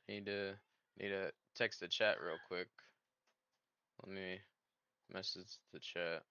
Need to text the chat real quick. Let me message the chat.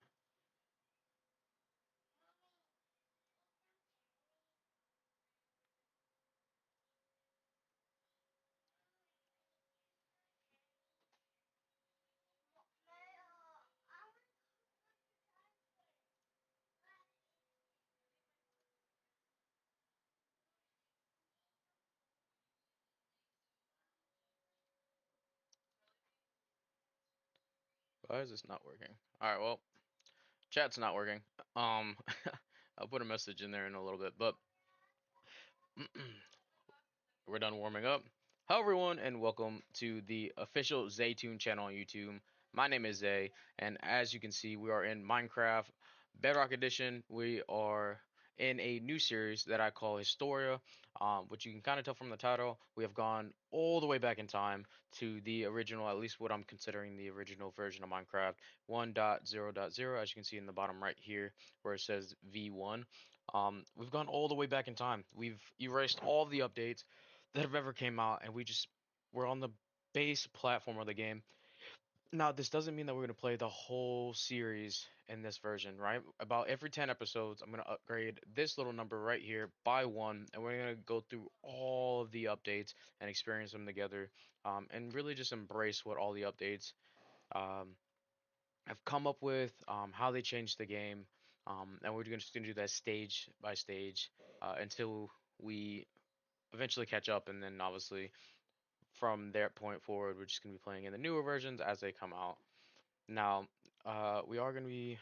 Why is this not working? All right, well, chat's not working. Um, I'll put a message in there in a little bit, but we're done warming up. Hello, everyone, and welcome to the official Zaytoon channel on YouTube. My name is Zay, and as you can see, we are in Minecraft Bedrock Edition. We are in a new series that I call Historia, which you can kind of tell from the title. We have gone all the way back in time to the original, at least what I'm considering the original version of Minecraft 1.0.0, as you can see in the bottom right here, where it says V1. We've gone all the way back in time. We've erased all the updates that have ever came out, and we're on the base platform of the game. Now, this doesn't mean that we're going to play the whole series in this version, right? About every 10 episodes, I'm going to upgrade this little number right here by one, and we're going to go through all of the updates and experience them together, and really just embrace what all the updates um, have come up with, how they changed the game, and we're just going to do that stage by stage until we eventually catch up, and then obviously from that point forward, we're just going to be playing in the newer versions as they come out. Now, we are going to be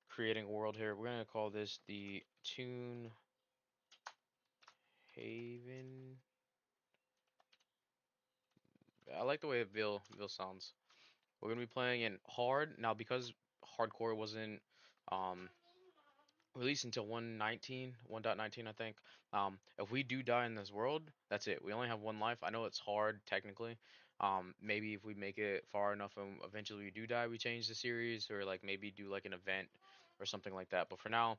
creating a world here. We're going to call this the Toon Haven. I like the way Ville sounds. We're going to be playing in hard. Now, because hardcore wasn't um, released until 1.19, I think. If we do die in this world, that's it. We only have one life. I know it's hard technically. Maybe if we make it far enough and eventually we do die, we change the series or like maybe do like an event or something like that. But for now,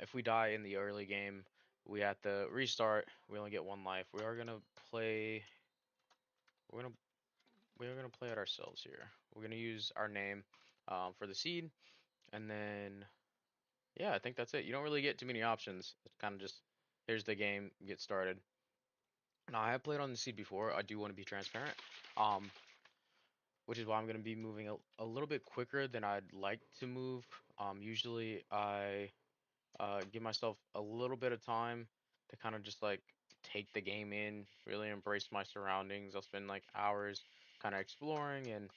if we die in the early game, we have to restart. We only get one life. We are gonna play. We're gonna we're gonna play it ourselves here. We're gonna use our name for the seed, and then yeah, I think that's it. You don't really get too many options. It's kind of just here's the game, get started. Now I have played on the seed before. I do want to be transparent, um, which is why I'm going to be moving a little bit quicker than I'd like to move. Usually I give myself a little bit of time to kind of just like take the game in, really embrace my surroundings. I'll spend like hours kind of exploring and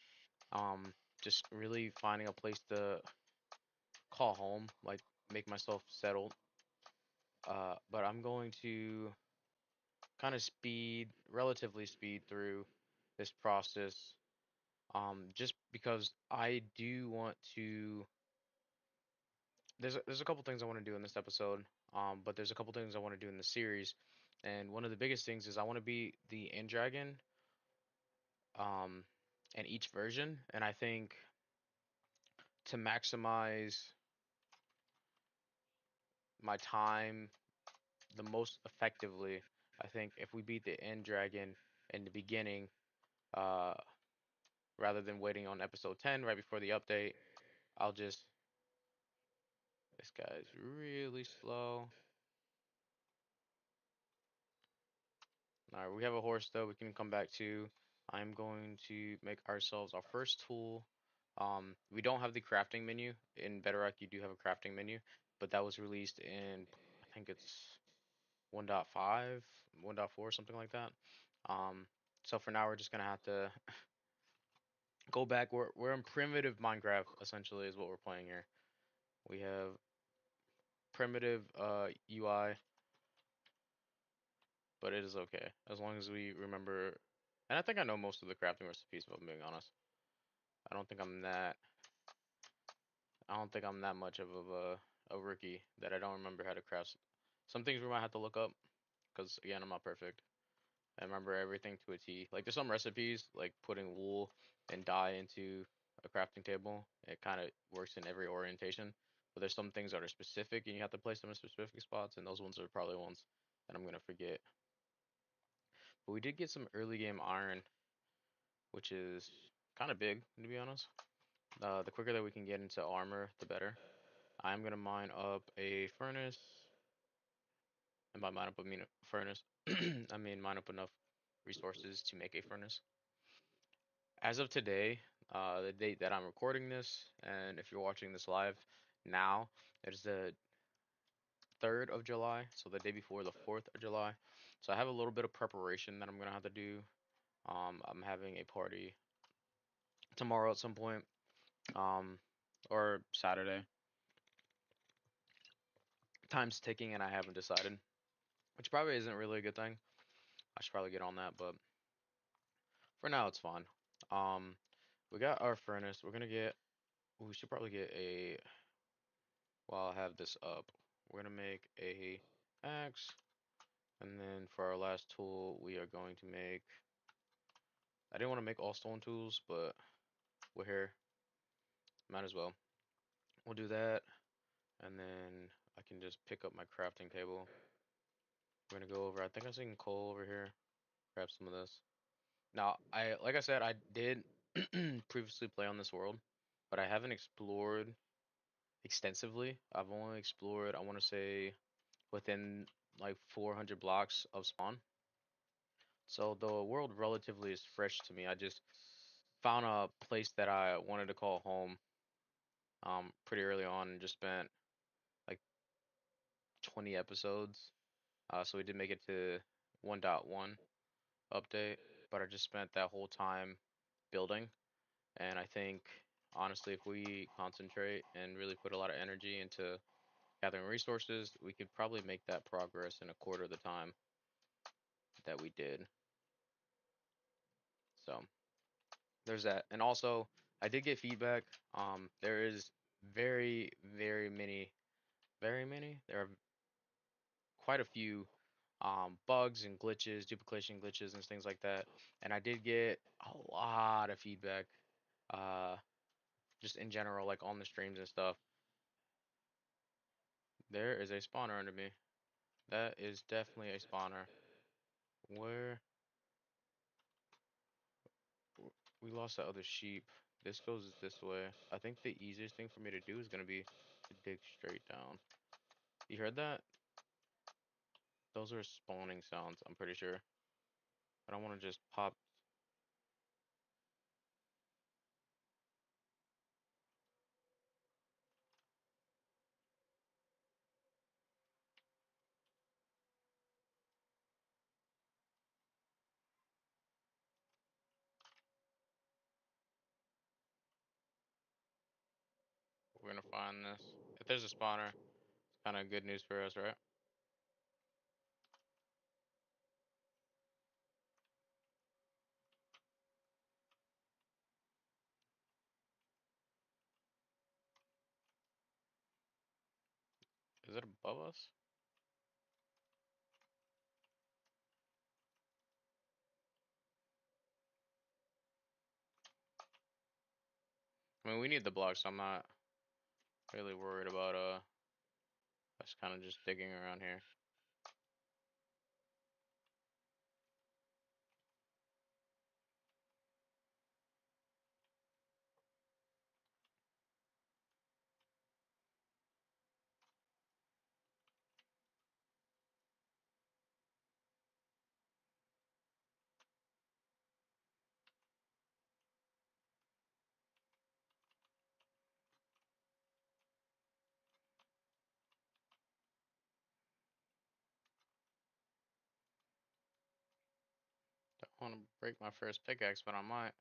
just really finding a place to call home, like make myself settled. But I'm going to kind of relatively speed through this process, just because I do want to. There's a couple things I want to do in this episode, but there's a couple things I want to do in the series, and one of the biggest things is I want to be the end dragon, um, in each version, and I think to maximize my time the most effectively, I think if we beat the end dragon in the beginning, uh, rather than waiting on episode 10 right before the update. I'll just. This guy's really slow. Alright, we have a horse though we can come back to. I'm going to make ourselves our first tool. We don't have the crafting menu. In Bedrock, you do have a crafting menu, but that was released in, I think it's 1.5, 1.4, something like that. Um, so for now, we're just gonna have to go back. We're in primitive Minecraft, essentially, is what we're playing here. We have primitive UI, but it is okay as long as we remember. And I think I know most of the crafting recipes, if I'm being honest. I don't think I'm that. I don't think I'm that much of a rookie that I don't remember how to craft. Some things we might have to look up because again, I'm not perfect. I remember everything to a T. Like there's some recipes like putting wool and dye into a crafting table. It kind of works in every orientation. But there's some things that are specific and you have to place them in specific spots, and those ones are probably ones that I'm gonna forget. But we did get some early game iron, which is kind of big, to be honest. The quicker that we can get into armor, the better. I'm gonna mine up a furnace, and by mine up I mean a furnace. I mean mine up enough resources to make a furnace. As of today, the date that I'm recording this, and if you're watching this live now, it is the 3rd of July, so the day before the 4th of July. So I have a little bit of preparation that I'm gonna have to do. I'm having a party tomorrow at some point, um, or Saturday. Time's ticking and I haven't decided, which probably isn't really a good thing. I should probably get on that, but for now it's fine. Um, we got our furnace. We should probably get a, while I have this up, we're gonna make a axe, and then for our last tool, we are going to make, I didn't want to make all stone tools, but we're here, might as well. We'll do that, and then I can just pick up my crafting table. We're gonna go over, I think I'm seeing coal over here, grab some of this. Now, like I said, I did previously play on this world, but I haven't explored extensively. I've only explored, I want to say, within like 400 blocks of spawn. So the world relatively is fresh to me. I just found a place that I wanted to call home pretty early on and just spent like 20 episodes. So we did make it to 1.1 update, but I just spent that whole time building. And I think honestly, if we concentrate and really put a lot of energy into gathering resources, we could probably make that progress in a quarter of the time that we did. So there's that. And also, I did get feedback. There is very, very many, very many. There are quite a few bugs and glitches, duplication glitches, and things like that. And I did get a lot of feedback, uh, just in general, like on the streams and stuff. There is a spawner under me. That is definitely a spawner. Where we lost that other sheep. This goes this way. I think the easiest thing for me to do is gonna be to dig straight down. You heard that? Those are spawning sounds, I'm pretty sure. I don't want to just pop. We're gonna find this. If there's a spawner, it's kind of good news for us, right? Is it above us? I mean, we need the block, so I'm not really worried about us kind of just digging around here. Don't want to break my first pickaxe, but I might.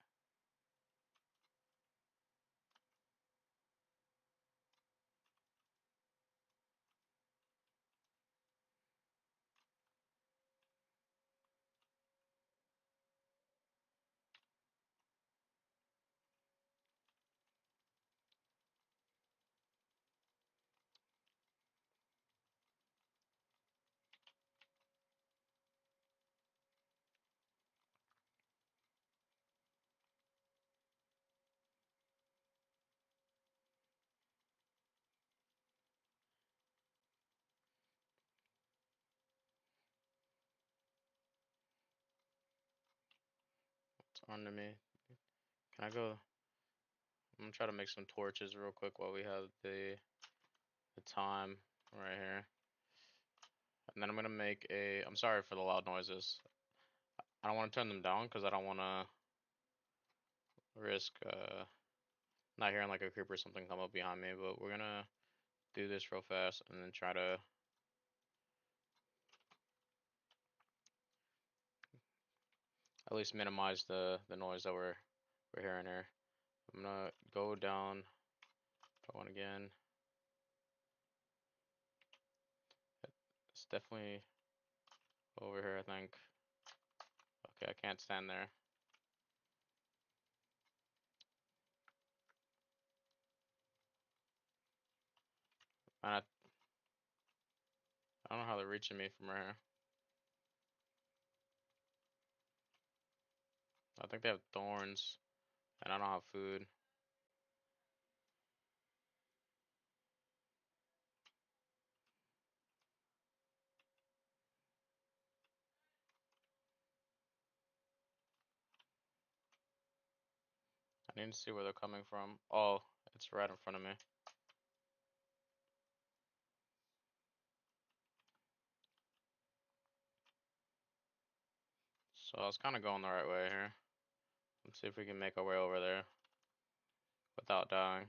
front of me. Can I go? I'm gonna try to make some torches real quick while we have the time right here. And then I'm gonna make a. I'm sorry for the loud noises. I don't want to turn them down because I don't want to risk not hearing like a creeper or something come up behind me. But we're gonna do this real fast and then try to at least minimize the noise that we're hearing here. I'm gonna go down that one again. It's definitely over here, I think. Okay, I can't stand there. And I don't know how they're reaching me from right here. I think they have thorns, and I don't have food. I need to see where they're coming from. Oh, it's right in front of me. So I was kind of going the right way here. Let's see if we can make our way over there without dying.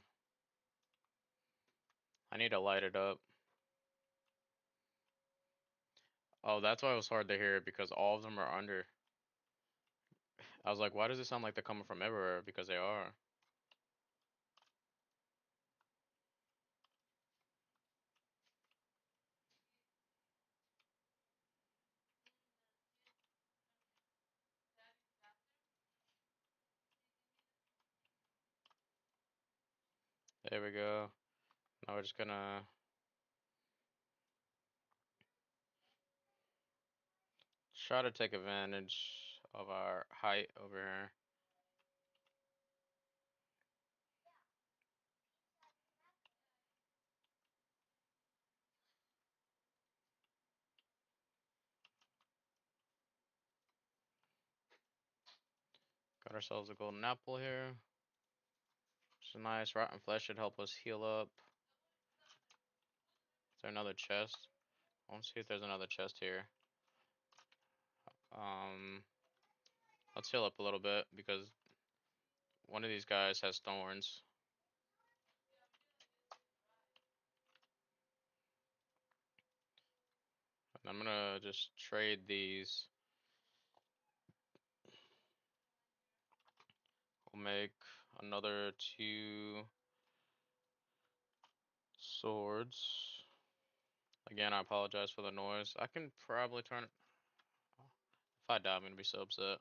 I need to light it up. Oh, that's why it was hard to hear because all of them are under. I was like, why does it sound like they're coming from everywhere? Because they are. There we go. Now we're just gonna try to take advantage of our height over here. Got ourselves a golden apple here. Which is nice. Rotten flesh should help us heal up. Is there another chest? I want to see if there's another chest here. Let's heal up a little bit because one of these guys has thorns. And I'm gonna just trade these. We'll make another 2 swords. Again, I apologize for the noise. I can probably turn it. If I die, I'm gonna be so upset.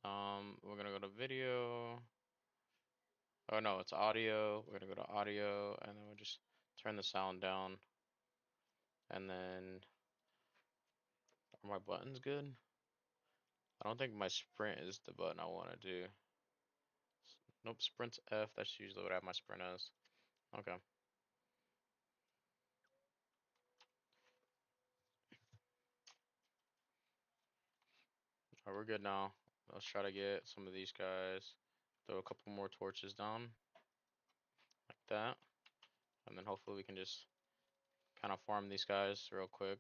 We're gonna go to video. Oh no, it's audio. We're gonna go to audio, and then we'll just turn the sound down. And then, are my buttons good? I don't think my sprint is the button I want to do. Nope, sprint's F. That's usually what I have my sprint as. Okay. Alright, we're good now. Let's try to get some of these guys. Throw a couple more torches down. Like that. And then hopefully we can just kind of farm these guys real quick.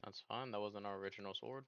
That's fine. That wasn't our original sword.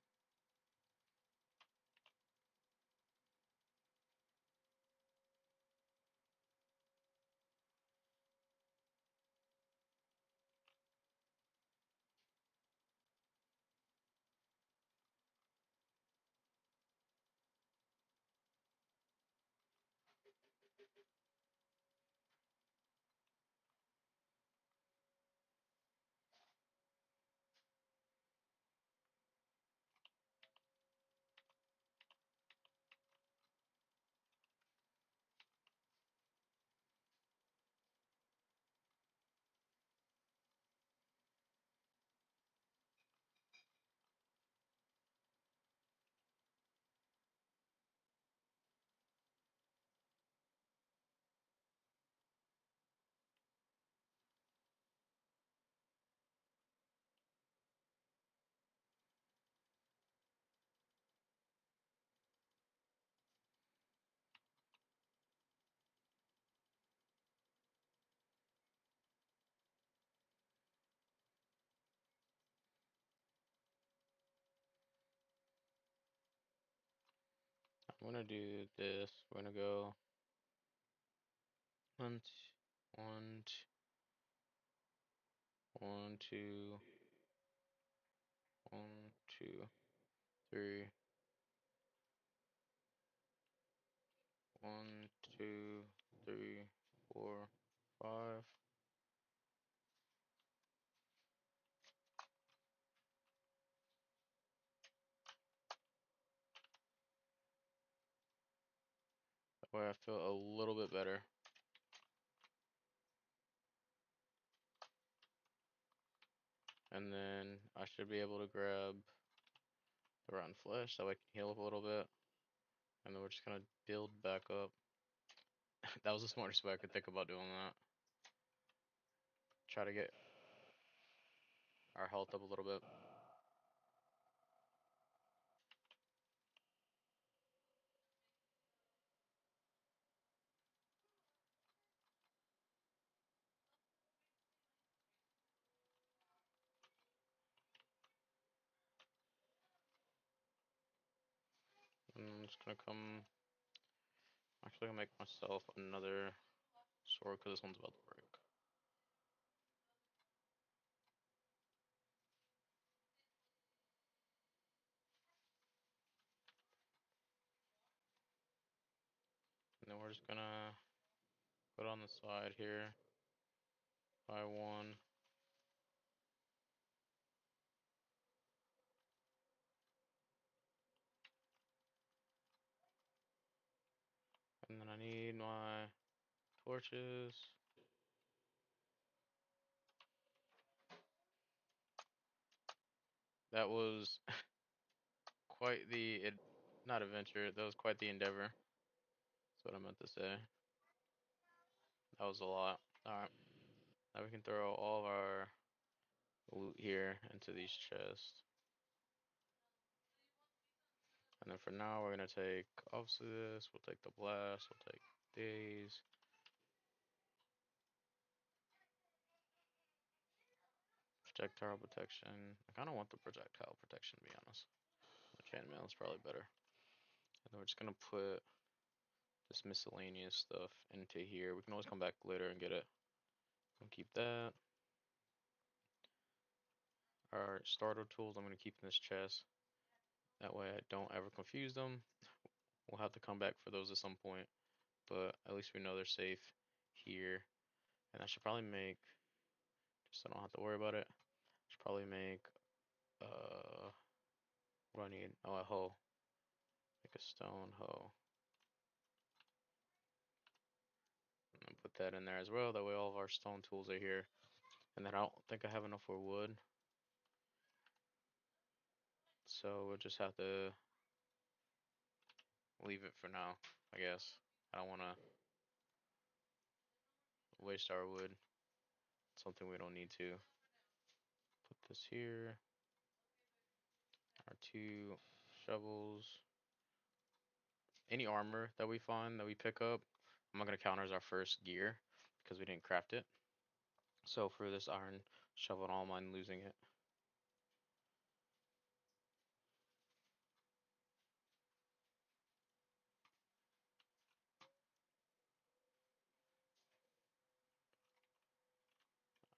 I'm gonna do this. We're gonna go one, one, one, two, one, two, three, one, two, three, four, five. That way I feel a little bit better. And then I should be able to grab the rotten flesh so I can heal up a little bit. And then we're just gonna build back up. That was the smartest way I could think about doing that. Try to get our health up a little bit. And I'm just gonna come. Actually, gonna make myself another sword because this one's about to break. And then we're just gonna put on the side here by one. And then I need my torches. That was quite the, not adventure, that was quite the endeavor. That's what I meant to say. That was a lot. Alright. Now we can throw all of our loot here into these chests. And then for now, we're gonna take obviously this, we'll take the blast, we'll take these. Projectile protection. I kind of want the projectile protection, to be honest. Enchantment is probably better. And then we're just gonna put this miscellaneous stuff into here. We can always come back later and get it. I'll keep that. Our starter tools, I'm gonna keep in this chest. That way I don't ever confuse them. We'll have to come back for those at some point, but at least we know they're safe here. And I should probably make, just so I don't have to worry about it, I should probably make, what do I need? Oh, a hoe. Make a stone hoe. And put that in there as well. That way all of our stone tools are here. And then I don't think I have enough for wood. So we'll just have to leave it for now, I guess. I don't want to waste our wood. Something we don't need to. Put this here. Our two shovels. Any armor that we find that we pick up, I'm not going to count as our first gear because we didn't craft it. So for this iron shovel, I don't mind losing it.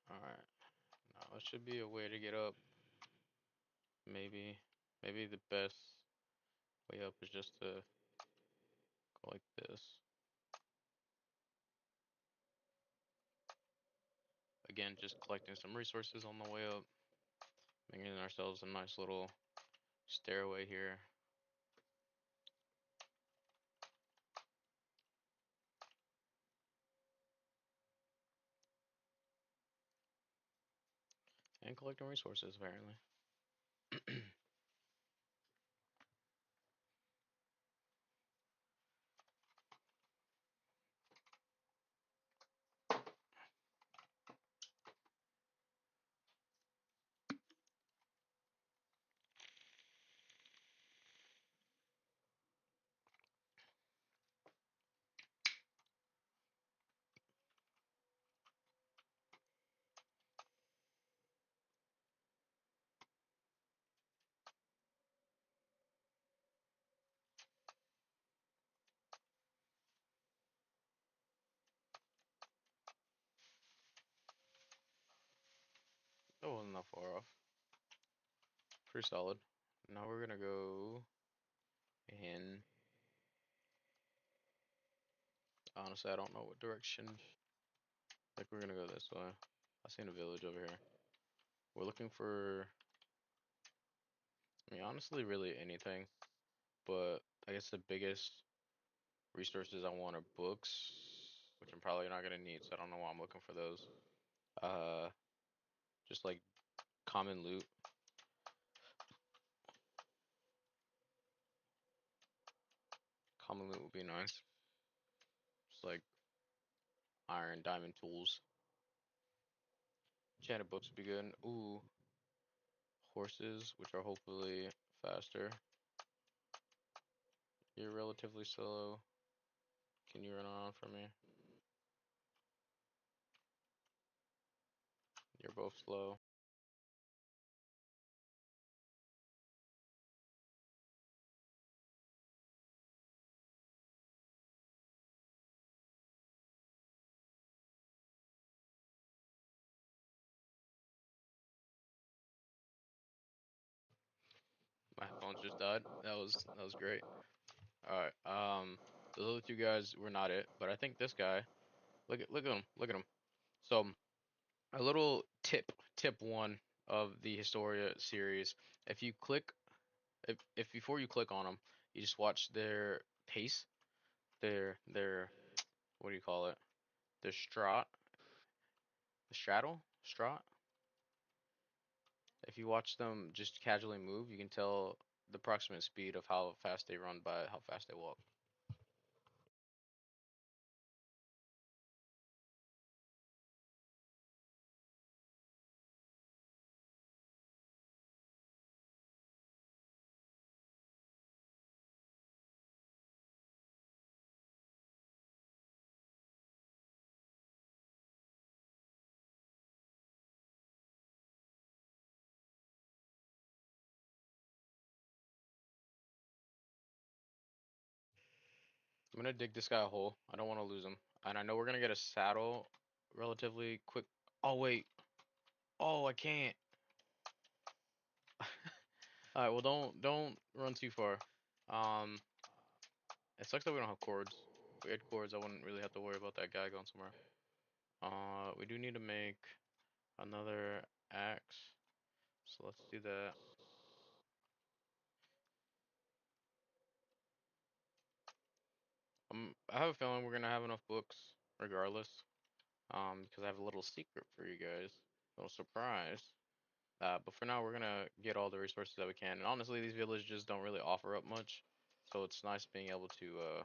Alright. Now it should be a way to get up. Maybe. Maybe the best way up is just to go like this. Again, just collecting some resources on the way up. Making ourselves a nice little stairway here. And collecting resources, apparently. That wasn't that far off. Pretty solid. Now we're gonna go in. Honestly, I don't know what direction. I think we're gonna go this way. I seen a village over here. We're looking for, I mean, honestly, really anything. But I guess the biggest resources I want are books, which I'm probably not gonna need, so I don't know why I'm looking for those. Uh, just like common loot. Common loot would be nice. Just like iron, diamond tools. Enchanted books would be good. Ooh, horses, which are hopefully faster. You're relatively slow. Can you run around for me? You're both slow. My headphones just died. That was great. All right. Those other two guys were not it, but I think this guy. Look at him. Look at him. So a little tip one of the Historia series. If you click, if before you click on them, you just watch their pace, their what do you call it? Their strot. If you watch them just casually move, you can tell the approximate speed of how fast they run by how fast they walk. I'm gonna dig this guy a hole. I don't want to lose him, and I know we're gonna get a saddle relatively quick. Oh wait. Oh, I can't. All right. Well, don't run too far. Um, it sucks that we don't have cords. If we had cords, I wouldn't really have to worry about that guy going somewhere. We do need to make another axe, so let's do that. I have a feeling we're gonna have enough books regardless. Because I have a little secret for you guys, a little surprise. But for now, we're gonna get all the resources that we can. And honestly, these villages don't really offer up much, so it's nice being able to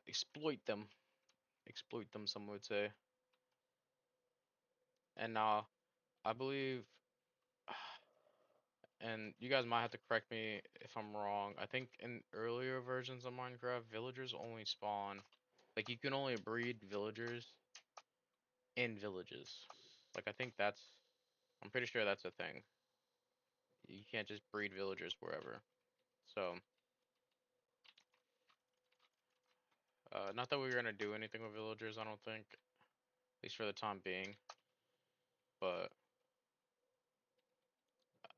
exploit them. Exploit them, some would say. And now, I believe, and you guys might have to correct me if I'm wrong. I think in earlier versions of Minecraft, villagers only spawn, like you can only breed villagers in villages. Like I think I'm pretty sure that's a thing. You can't just breed villagers wherever. So, not that we're gonna do anything with villagers, I don't think, at least for the time being. But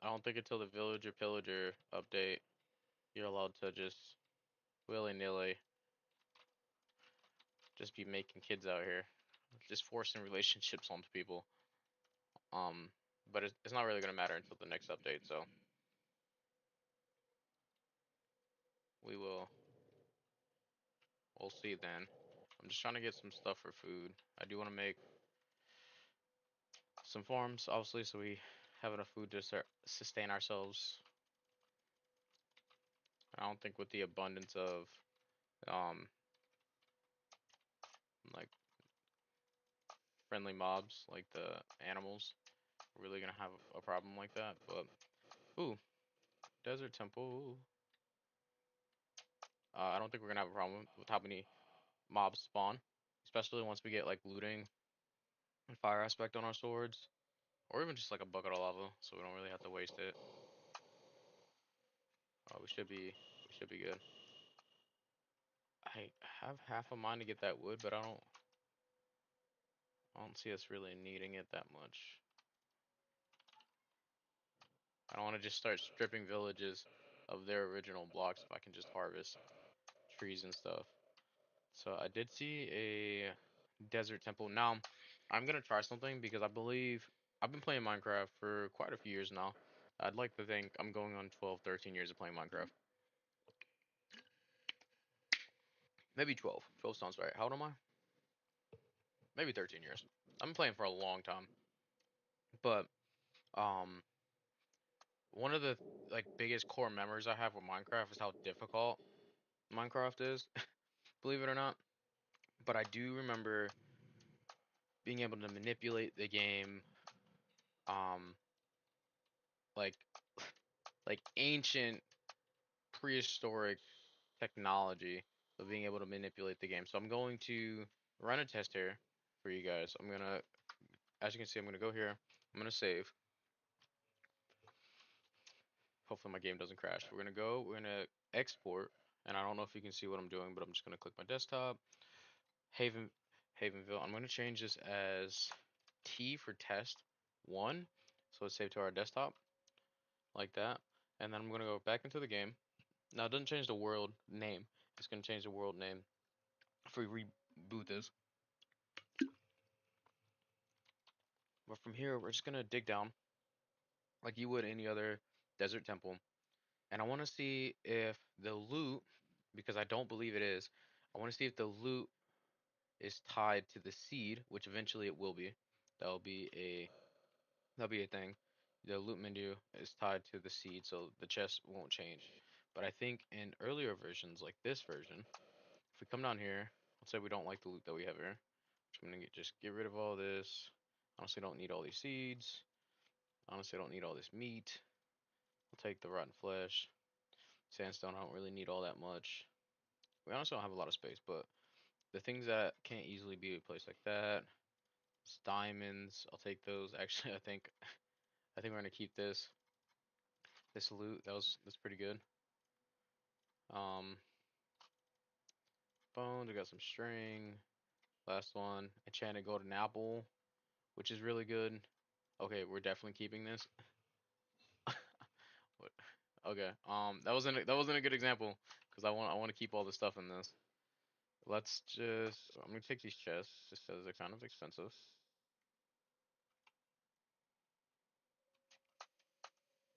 I don't think until the villager pillager update, you're allowed to just willy-nilly just be making kids out here, just forcing relationships onto people. But it's not really gonna matter until the next update, so we will we'll see then. I'm just trying to get some stuff for food. I do want to make some farms, obviously, so we have enough food to sustain ourselves. I don't think with the abundance of um like friendly mobs like the animals, we're really gonna have a problem like that. But ooh, desert temple. I don't think we're gonna have a problem with how many mobs spawn, especially once we get like looting and fire aspect on our swords, or even just like a bucket of lava, so we don't really have to waste it. We should be good. I have half a mind to get that wood, but I don't see us really needing it that much. I don't want to just start stripping villages of their original blocks if I can just harvest trees and stuff. So I did see a desert temple. Now, I'm gonna try something because I believe I've been playing Minecraft for quite a few years now. I'd like to think I'm going on 12, 13 years of playing Minecraft. Maybe 12. 12 sounds right. How old am I? Maybe 13 years. I've been playing for a long time. But um one of the like biggest core memories I have with Minecraft is how difficult Minecraft is, believe it or not. But I do remember being able to manipulate the game um like ancient prehistoric technology of being able to manipulate the game. So I'm going to run a test here for you guys. I'm gonna, as you can see, I'm gonna go here. I'm gonna save. Hopefully my game doesn't crash. We're gonna go. We're gonna export, and I don't know if you can see what I'm doing, but I'm just gonna click my desktop. Haven, Havenville. I'm gonna change this as T for test one, so it's saved to our desktop like that. And then I'm gonna go back into the game. Now it doesn't change the world name. It's gonna change the world name if we reboot this. But from here, we're just gonna dig down like you would any other desert temple. And I want to see if the loot, because I don't believe it is, I want to see if the loot is tied to the seed, which eventually it will be. That'll be a that'll be a thing. The loot menu is tied to the seed, so the chest won't change. But I think in earlier versions, like this version, if we come down here, let's say we don't like the loot that we have here. I'm gonna just get rid of all this. Honestly, don't need all these seeds. Honestly, I don't need all this meat. I'll take the rotten flesh. Sandstone, I don't really need all that much. We honestly don't have a lot of space, but the things that can't easily be replaced like that. It's diamonds. I'll take those. Actually, I think we're gonna keep this loot. That's pretty good. Um, bones. We got some string. Last one, enchanted golden apple, which is really good. Okay, we're definitely keeping this. What? Okay. That wasn't a good example because I want to keep all the stuff in this. Let's just. I'm gonna take these chests just as they're kind of expensive,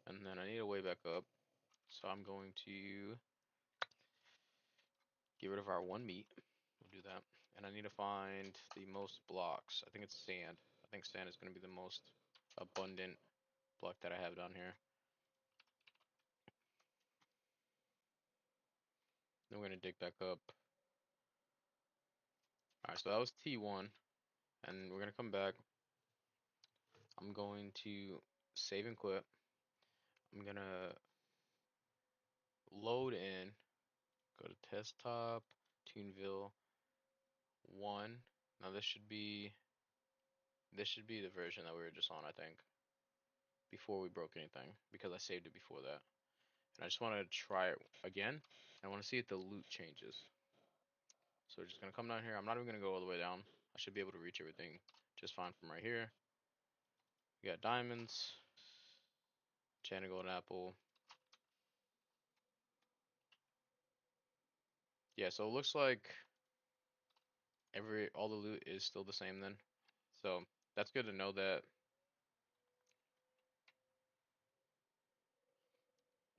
and then I need a way back up. So I'm going to get rid of our one meat. We'll do that, and I need to find the most blocks. I think it's sand. I think sand is gonna be the most abundant block that I have down here. Then we're gonna dig back up. All right, so that was T1, and we're gonna come back. I'm going to save and quit. I'm gonna load in, go to test top, Toonville 1. Now this should be the version that we were just on, I think, before we broke anything, because I saved it before that. And I just want to try it again. I want to see if the loot changes. So we're just gonna come down here. I'm not even gonna go all the way down. I should be able to reach everything just fine from right here. We got diamonds, enchanted golden apple. Yeah, so it looks like all the loot is still the same then. So that's good to know that.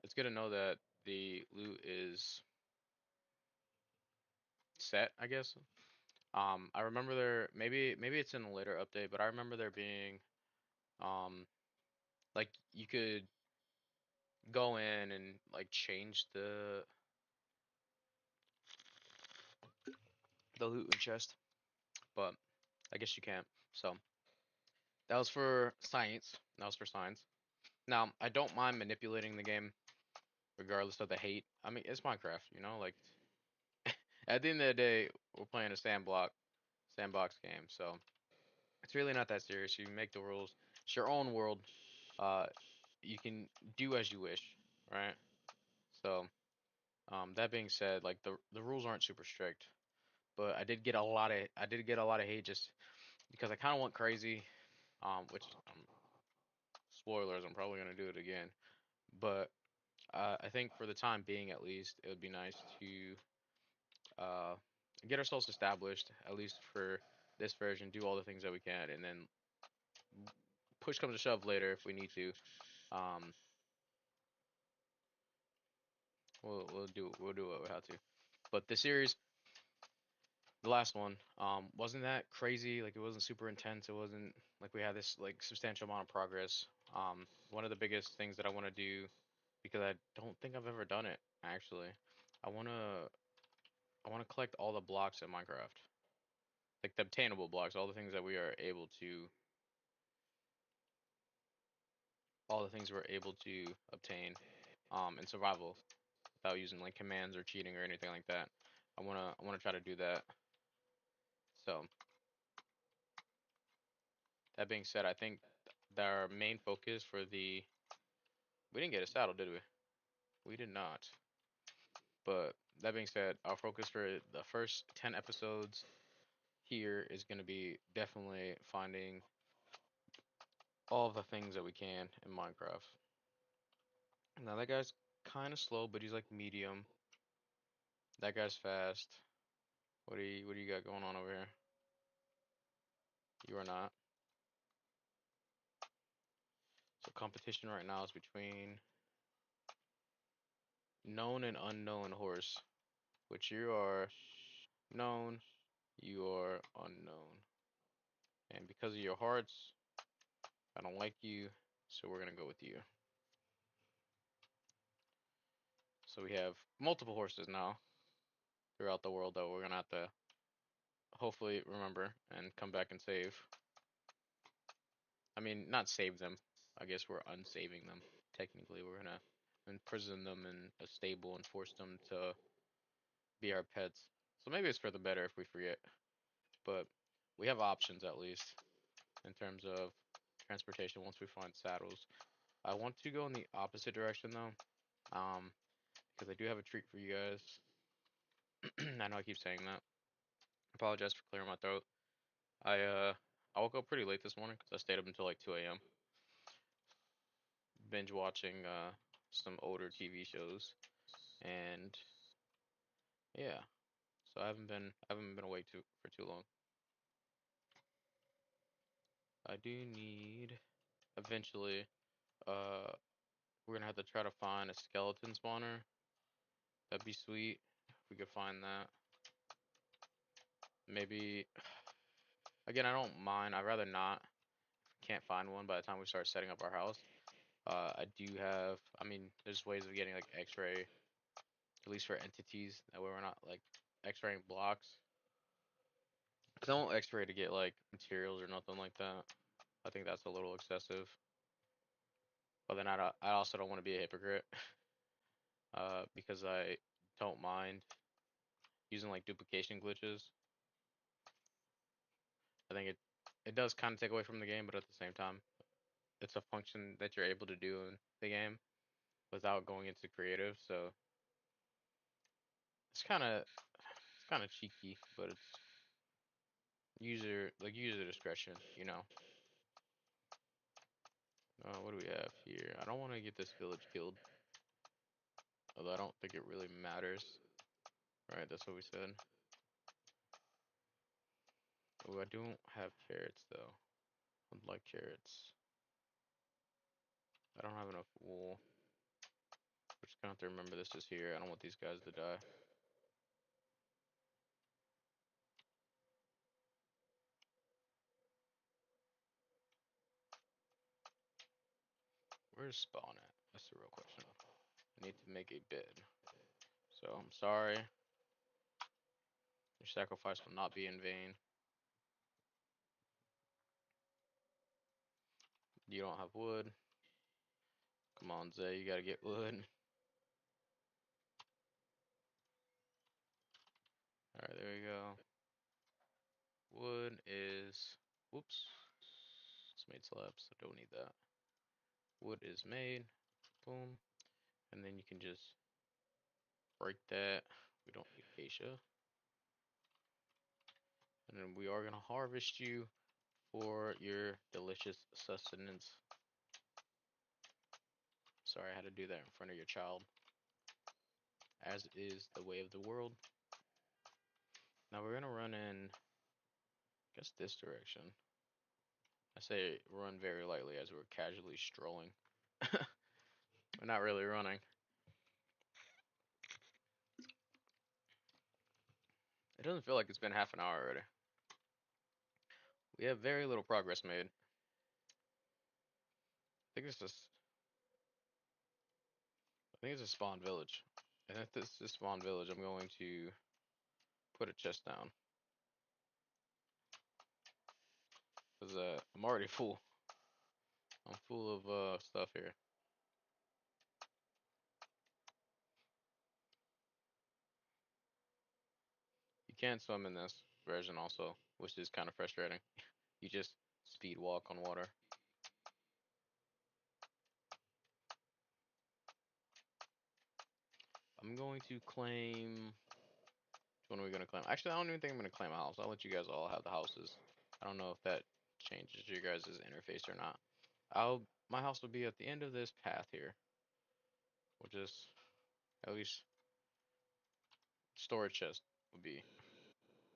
It's good to know that the loot is set, I guess. I remember maybe it's in a later update, but I remember there being um like you could go in and like change the loot and chest, but I guess you can't. So that was for science. That was for science. Now I don't mind manipulating the game regardless of the hate. I mean, it's Minecraft, like at the end of the day, we're playing a sandbox game, so it's really not that serious. You make the rules. It's your own world. Uh, you can do as you wish, right? So, that being said, like the rules aren't super strict, but I did get a lot of hate just because I kind of went crazy, which Spoilers, I'm probably gonna do it again. But I think for the time being, at least, it would be nice to uh, get ourselves established, at least for this version, do all the things that we can, and then push comes to shove later if we need to. Um, we'll do what we have to. But the series, the last one, wasn't that crazy. Like it wasn't super intense. It wasn't like we had this like substantial amount of progress. One of the biggest things that I want to do because I don't think I've ever done it actually. I wanna I wanna collect all the blocks in Minecraft, like the obtainable blocks, all the things that we are able to, all the things we're able to obtain, in survival without using like commands or cheating or anything like that. I wanna try to do that. So that being said, I think that our main focus for the we didn't get a saddle, did we? We did not. But that being said, our focus for the first 10 episodes here is going to be definitely finding all of the things that we can in Minecraft. Now that guy's kind of slow, but he's like medium. That guy's fast. What do you got going on over here? You are not. So competition right now is between known and unknown horse, which you are known, you are unknown. And because of your hearts, I don't like you, so we're gonna go with you. So we have multiple horses now throughout the world that we're gonna have to hopefully remember and come back and save. I mean, not save them. I guess we're unsaving them. Technically, we're gonna imprison them in a stable and force them to be our pets. So maybe it's for the better if we forget. But we have options at least in terms of transportation once we find saddles. I want to go in the opposite direction though, um, because I do have a treat for you guys. I know I keep saying that. I apologize for clearing my throat. I uh I woke up pretty late this morning because I stayed up until like 2 a.m. binge watching some older TV shows, and yeah, so I haven't been awake for too long. I do need eventually uh we're gonna have to try to find a skeleton spawner. That'd be sweet if we could find that. Maybe again I don't mind. I'd rather not. Can't find one by the time we start setting up our house. I do have. I mean, there's ways of getting like X-ray, at least for entities. That way we're not like X-raying blocks. Cause I won't X-ray to get like materials or nothing like that. I think that's a little excessive. But then I also don't want to be a hypocrite, because I don't mind using like duplication glitches. I think it does kind of take away from the game, but at the same time, it's a function that you're able to do in the game without going into creative. So it's kind of it's kind of cheeky, but it's user discretion. What do we have here? I don't want to get this village killed, although I don't think it really matters. Right, that's what we said. Oh, I don't have carrots though. I'd like carrots. I don't have enough wool. We're just gonna have to remember this is here. I don't want these guys to die. Where's spawn at? That's the real question. I need to make a bed. So I'm sorry. Your sacrifice will not be in vain. You don't have wood. Come on, Zay, you gotta get wood. Alright, there we go. Wood is. Whoops. It's made slabs, so don't need that. Wood is made. Boom. And then you can just break that. We don't need acacia. And then we are gonna harvest you for your delicious sustenance. Sorry, I had to do that in front of your child, as is the way of the world. Now we're gonna run in, I guess, this direction. I say run very lightly as we're casually strolling. We're not really running. It doesn't feel like it's been half an hour already. We have very little progress made. I think it's just, I think it's a spawn village. And if this is spawn village, I'm going to put a chest down. Because I'm already full. I'm full of stuff here. You can't swim in this version also, which is kind of frustrating. You just speed walk on water. I'm going to claim. Which one are we going to claim? Actually, I don't even think I'm going to claim a house. I'll let you guys all have the houses. I don't know if that changes your guys' interface or not. My house will be at the end of this path here. We'll just, at least, storage chest would be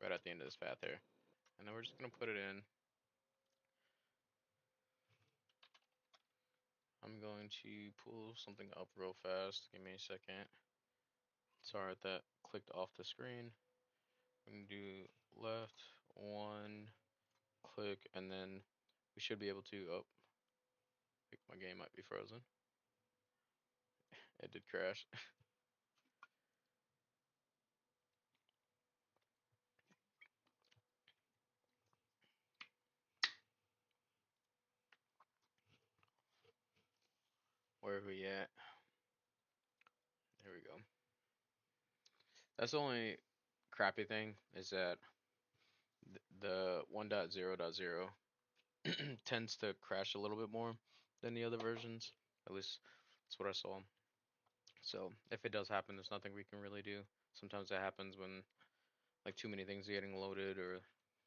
right at the end of this path here. And then we're just going to put it in. I'm going to pull something up real fast. Give me a second. Sorry that clicked off the screen. I'm going to do left, one, click, and then we should be able to, oh, I think my game might be frozen. It did crash. Where are we at? There we go. That's the only crappy thing is that the 1.0.0 tends to crash a little bit more than the other versions. At least that's what I saw. So if it does happen, there's nothing we can really do. Sometimes it happens when like too many things are getting loaded, or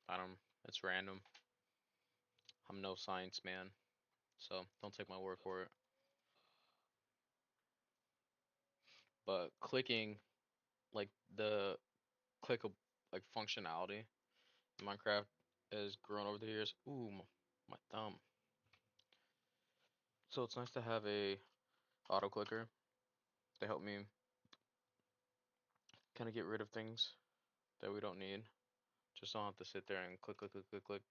I don't. It's random. I'm no science man, so don't take my word for it. But clicking, like the click like functionality in Minecraft has grown over the years. Ooh, my thumb. So it's nice to have a auto clicker to help me kind of get rid of things that we don't need. Just don't have to sit there and click, click, click, click, click.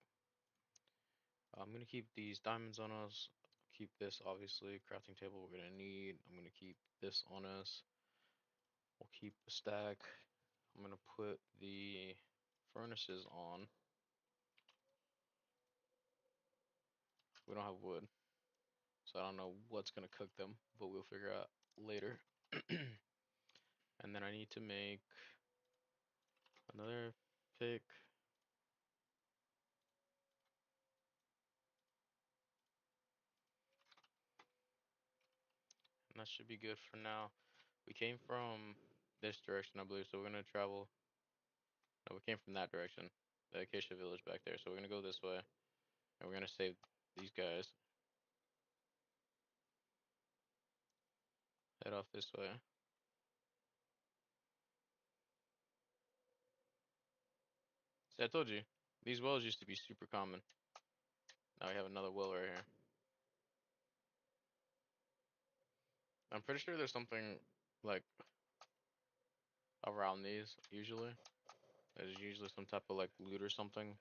I'm gonna keep these diamonds on us. Keep this obviously. Crafting table we're gonna need. I'm gonna keep this on us. We'll keep the stack. I'm gonna put the furnaces on. We don't have wood, so I don't know what's gonna cook them, but we'll figure out later. And then I need to make another pick. And that should be good for now. We came from this direction, I believe, so we're gonna travel. No, we came from that direction, the Acacia Village back there. So we're gonna go this way, and we're gonna save these guys. Head off this way. See, I told you, these wells used to be super common. Now we have another well right here. I'm pretty sure there's something like around these usually. There's usually some type of like loot or something.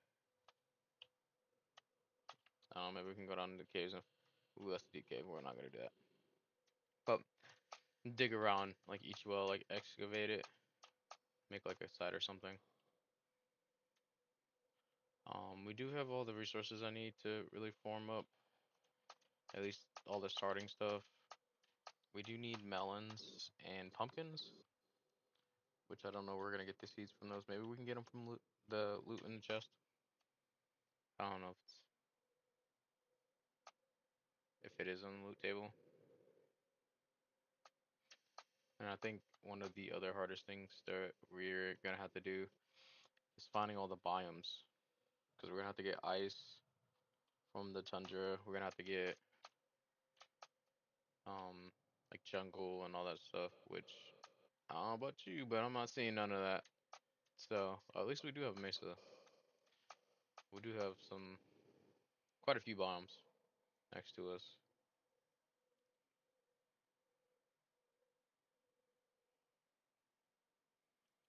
I don't know, maybe we can go down to the caves and ooh, that's a deep cave. We're not gonna do that. But dig around like each well, like excavate it, make like a site or something. We do have all the resources I need to really form up at least all the starting stuff. We do need melons and pumpkins, which I don't know where we're gonna get the seeds from those. Maybe we can get them from the loot in the chest. I don't know if it is on the loot table. And I think one of the other hardest things that we're gonna have to do is finding all the biomes, because we're gonna have to get ice from the tundra. We're gonna have to get like jungle and all that stuff. Which I don't know about you, but I'm not seeing none of that. So at least we do have a mesa. We do have quite a few bombs next to us,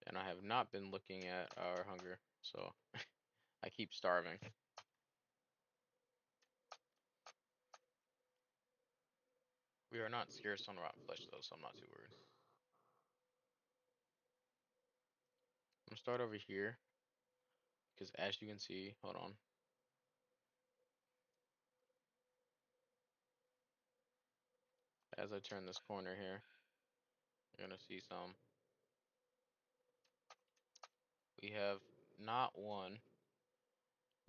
and I have not been looking at our hunger, so I keep starving. We are not scarce on rotten flesh though, so I'm not too worried. I'm gonna start over here because as you can see, hold on. As I turn this corner here, you're gonna see some. We have not one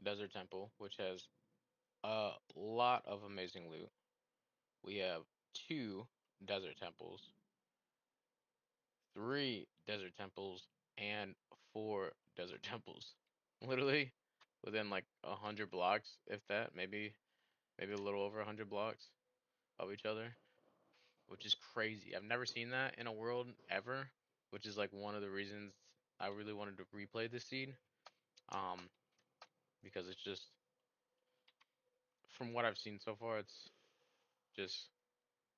desert temple, which has a lot of amazing loot. We have two desert temples, three desert temples, and four desert temples. Literally within like 100 blocks, if that, maybe a little over 100 blocks of each other, which is crazy. I've never seen that in a world ever, which is like one of the reasons I really wanted to replay this seed. Um, because it's just from what I've seen so far, it's just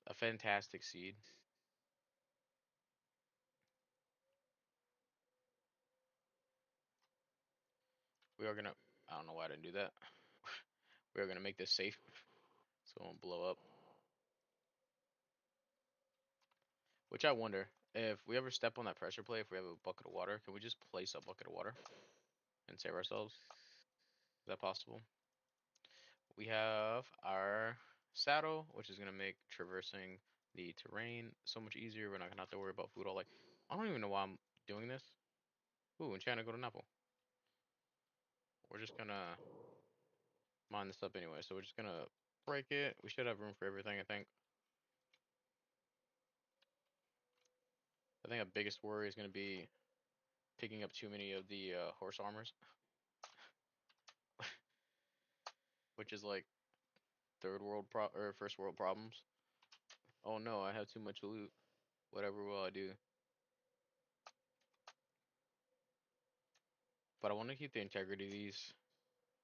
a fantastic seed. We are gonna. I don't know why I didn't do that. We are gonna make this safe so it won't blow up. Which I wonder if we ever step on that pressure plate, if we have a bucket of water, can we just place a bucket of water and save ourselves? Is that possible? We have our saddle, which is gonna make traversing the terrain so much easier. We're not gonna have to worry about food all like. I don't even know why I'm doing this. Ooh, and China got an apple. We're just gonna mine this up anyway, so we're just gonna break it. We should have room for everything, I think. I think our biggest worry is gonna be picking up too many of the horse armors, which is like third world or first world problems. Oh no, I have too much loot. Whatever will I do? But I want to keep the integrity of these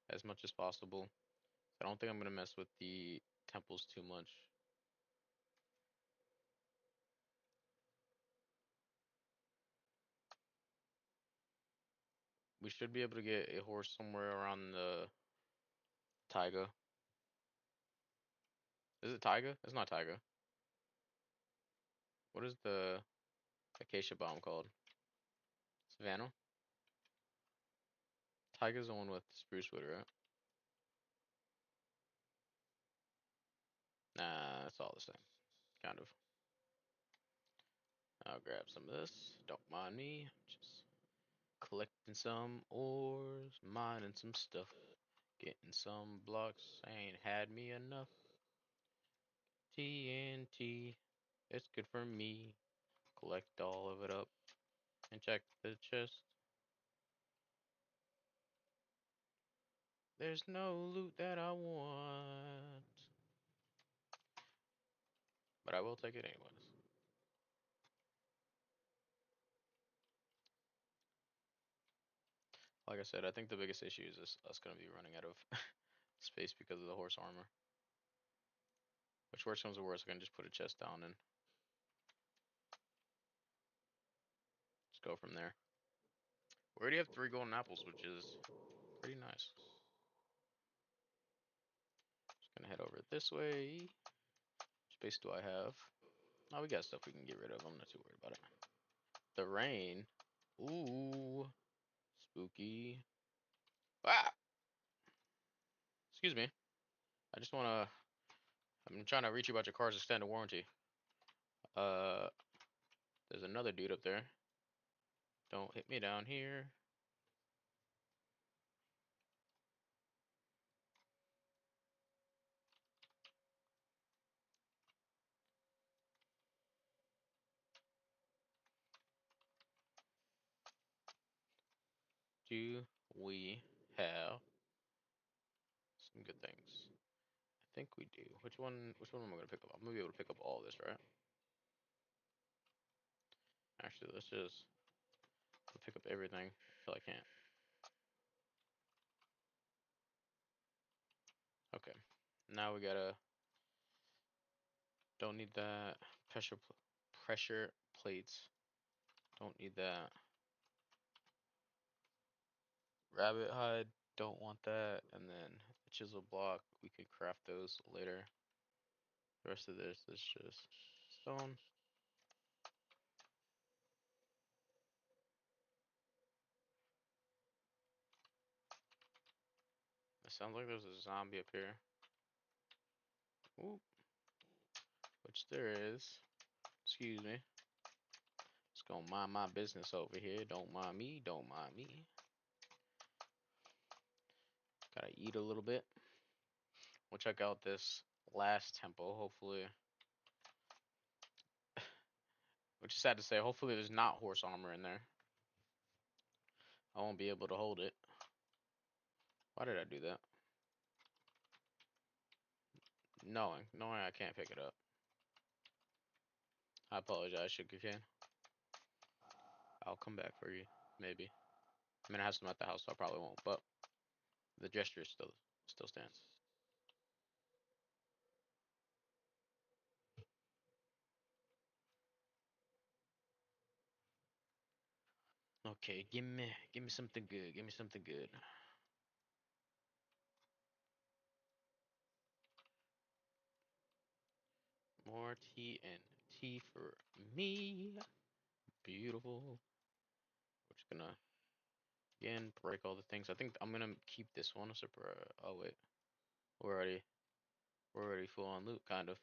as much as possible. I don't think I'm gonna mess with the temples too much. We should be able to get a horse somewhere around the taiga. Is it taiga? It's not taiga. What is the acacia bomb called? Savannah? Taiga's the one with spruce wood, right? Nah, it's all the same. Kind of. I'll grab some of this. Don't mind me. Just collecting some ores, mining some stuff, getting some blocks. Ain't had me enough. TNT, it's good for me. Collect all of it up and check the chest. There's no loot that I want, but I will take it anyways. Like I said, I think the biggest issue is us gonna be running out of space because of the horse armor. Which worst comes to worst, I can just put a chest down and just go from there. We already have 3 golden apples, which is pretty nice. Just gonna head over this way. Which space do I have? Oh, we got stuff we can get rid of. I'm not too worried about it. The rain. Ooh, spooky. Ah! Excuse me. I just wanna. I'm trying to reach you about your car's extended warranty. Uh, there's another dude up there. Don't hit me down here. Do we have some good things? I think we do. Which one am I gonna pick up? I'm gonna be able to pick up all this, right? Actually, let's just pick up everything until I can't. Okay. Now we gotta. Don't need that. Pressure plates. Don't need that. Rabbit hide. Don't want that. And then the chisel block. We could craft those later. The rest of this is just stone. It sounds like there's a zombie up here. Ooh. Which there is. Excuse me. Just gonna mind my business over here. Don't mind me. Don't mind me. Gotta eat a little bit. We'll check out this last temple. Hopefully. Which is sad to say. Hopefully there's not horse armor in there. I won't be able to hold it. Why did I do that? Knowing I can't pick it up. I apologize, Sugarcane. I'll come back for you, maybe. I mean, I have some at the house, so I probably won't, but the gesture still stands. Okay, give me something good. Give me something good. More tea and tea for me. Beautiful. We're just gonna again break all the things. I think I'm gonna keep this one. Oh wait, we're already full on loot, kind of.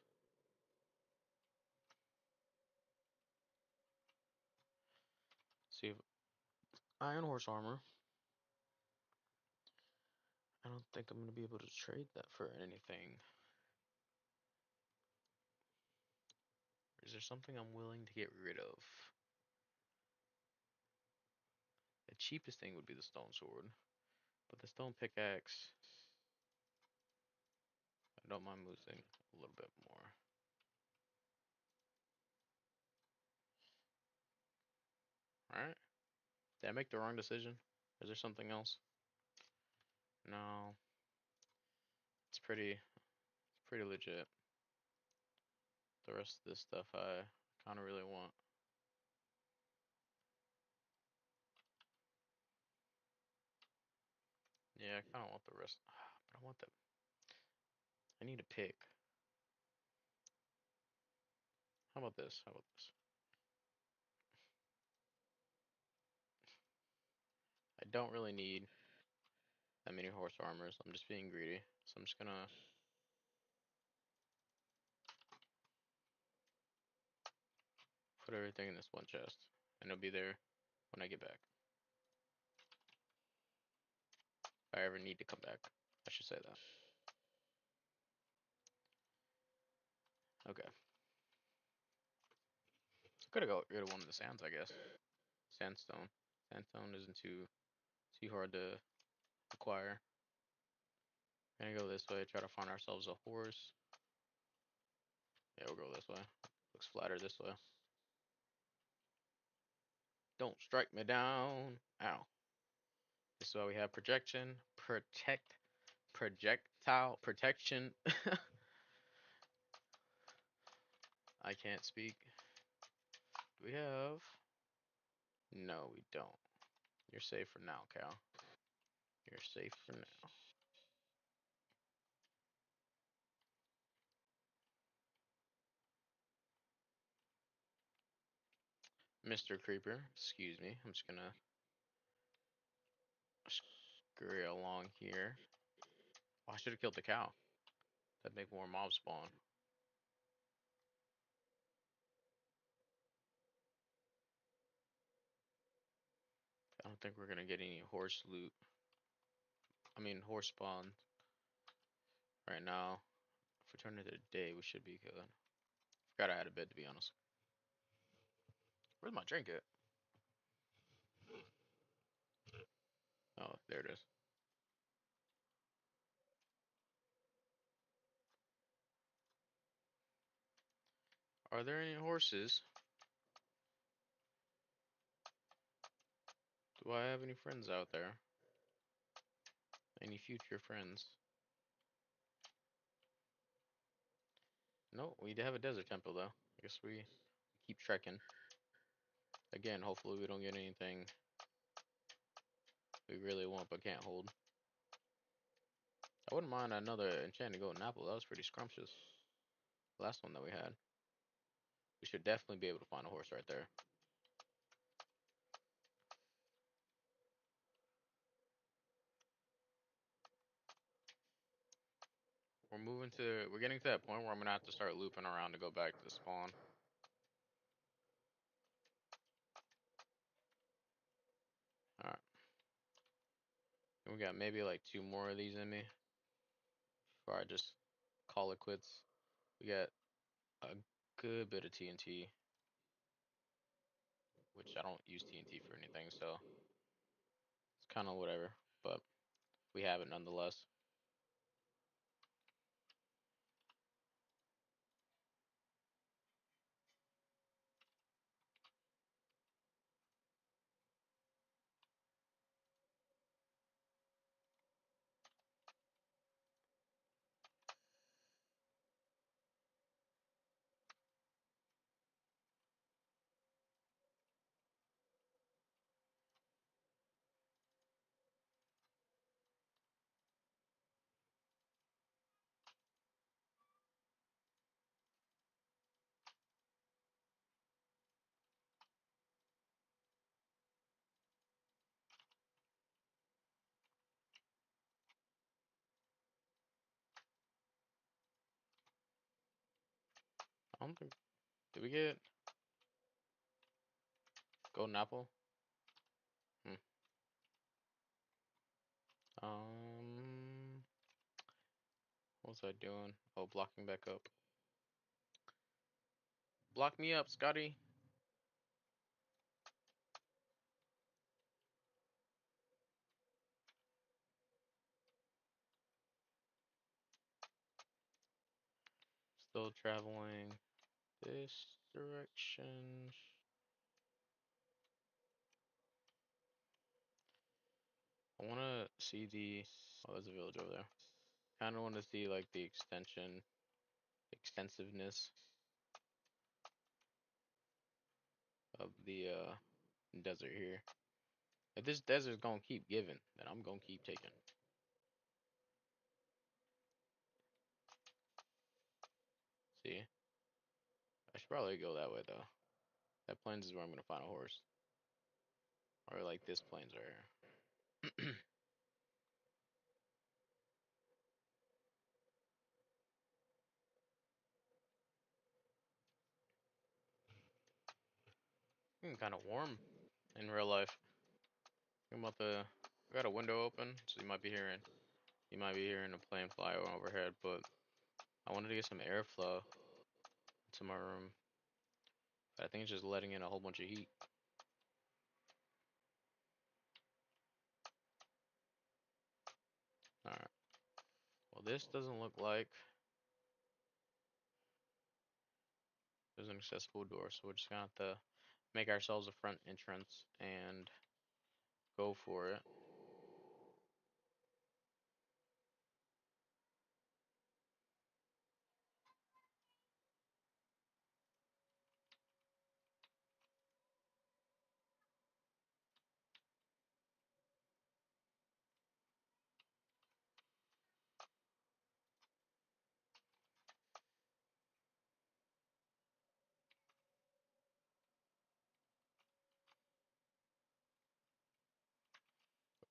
See if iron horse armor. I don't think I'm gonna be able to trade that for anything. Is there something I'm willing to get rid of? The cheapest thing would be the stone sword, but the stone pickaxe, I don't mind losing a little bit more. Alright. Did I make the wrong decision? Is there something else? No. It's pretty legit. The rest of this stuff I kinda really want. Yeah, I kinda want the rest. But I want the I need a pick. How about this? How about this? I don't really need that many horse armors. I'm just being greedy. So I'm just gonna put everything in this one chest. And it'll be there when I get back. If I ever need to come back. I should say that. Okay. Could have got rid of one of the sands, I guess. Sandstone. Sandstone isn't too hard to acquire. Gonna go this way, try to find ourselves a horse. Yeah, we'll go this way. Looks flatter this way. Don't strike me down. Ow. This is why we have projection. Projectile protection. I can't speak. Do we have? No, we don't. You're safe for now, Cal. You're safe for now. Mr. Creeper, excuse me. I'm just gonna scurry along here. Oh, I should have killed the cow. That'd make more mobs spawn. I don't think we're gonna get any horse loot. I mean, horse spawn right now. If we turn it to day, we should be good. Forgot I had a bed, to be honest. Where's my drink at? Oh, there it is. Are there any horses? Do I have any friends out there? Any future friends? No, we have a desert temple though. I guess we keep trekking. Again, hopefully we don't get anything we really want but can't hold. I wouldn't mind another enchanted golden apple. That was pretty scrumptious. Last one that we had. We should definitely be able to find a horse right there. We're getting to that point where I'm gonna have to start looping around to go back to spawn. Alright. We got maybe like 2 more of these in me before I just call it quits. We got a good bit of TNT, which I don't use TNT for anything, so it's kind of whatever, but we have it nonetheless. I don't think, did we get golden apple? Hmm. Um, what was I doing? Oh, blocking back up. Block me up, Scotty. Still traveling this direction. I want to see the. Oh, there's a village over there. Kind of want to see like the extensiveness of the desert here. If this desert's gonna keep giving, then I'm gonna keep taking. See, I should probably go that way though. That plains is where I'm gonna find a horse, or like this plains right here. Kind of warm in real life. I'm about to. I got a window open, so you might be hearing a plane fly overhead, but I wanted to get some airflow to my room. But I think it's just letting in a whole bunch of heat. Alright. Well, this doesn't look like there's an accessible door, so we're just gonna have to make ourselves a front entrance and go for it.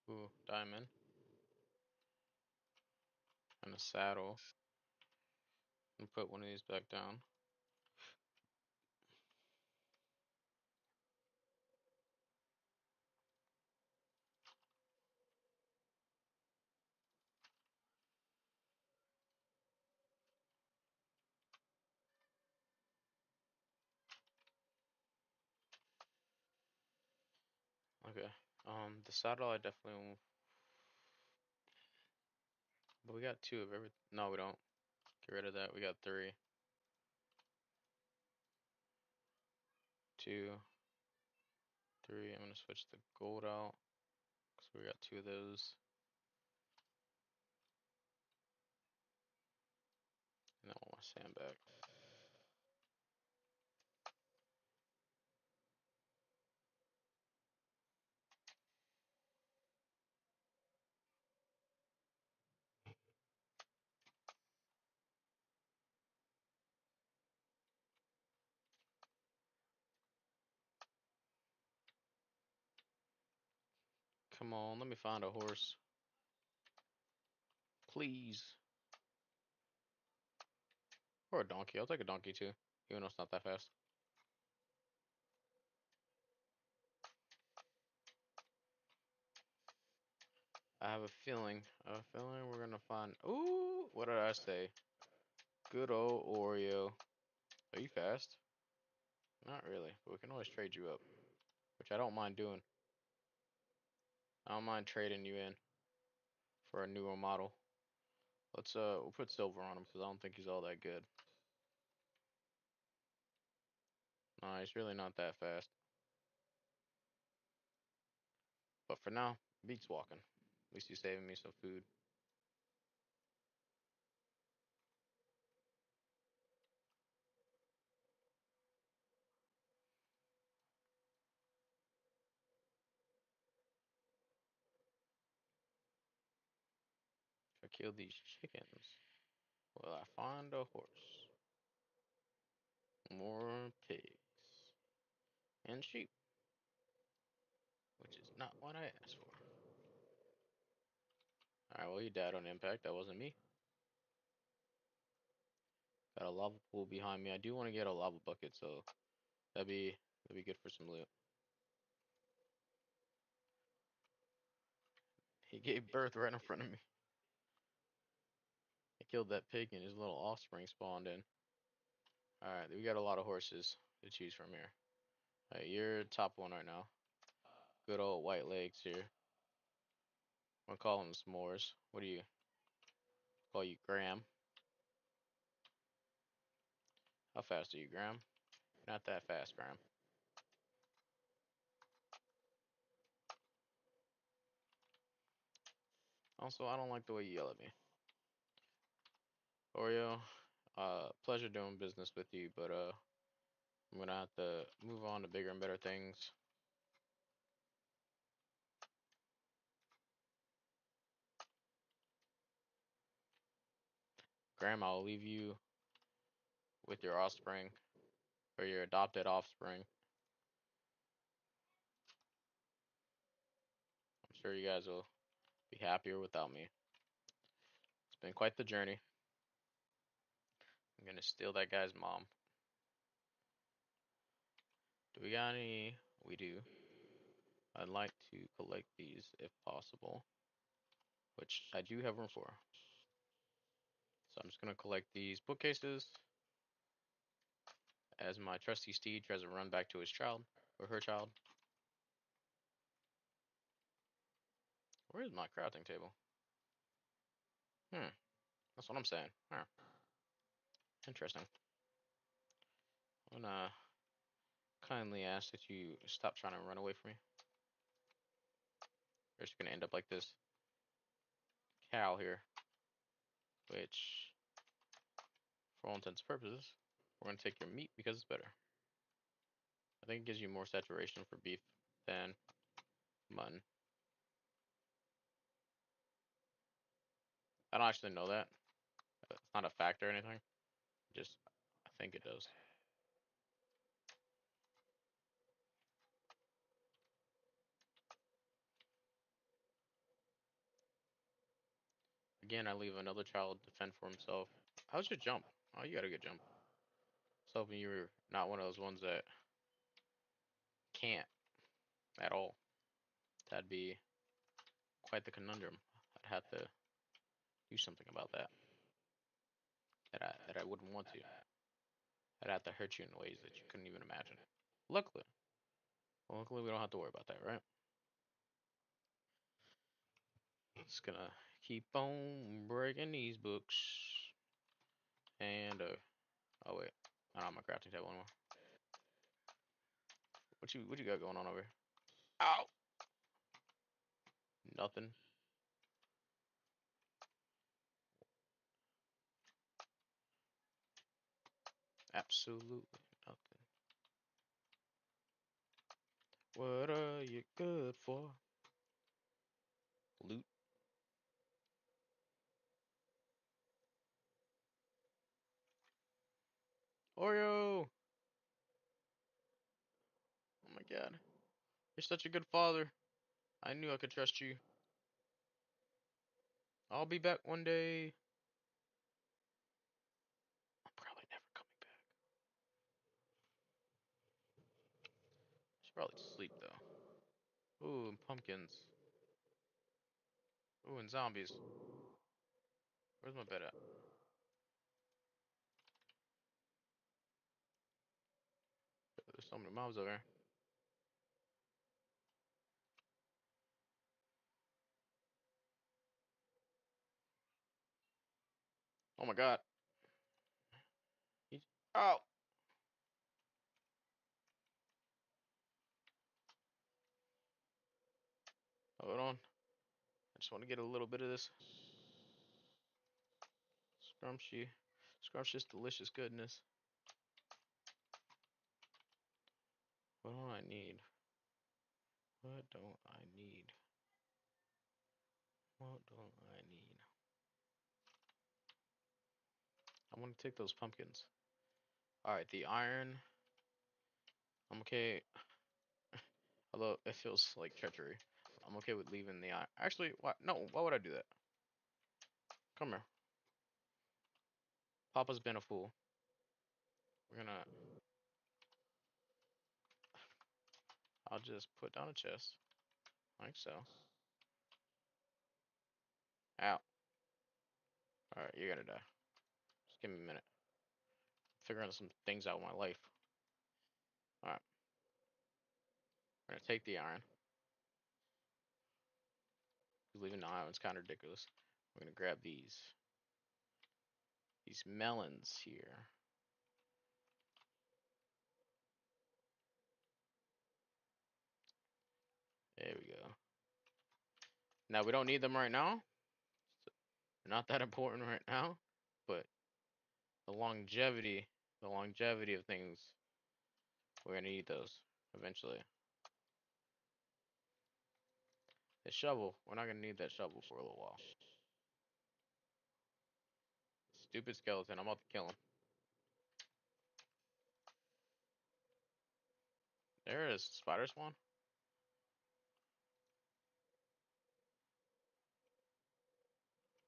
Ooh, diamond. And a saddle. And put one of these back down. Okay. The saddle I definitely won't. But we got 2 of every. No, we don't. Get rid of that. We got 3. 2, 3. I'm gonna switch the gold out. So we got 2 of those. And then I want my sand back. Come on, let me find a horse. Please. Or a donkey. I'll take a donkey too. Even though it's not that fast. I have a feeling we're gonna find. Ooh, what did I say? Good old Oreo. Are you fast? Not really, but we can always trade you up, which I don't mind doing. I don't mind trading you in for a newer model. Let's we'll put silver on him because I don't think he's all that good. Nah, he's really not that fast. But for now, beats walking. At least he's saving me some food. If I kill these chickens, will I find a horse? More pigs and sheep, which is not what I asked for. Alright, well, he died on impact. That wasn't me. Got a lava pool behind me. I do want to get a lava bucket, so that'd be good for some loot. He gave birth right in front of me. I killed that pig and his little offspring spawned in. Alright, we got a lot of horses to choose from here. Alright, you're top one right now. Good old white legs here. I'm gonna call him S'mores. What do you call you, Graham? How fast are you, Graham? Not that fast, Graham. Also, I don't like the way you yell at me. Oreo, pleasure doing business with you, but I'm gonna have to move on to bigger and better things. Graham, I'll leave you with your offspring, or your adopted offspring. I'm sure you guys will be happier without me. It's been quite the journey. I'm gonna steal that guy's mom. Do we got any? We do. I'd like to collect these if possible, which I do have room for. So I'm just gonna collect these bookcases as my trusty steed tries to run back to his child, or her child. Where is my crafting table? That's what I'm saying. Huh. Interesting. I'm gonna kindly ask that you stop trying to run away from me. We're just gonna end up like this cow here, which, for all intents and purposes, we're gonna take your meat because it's better. I think it gives you more saturation for beef than mutton. I don't actually know that. It's not a fact or anything. Just, I think it does. Again, I leave another child to fend for himself. How's your jump? Oh, you got a good jump. I was hoping you were not one of those ones that can't at all. That'd be quite the conundrum. I'd have to do something about that. That I wouldn't want to. I'd have to hurt you in ways that you couldn't even imagine. Luckily, we don't have to worry about that, right? Just gonna keep on breaking these books. And oh wait, I don't have my crafting table anymore. What you got going on over here? Ow! Nothing. Absolutely nothing. What are you good for? Loot. Oreo! Oh my god. You're such a good father. I knew I could trust you. I'll be back one day. I'm probably never coming back. Should probably sleep though. Ooh, and pumpkins. Ooh, and zombies. Where's my bed at? There's so many mobs over here. Oh my god. He's... Oh! Hold on. I just want to get a little bit of this scrumptious, delicious goodness. What do I need? What don't I need? What don't I need? I want to take those pumpkins. Alright, the iron. I'm okay. Although it feels like treachery. I'm okay with leaving the iron. Actually, why? No, why would I do that? Come here. Papa's been a fool. We're gonna. I'll just put down a chest. Like so. Out. Alright, you're gonna die. Just give me a minute. Figuring out some things out of my life. Alright. We're gonna take the iron. Leaving the iron's kind of ridiculous. We're gonna grab these. These melons here. There we go. Now we don't need them right now. They're not that important right now. But the longevity of things, we're gonna need those eventually. The shovel, we're not gonna need that shovel for a little while. Stupid skeleton, I'm about to kill him. There is spider spawn.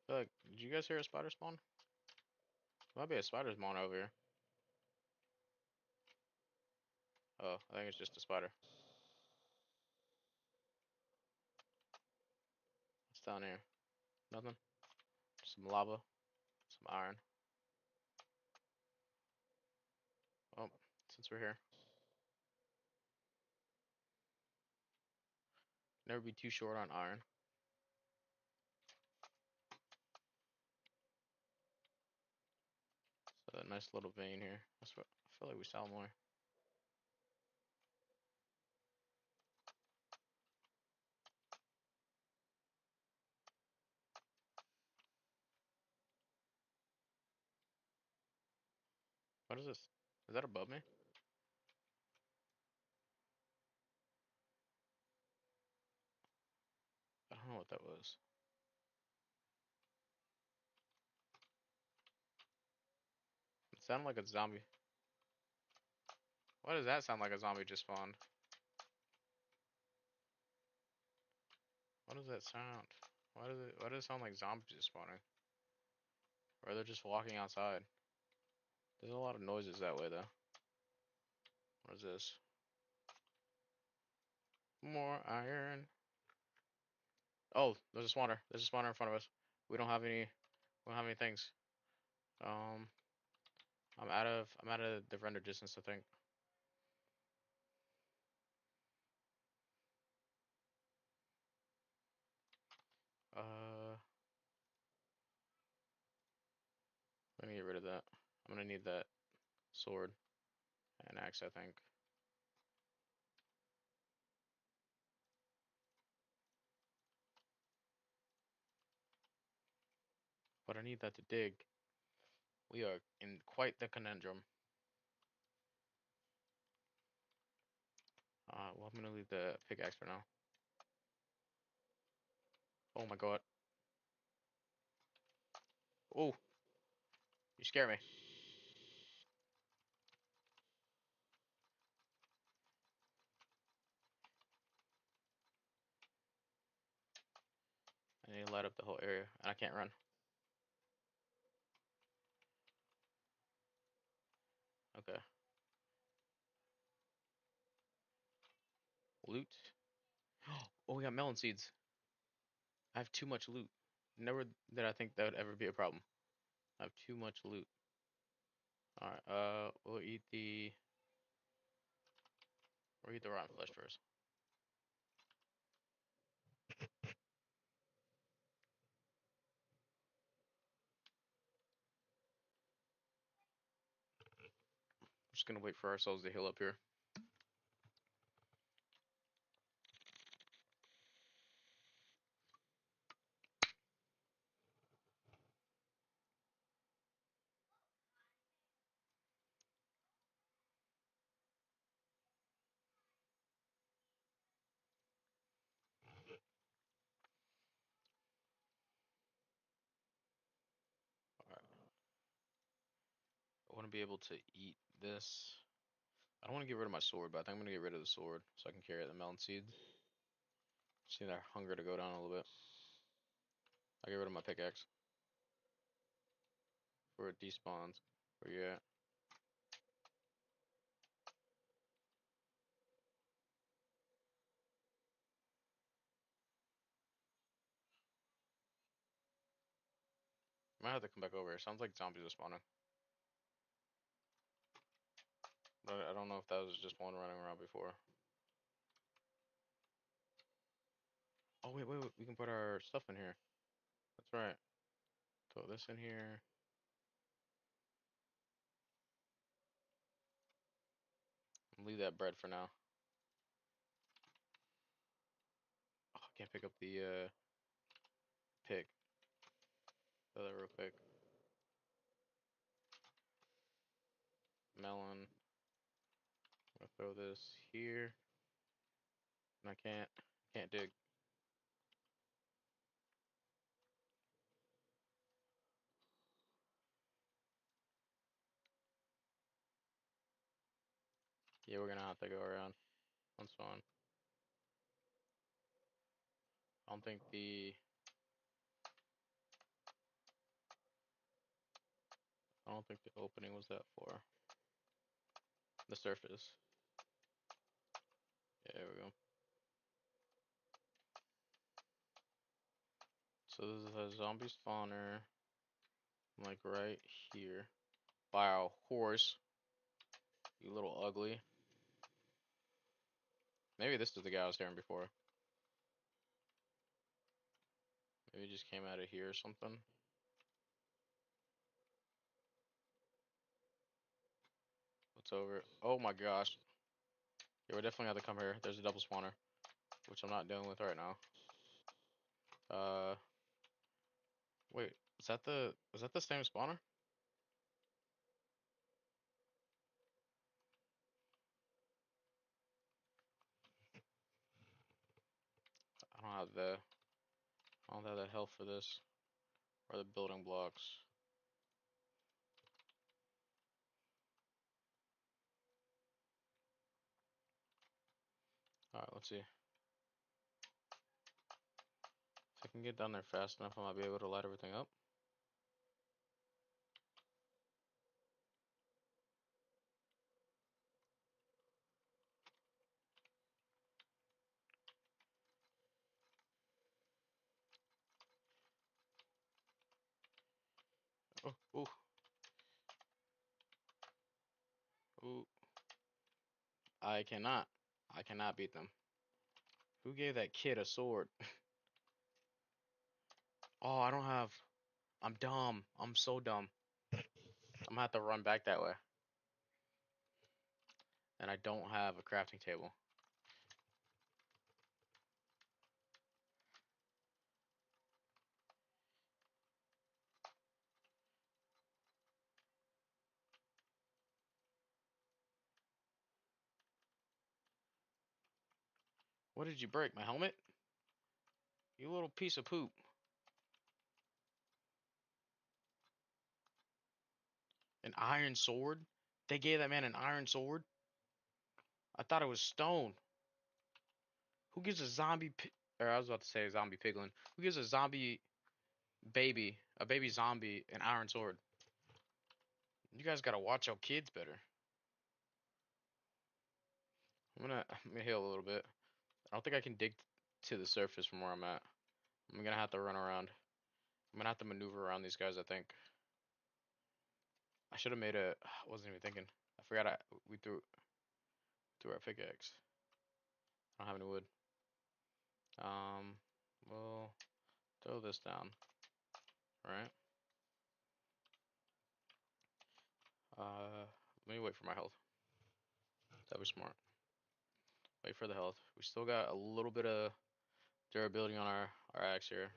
Look, did you guys hear a spider spawn? Might be a spider spawn over here. Oh, I think it's just a spider. What's down here? Nothing. Some lava, some iron. Oh, since we're here, never be too short on iron. So a nice little vein here. That's what I feel like we saw more. What is this? Is that above me? I don't know what that was. It sounded like a zombie. Why does that sound like a zombie just spawned? What does that sound? Why does it sound like zombies just spawning? Or they're just walking outside? There's a lot of noises that way though. What is this? More iron. Oh, there's a spawner. There's a spawner in front of us. We don't have any things. Um I'm out of the render distance, I think. I'm gonna get rid of that. I'm gonna need that sword and axe, I think. But I need that to dig. We are in quite the conundrum. Well, I'm gonna leave the pickaxe for now. Oh my god. Oh, you scare me. I need to light up the whole area, and I can't run. Okay. Loot. Oh, we got melon seeds. I have too much loot. Never did I think that would ever be a problem. I have too much loot. Alright, we'll eat the rotten flesh first. I'm just gonna wait for ourselves to heal up here. Alright. I wanna be able to eat this. I don't want to get rid of my sword, but I think I'm gonna get rid of the sword so I can carry the melon seeds. Just need our hunger to go down a little bit. I'll get rid of my pickaxe. Before it despawns. Where you at? Might have to come back over here. Sounds like zombies are spawning. But I don't know if that was just one running around before. Oh, wait. We can put our stuff in here. That's right. Throw this in here. And leave that bread for now. Oh, I can't pick up the pig. Throw that real quick. Melon. I'm gonna throw this here. And I can't dig. Yeah, we're gonna have to go around. That's fine. I don't think the opening was that far. The surface. Yeah, there we go. So this is a zombie spawner, like right here. Wow, horse. You little ugly. Maybe this is the guy I was hearing before. Maybe he just came out of here or something. What's over? Oh my gosh. Yeah, we definitely have to come here. There's a double spawner, which I'm not dealing with right now. Uh, wait, is that the same spawner? I don't have the I don't have the health for this or the building blocks. All right, let's see. If I can get down there fast enough, I might be able to light everything up. Oh, ooh, ooh. I cannot. I cannot beat them. Who gave that kid a sword? Oh, I don't have. I'm dumb. I'm so dumb. I'm gonna have to run back that way. And I don't have a crafting table. What did you break? My helmet? You little piece of poop. An iron sword? They gave that man an iron sword? I thought it was stone. Who gives a zombie or I was about to say a zombie piglin. Who gives a zombie a baby zombie, an iron sword? You guys gotta watch your kids better. I'm gonna heal a little bit. I don't think I can dig to the surface from where I'm at. I'm gonna have to run around. I'm gonna have to maneuver around these guys, I think. I should have made a I wasn't even thinking. I forgot we threw our pickaxe. I don't have any wood. Um we'll throw this down. Alright. Let me wait for my health. That'd be smart. Wait for the health. We still got a little bit of durability on our axe here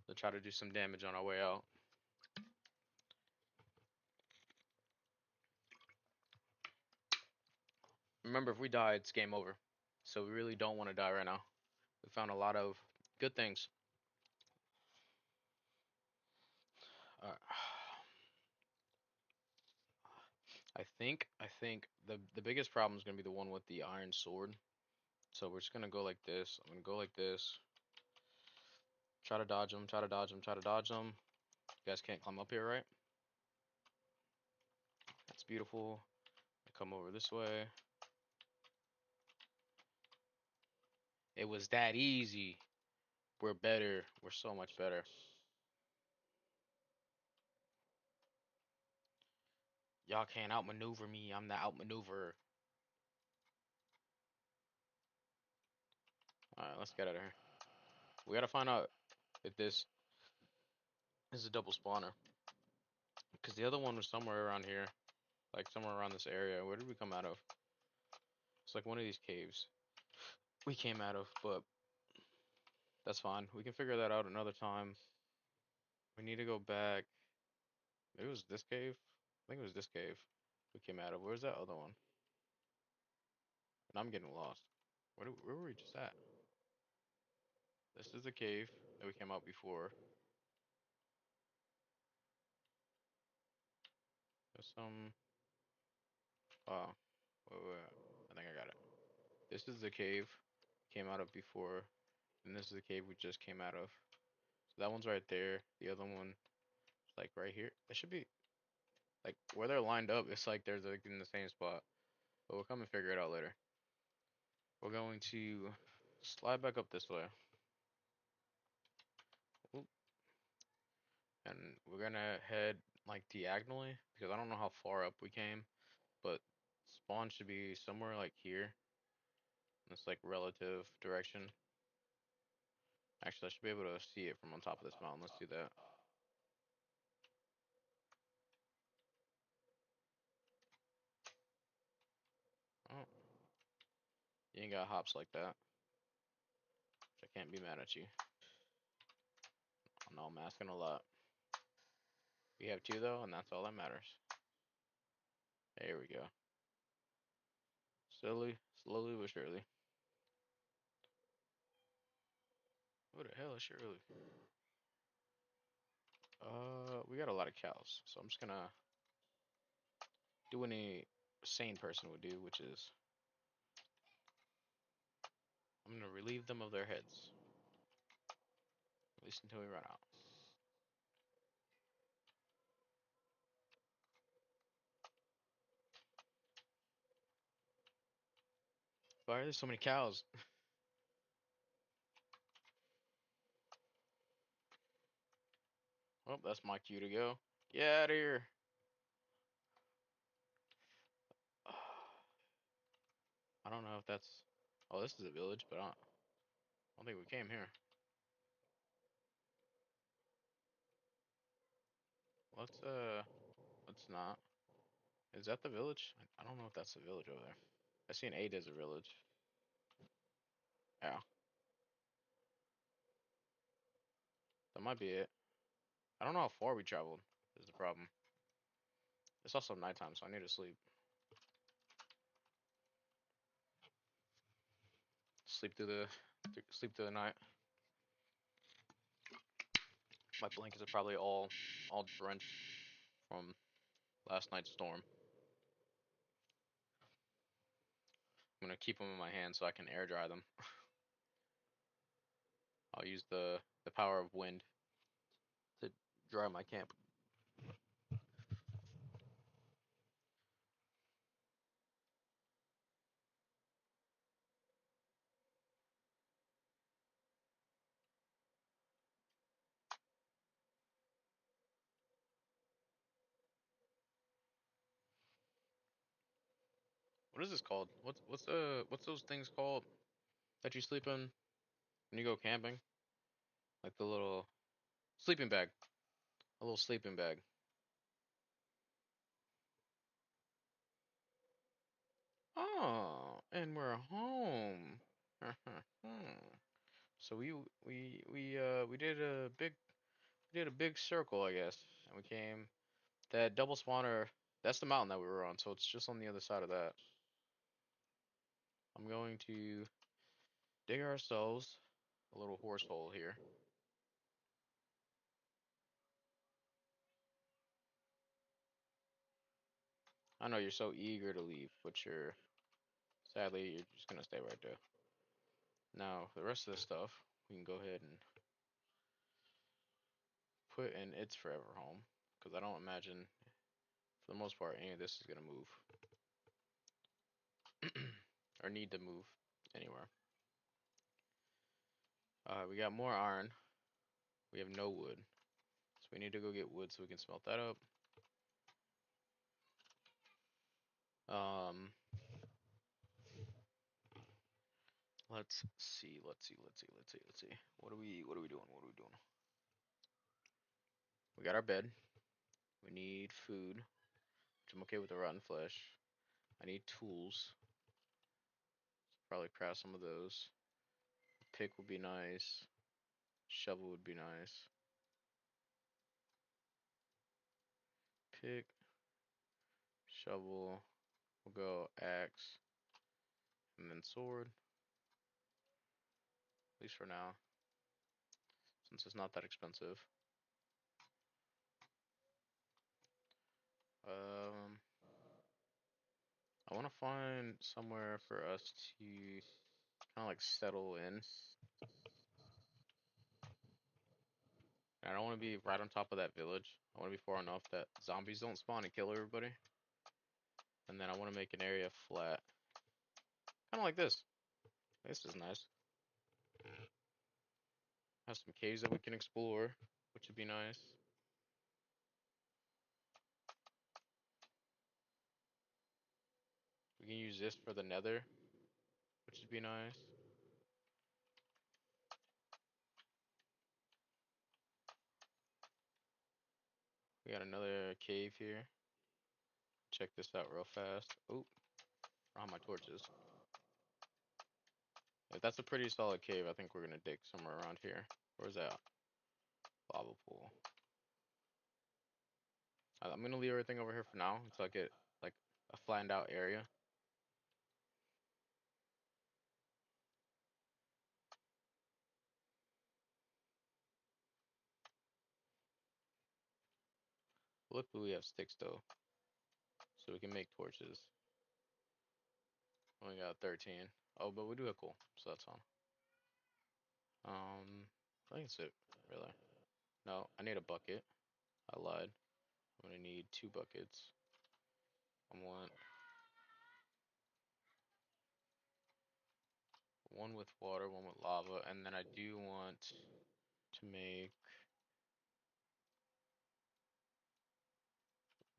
to try to do some damage on our way out. Remember, if we die, it's game over. So we really don't want to die right now. We found a lot of good things. Uh, I think the biggest problem is gonna be the one with the iron sword. So we're just gonna go like this. I'm gonna go like this. Try to dodge them. Try to dodge them. Try to dodge them. You guys can't climb up here, right? That's beautiful. I come over this way. It was that easy. We're better. We're so much better. Y'all can't outmaneuver me. I'm the outmaneuverer. Alright, let's get out of here. We gotta find out if this is a double spawner. Because the other one was somewhere around here. Like somewhere around this area. Where did we come out of? It's like one of these caves we came out of, but that's fine. We can figure that out another time. We need to go back. Maybe it was this cave? I think it was this cave we came out of. Where's that other one? And I'm getting lost. Where were we just at? This is the cave that we came out before. There's some. Oh, wait. I think I got it. This is the cave we came out of before, and this is the cave we just came out of. So that one's right there. The other one, is like right here. It should be like where they're lined up. It's like they're like in the same spot. But we'll come and figure it out later. We're going to slide back up this way. Oop. And we're gonna head like diagonally because I don't know how far up we came, but spawn should be somewhere like here. It's like relative direction. Actually, I should be able to see it from on top of this mountain. Let's do that. Oh, you ain't got hops like that. I can't be mad at you. I know I'm asking a lot. We have two though, and that's all that matters. There we go. Slowly but surely. What the hell is surely? We got a lot of cows, so I'm just gonna do what any sane person would do, which is I'm gonna relieve them of their heads, at least until we run out. Why are there so many cows? Well, that's my cue to go. Get out of here. I don't know if that's. Oh, this is a village, but I don't think we came here. Let's let's not. Is that the village? I don't know if that's the village over there. I see an A desert village. Yeah, that might be it. I don't know how far we traveled. Is the problem. It's also nighttime, so I need to sleep. sleep through the night. My blankets are probably all drenched from last night's storm. I'm gonna keep them in my hand so I can air dry them. I'll use the power of wind to dry my camp. What is this called? What's those things called that you sleep in when you go camping? Like the little sleeping bag. A little sleeping bag. Oh, and we're home. So we did a big circle, I guess, and we came that double spawner. That's the mountain that we were on, so it's just on the other side of that. I'm going to dig ourselves a little horse hole here. I know you're so eager to leave, but sadly you're just gonna stay right there. Now the rest of the stuff we can go ahead and put in its forever home, because I don't imagine, for the most part, any of this is gonna move or need to move anywhere. We got more iron. We have no wood, so we need to go get wood so we can smelt that up. Um, let's see. What are we doing? We got our bed. We need food, which I'm okay with the rotten flesh. I need tools. Probably craft some of those. Pick would be nice. Shovel would be nice. Pick, shovel. We'll go axe, and then sword. At least for now, since it's not that expensive. Um, I want to find somewhere for us to kind of like settle in. I don't want to be right on top of that village. I want to be far enough that zombies don't spawn and kill everybody. And then I want to make an area flat. Kind of like this. This is nice. Have some caves that we can explore, which would be nice. We can use this for the nether, which would be nice. We got another cave here. Check this out real fast. Oh, I don't have my torches. If that's a pretty solid cave, I think we're gonna dig somewhere around here. Where's that? Lava pool. I'm gonna leave everything over here for now until I get like a flattened out area. Luckily we have sticks though, so we can make torches. Only got 13. Oh, but we do have coal, so that's on. I think that's it, really. No, I need a bucket. I lied. I'm gonna need 2 buckets. I want one with water, one with lava, and then I do want to make.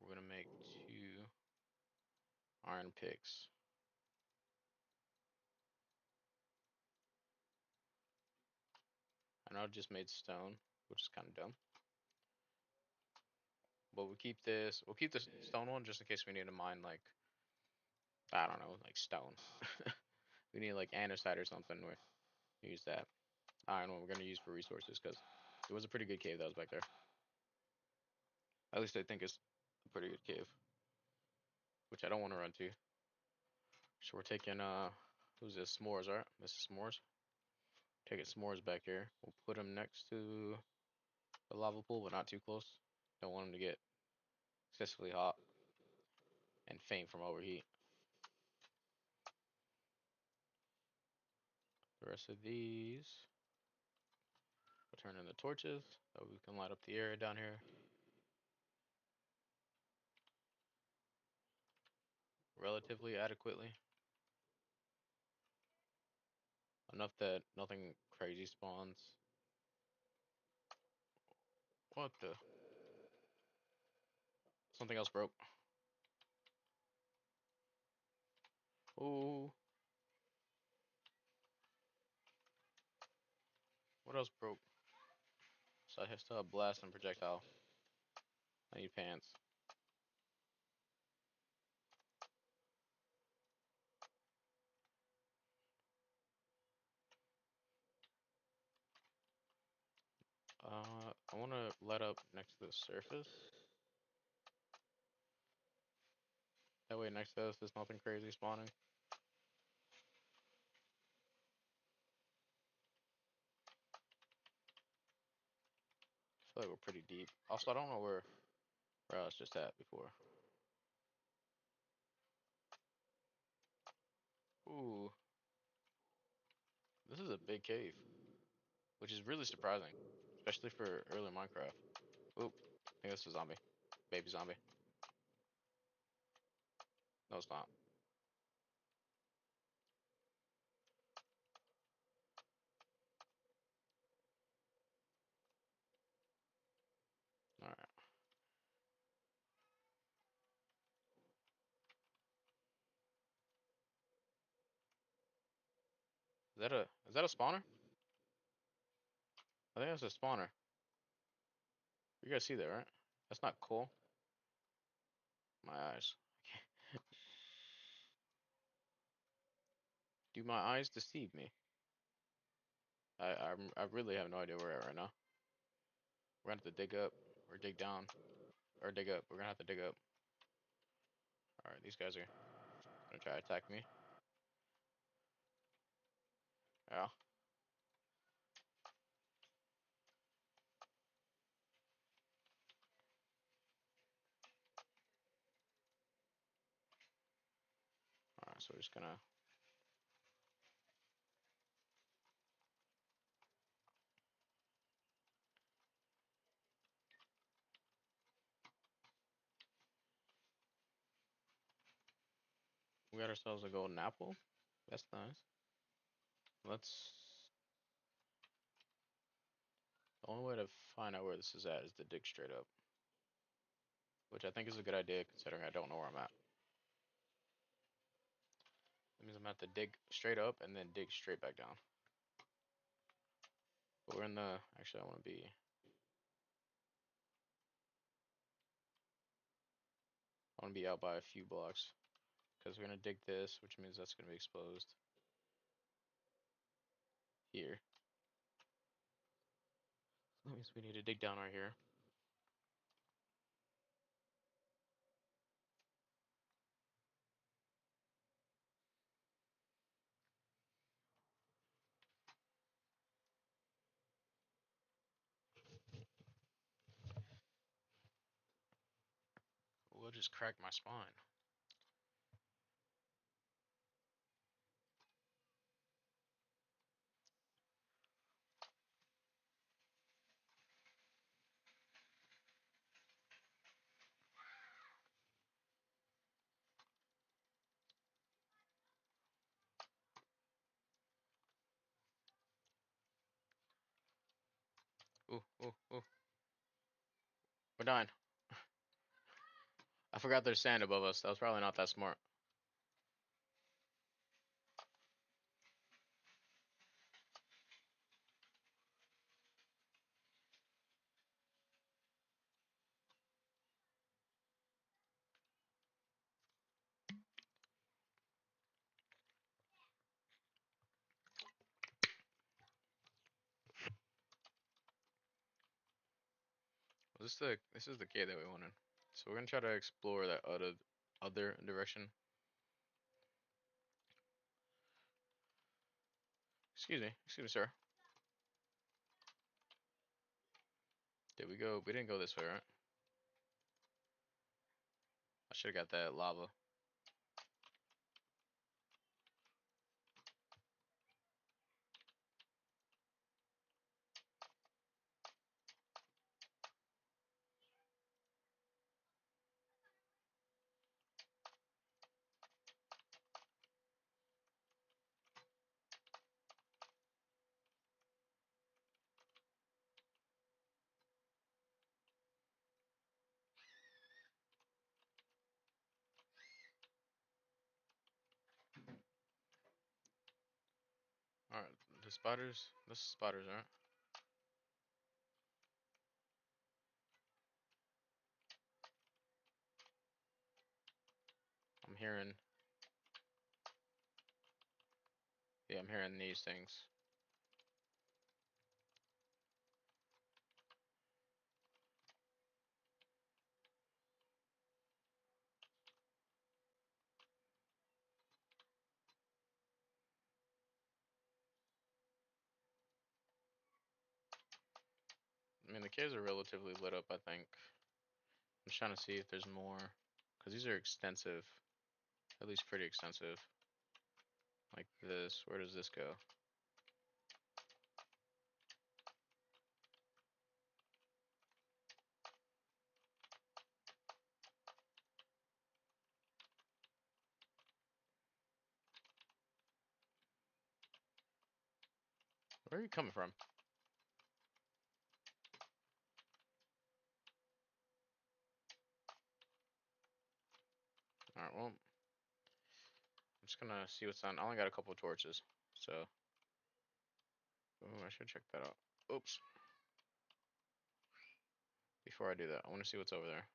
We're gonna make 2 iron picks. I know I just made stone, which is kind of dumb. But we'll keep this. We'll keep this stone one just in case we need to mine like, I don't know, like stone. We need like andesite or something. We use that. Iron one we're gonna use for resources because it was a pretty good cave that was back there. At least I think it's a pretty good cave, which I don't want to run to. So we're taking Who's this? S'mores, right? This is S'mores. Taking S'mores back here. We'll put him next to the lava pool, but not too close. Don't want him to get excessively hot and faint from overheat. The rest of these, we'll turn in the torches so we can light up the area down here relatively adequately. Enough that nothing crazy spawns. What the? Something else broke. Ooh. What else broke? So I still have blast and projectile. I need pants. I want to let up next to the surface. That way next to us there's nothing crazy spawning. I feel like we're pretty deep. Also, I don't know where I was just at before. Ooh. This is a big cave, which is really surprising, especially for early Minecraft. Oop. I think this is a zombie. Baby zombie. No, it's not. Alright. Is that a spawner? I think that's a spawner. You guys see that, right? That's not cool. My eyes. Do my eyes deceive me? I really have no idea where we're at right now. We're gonna have to dig up or dig down or dig up. We're gonna have to dig up. All right, these guys are gonna try to attack me. Yeah. All right, so we're just gonna. We got ourselves a golden apple. That's nice. Let's. The only way to find out where this is at is to dig straight up, which I think is a good idea considering I don't know where I'm at. That means I'm gonna have to dig straight up and then dig straight back down. But we're in the. Actually, I want to be. I want to be out by a few blocks because we're gonna dig this, which means that's gonna be exposed here. That means we need to dig down right here. We'll just crack my spine. Ooh, ooh, ooh. We're dying. I forgot there's sand above us. That was probably not that smart. This is the cave that we wanted. So we're gonna try to explore that other direction. Excuse me, sir. Did we go? We didn't go this way, right? I should have got that lava. Alright, the spiders. This is spiders, right? I'm hearing. Yeah, I'm hearing these things. I mean, the caves are relatively lit up, I think. I'm just trying to see if there's more. Because these are extensive. At least pretty extensive. Like this. Where does this go? Where are you coming from? Alright, well. I'm just gonna see what's on. I only got a couple of torches. So. Ooh, I should check that out. Oops. Before I do that, I want to see what's over there.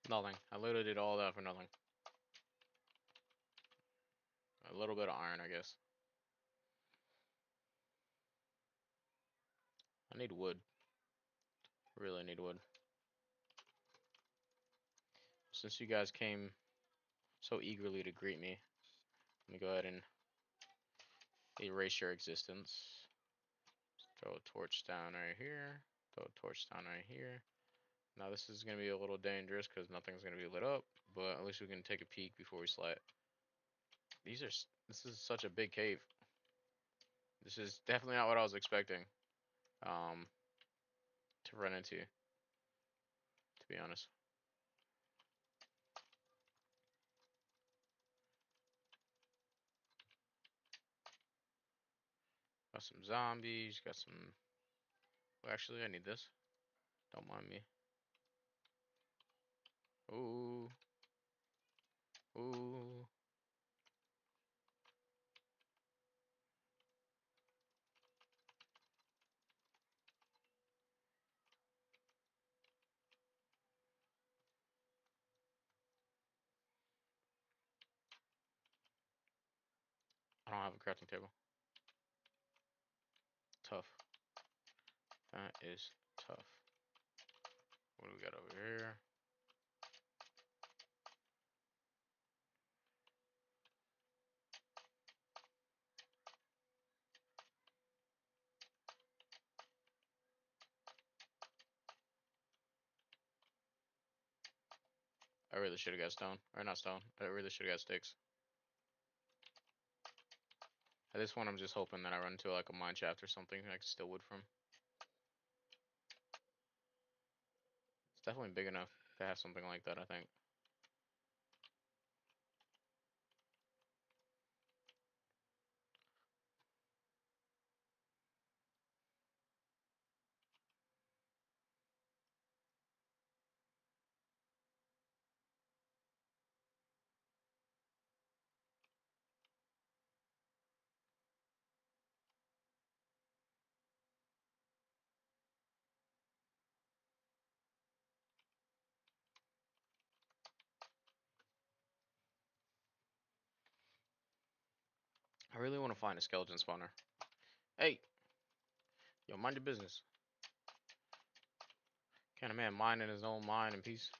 Nothing. I literally did all that for nothing. A little bit of iron, I guess. I need wood. Really need wood. Since you guys came so eagerly to greet me, let me go ahead and erase your existence. Throw a torch down right here. Throw a torch down right here. Now this is going to be a little dangerous because nothing's going to be lit up, but at least we can take a peek before we slide. This is such a big cave. This is definitely not what I was expecting um, to run into, to be honest. Got some zombies, got some... Well, actually, I need this. Don't mind me. Ooh. Ooh. I don't have a crafting table. Tough. That is tough. What do we got over here? I really should have got stone. Or not stone. I really should have got sticks. At this one, I'm just hoping that I run into like a mine shaft or something I can steal wood from. It's definitely big enough to have something like that, I think. I really want to find a skeleton spawner. Hey, yo, mind your business. Can a man mine in his own mind in peace?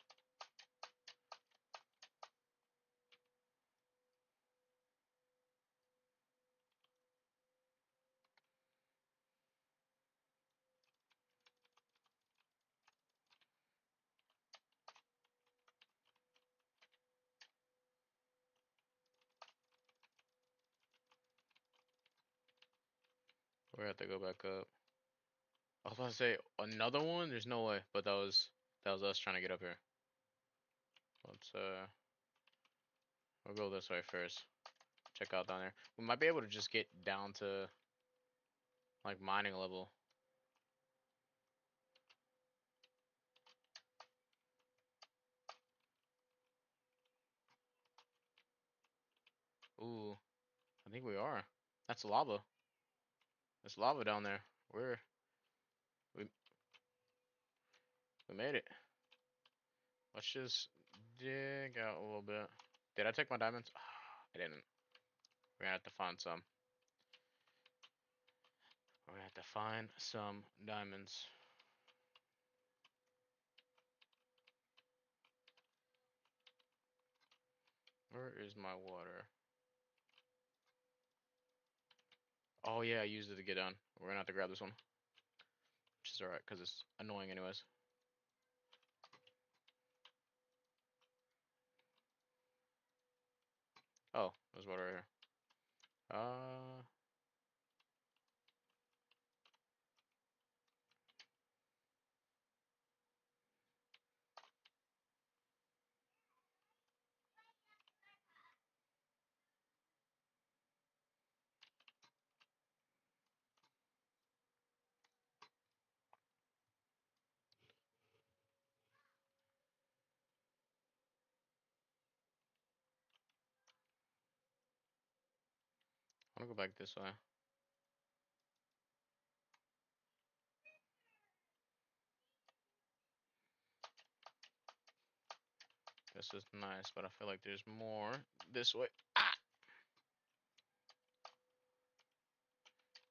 We have to go back up. I was about to say another one. There's no way, but that was us trying to get up here. Let's we'll go this way first. Check out down there. We might be able to just get down to like mining level. Ooh, I think we are. That's lava. There's lava down there. We we made it. Let's just dig out a little bit. Did I take my diamonds? I didn't. We're gonna have to find some. We're gonna have to find some diamonds. Where is my water? Oh yeah, I used it to get down. We're gonna have to grab this one. Which is alright, because it's annoying anyways. Oh, there's water right here. I wanna go back this way. This is nice, but I feel like there's more this way. Ah!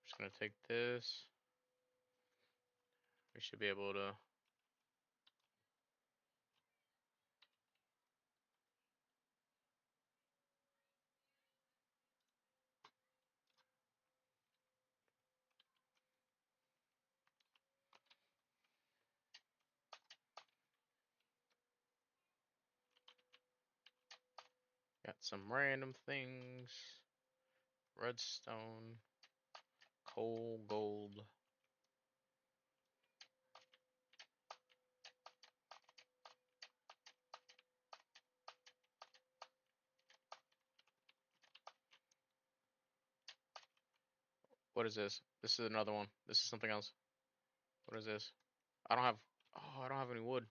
Just gonna take this. We should be able to. Got some random things. Redstone. Coal, gold. What is this? This is another one. This is something else. What is this? I don't have. Oh, I don't have any wood.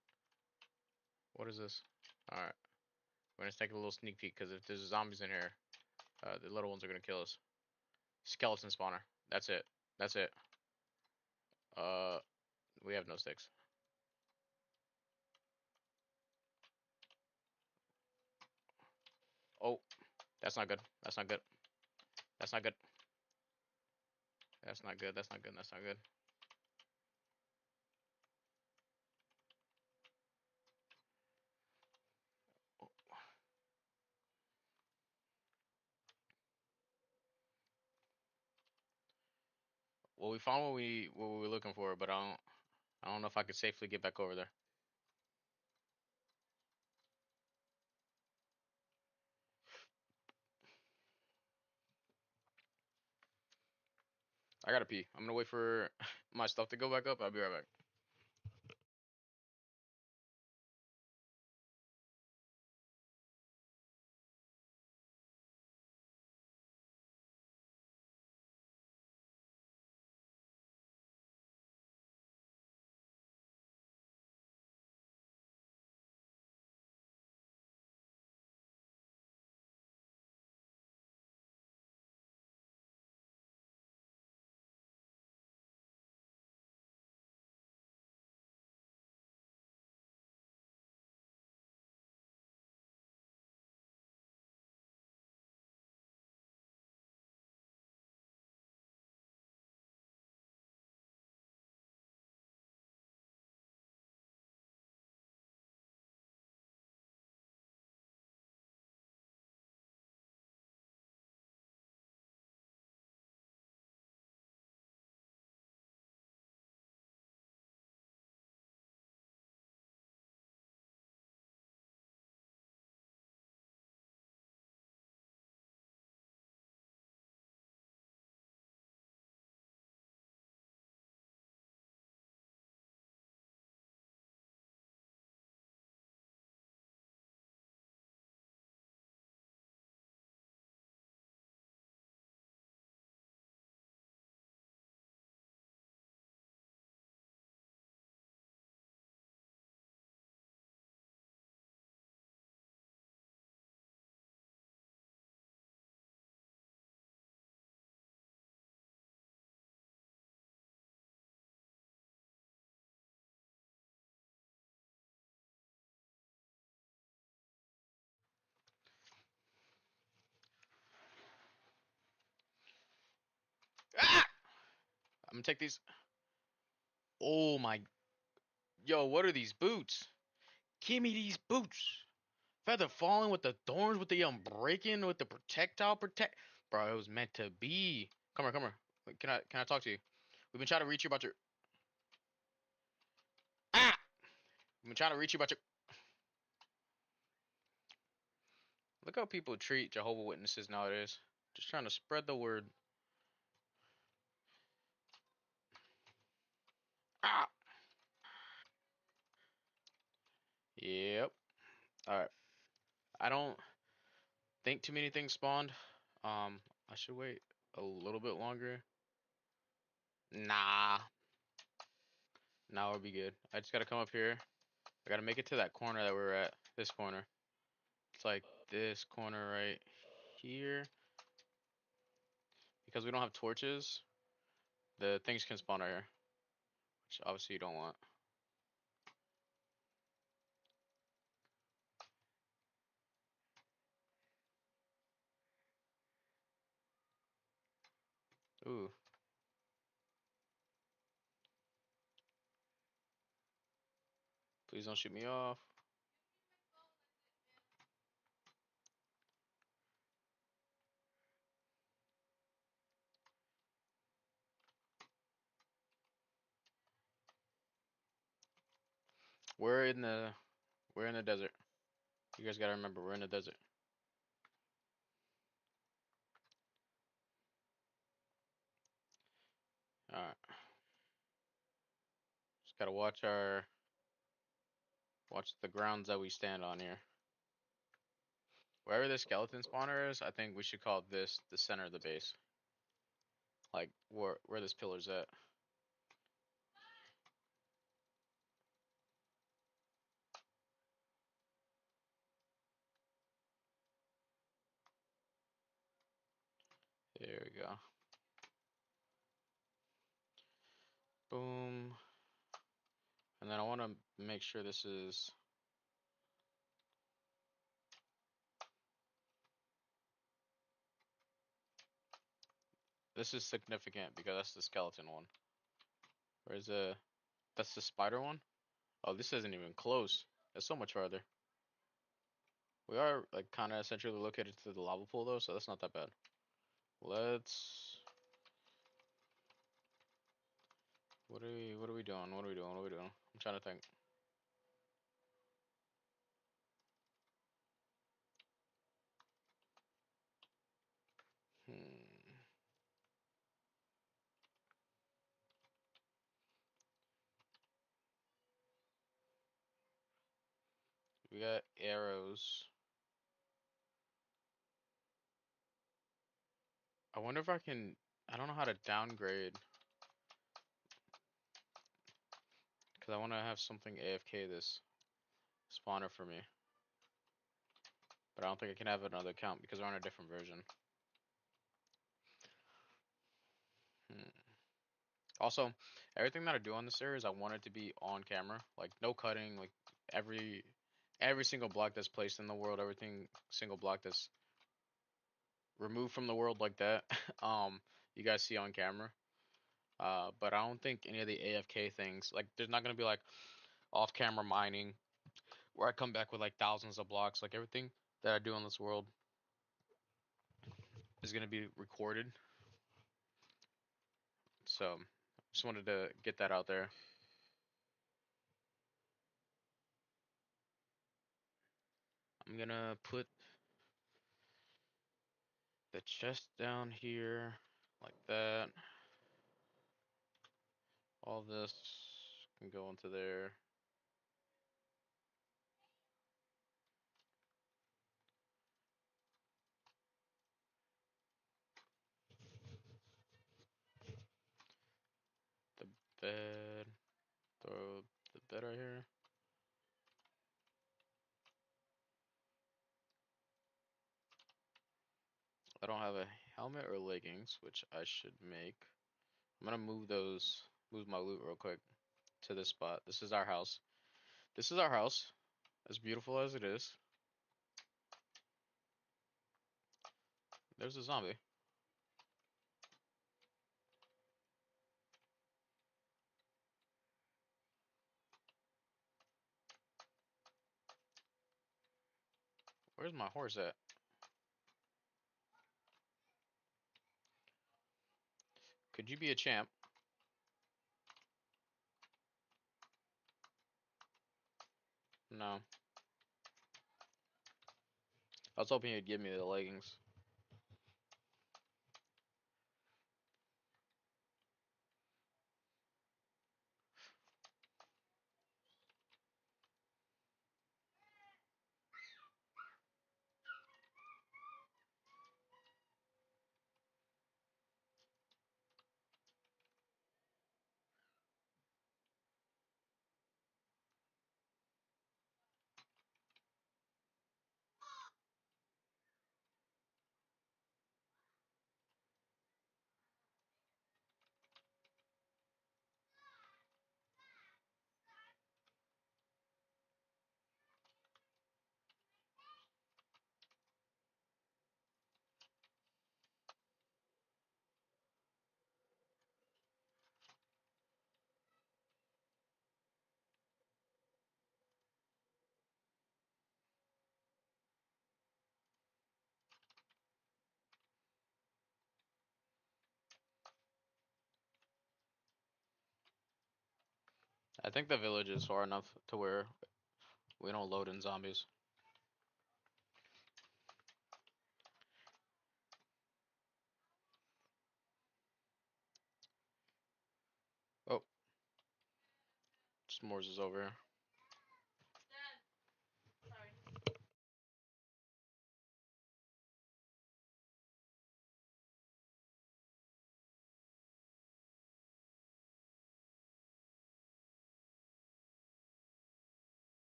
What is this? Alright. We're gonna take a little sneak peek because if there's zombies in here, the little ones are gonna kill us. Skeleton spawner. That's it. That's it. Uh, we have no sticks. Oh, that's not good. That's not good. That's not good. That's not good. That's not good. That's not good. Well, we found what we were looking for, but I don't know if I could safely get back over there. I gotta pee. I'm gonna wait for my stuff to go back up. I'll be right back. Ah! I'm gonna take these. Oh my. Yo, what are these boots? Give me these boots. Feather falling with the thorns, with the breaking, with the projectile protect. Bro, it was meant to be. Come here, come here. Wait, can I talk to you? We've been trying to reach you about your. Ah! We've been trying to reach you about your. Look how people treat Jehovah Witnesses nowadays. Just trying to spread the word. Ah! Yep. All right. I don't think too many things spawned. I should wait a little bit longer. Nah. Now we'll be good. I just gotta come up here. I gotta make it to that corner that we were at. This corner. It's like this corner right here. Because we don't have torches, the things can spawn right here. Which obviously you don't want. Ooh. Please don't shoot me off. We're in the we're in the desert. You guys gotta remember we're in the desert. Alright. Just gotta watch the grounds that we stand on here. Wherever the skeleton spawner is, I think we should call this the center of the base. Like where this pillar's at. There we go. Boom. And then I want to make sure this is significant because that's the skeleton one. Where's the that's the spider one? Oh, this isn't even close. It's so much farther. We are like kind of centrally located to the lava pool though, so that's not that bad. Let's. What are we doing? What are we doing? What are we doing? I'm trying to think. Hmm. We got arrows. I wonder if I can. I don't know how to downgrade because I want to have something AFK this spawner for me, but I don't think I can have another account because we're on a different version. Hmm. Also, everything that I do on this series, I want it to be on camera. Like no cutting. Like every single block that's placed in the world, everything single block that's removed from the world like that. You guys see on camera. But I don't think any of the AFK things, like there's not gonna be like off-camera mining where I come back with like thousands of blocks. Like everything that I do in this world is gonna be recorded. So just wanted to get that out there. I'm gonna put the chest down here like that. All this can go into there. The bed. Throw the bed right here. I don't have a helmet or leggings, which I should make. I'm gonna move my loot real quick to this spot. This is our house. This is our house, as beautiful as it is. There's a zombie. Where's my horse at? Could you be a champ? No. I was hoping you'd give me the leggings. I think the village is far enough to where we don't load in zombies. Oh, s'mores is over here.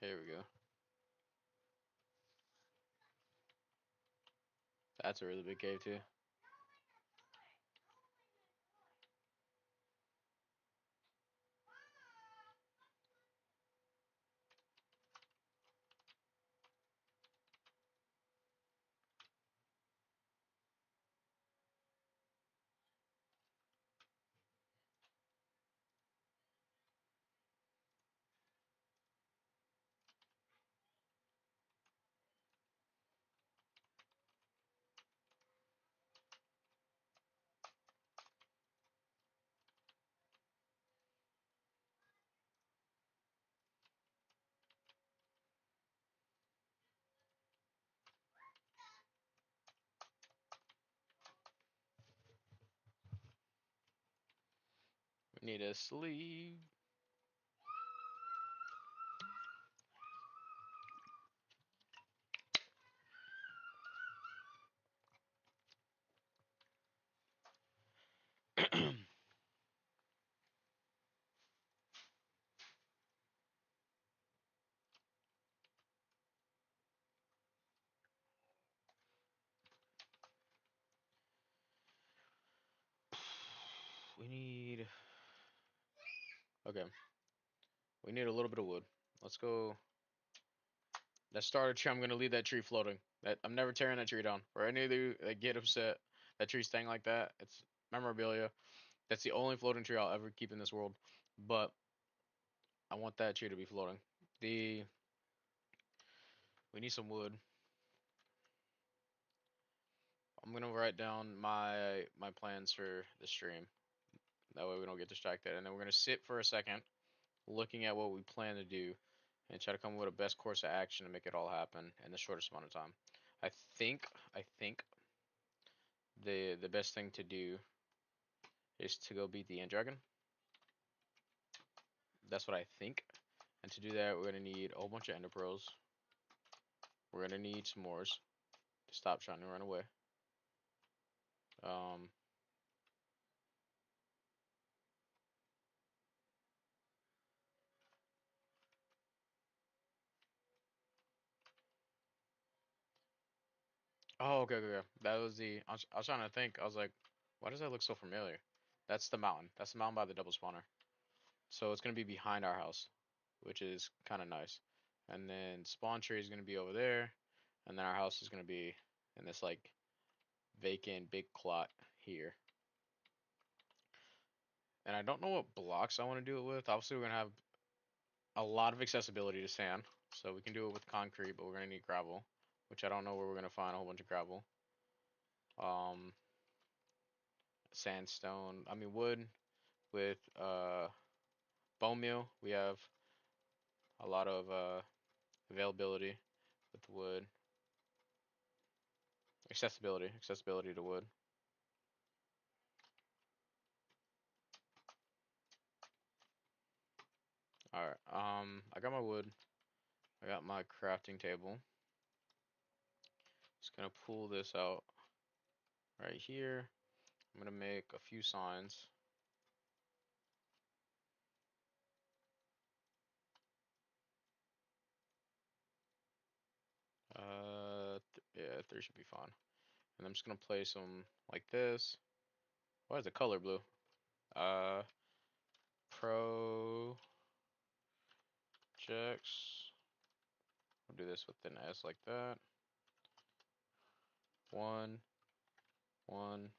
There we go. That's a really big cave too. We need a sleeve. We need. Okay. We need a little bit of wood. Let's go. That starter tree. I'm gonna leave that tree floating. That I'm never tearing that tree down. For any of you that get upset, that tree staying like that, it's memorabilia. That's the only floating tree I'll ever keep in this world. But I want that tree to be floating. The We need some wood. I'm gonna write down my plans for the stream. That way we don't get distracted. And then we're gonna sit for a second, looking at what we plan to do, and try to come up with a best course of action to make it all happen in the shortest amount of time. I think the best thing to do is to go beat the end dragon. That's what I think. And to do that, we're gonna need a whole bunch of ender pearls. We're gonna need s'mores to stop trying to run away. Um, oh, okay, okay, okay. That was the. I was trying to think. I was like, why does that look so familiar? That's the mountain. That's the mountain by the double spawner. So it's gonna be behind our house, which is kind of nice. And then spawn tree is gonna be over there, and then our house is gonna be in this like vacant big plot here. And I don't know what blocks I want to do it with. Obviously, we're gonna have a lot of accessibility to sand, so we can do it with concrete, but we're gonna need gravel, which I don't know where we're gonna find a whole bunch of gravel. Um, Sandstone. I mean wood with bone meal. We have a lot of availability with wood. Accessibility to wood. All right. I got my wood. I got my crafting table. Just gonna pull this out right here. I'm gonna make a few signs. Yeah, three should be fine. And I'm just gonna place them like this. Why is the color blue? Uh, projects. We'll do this with an S like that. One, one.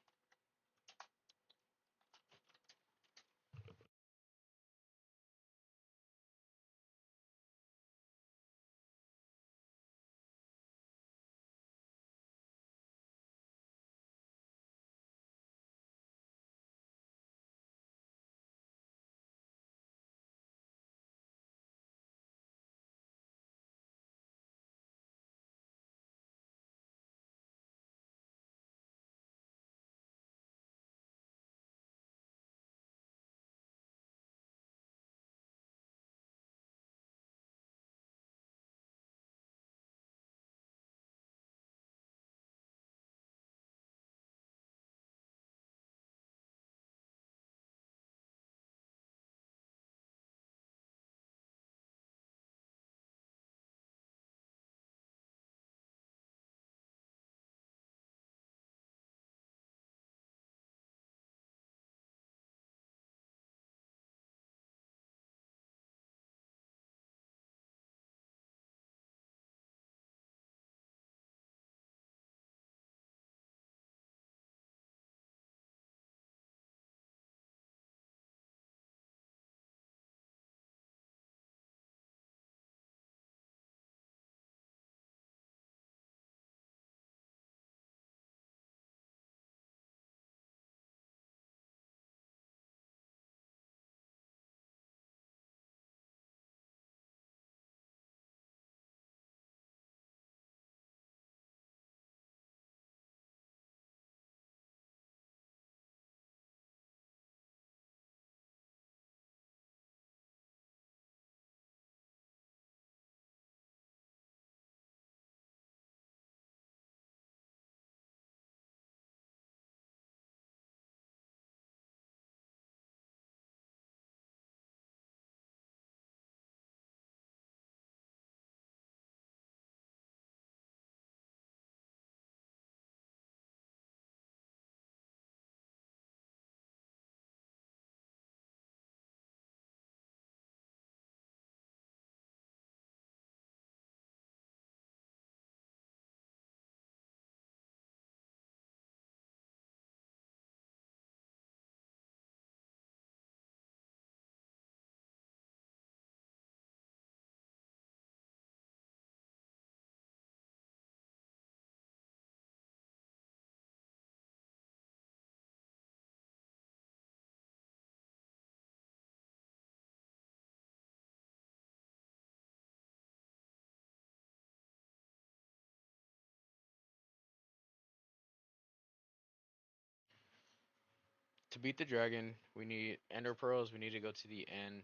To beat the dragon, we need ender pearls. We need to go to the end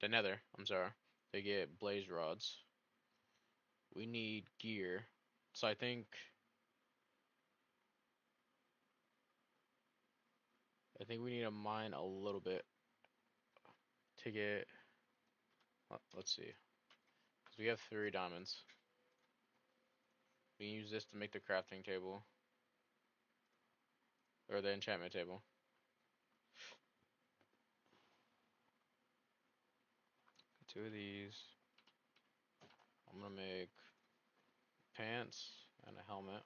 the nether, I'm sorry, to get blaze rods. We need gear. So I think we need to mine a little bit to get, let's see. 'Cause we have 3 diamonds. We can use this to make the crafting table. Or the enchantment table. 2 of these. I'm gonna make pants and a helmet.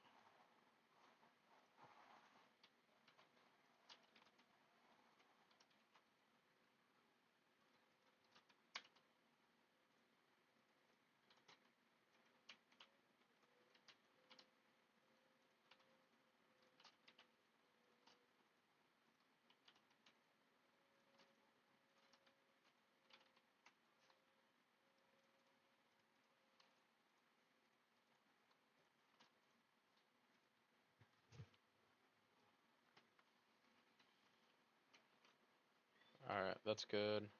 Alright, that's good.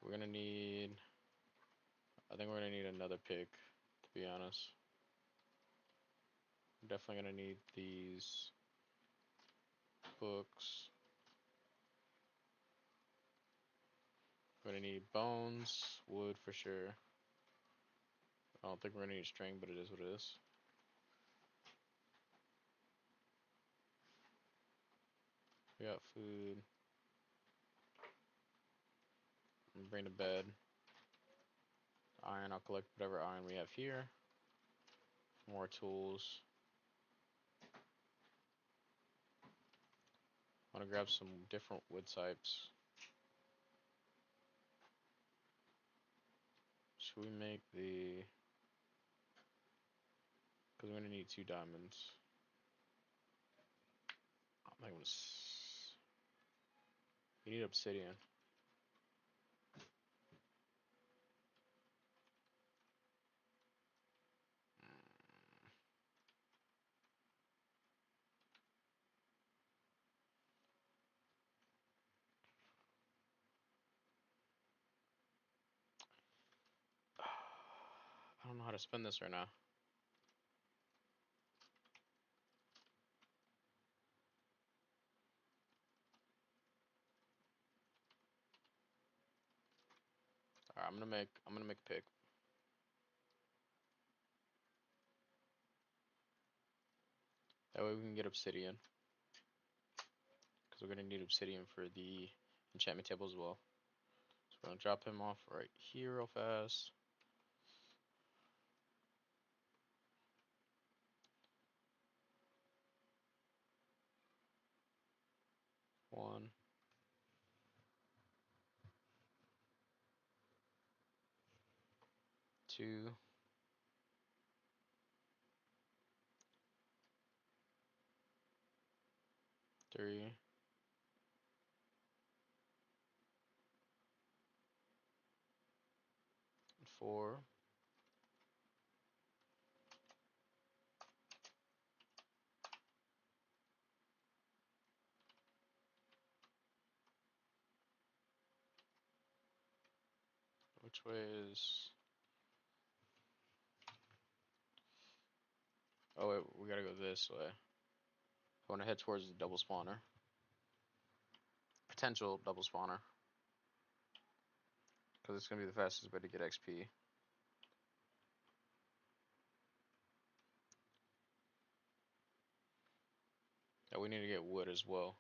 We're gonna need, I think we're gonna need another pick, to be honest. We're definitely gonna need these books. We're gonna need bones, wood for sure. I don't think we're gonna need string, but it is what it is. We got food. Bring to bed. Iron, I'll collect whatever iron we have here. More tools. I want to grab some different wood types. Should we make the... Because we're going to need 2 diamonds. I'm not going to... You need obsidian. I don't know how to spend this right now. Alright, I'm gonna make a pick. That way we can get obsidian. Because we're gonna need obsidian for the enchantment table as well. So we're gonna drop him off right here real fast. One. 2. 3. 4. Which way is... Oh wait, we gotta go this way. I wanna head towards the double spawner. Potential double spawner. Because it's gonna be the fastest way to get XP. Yeah, we need to get wood as well.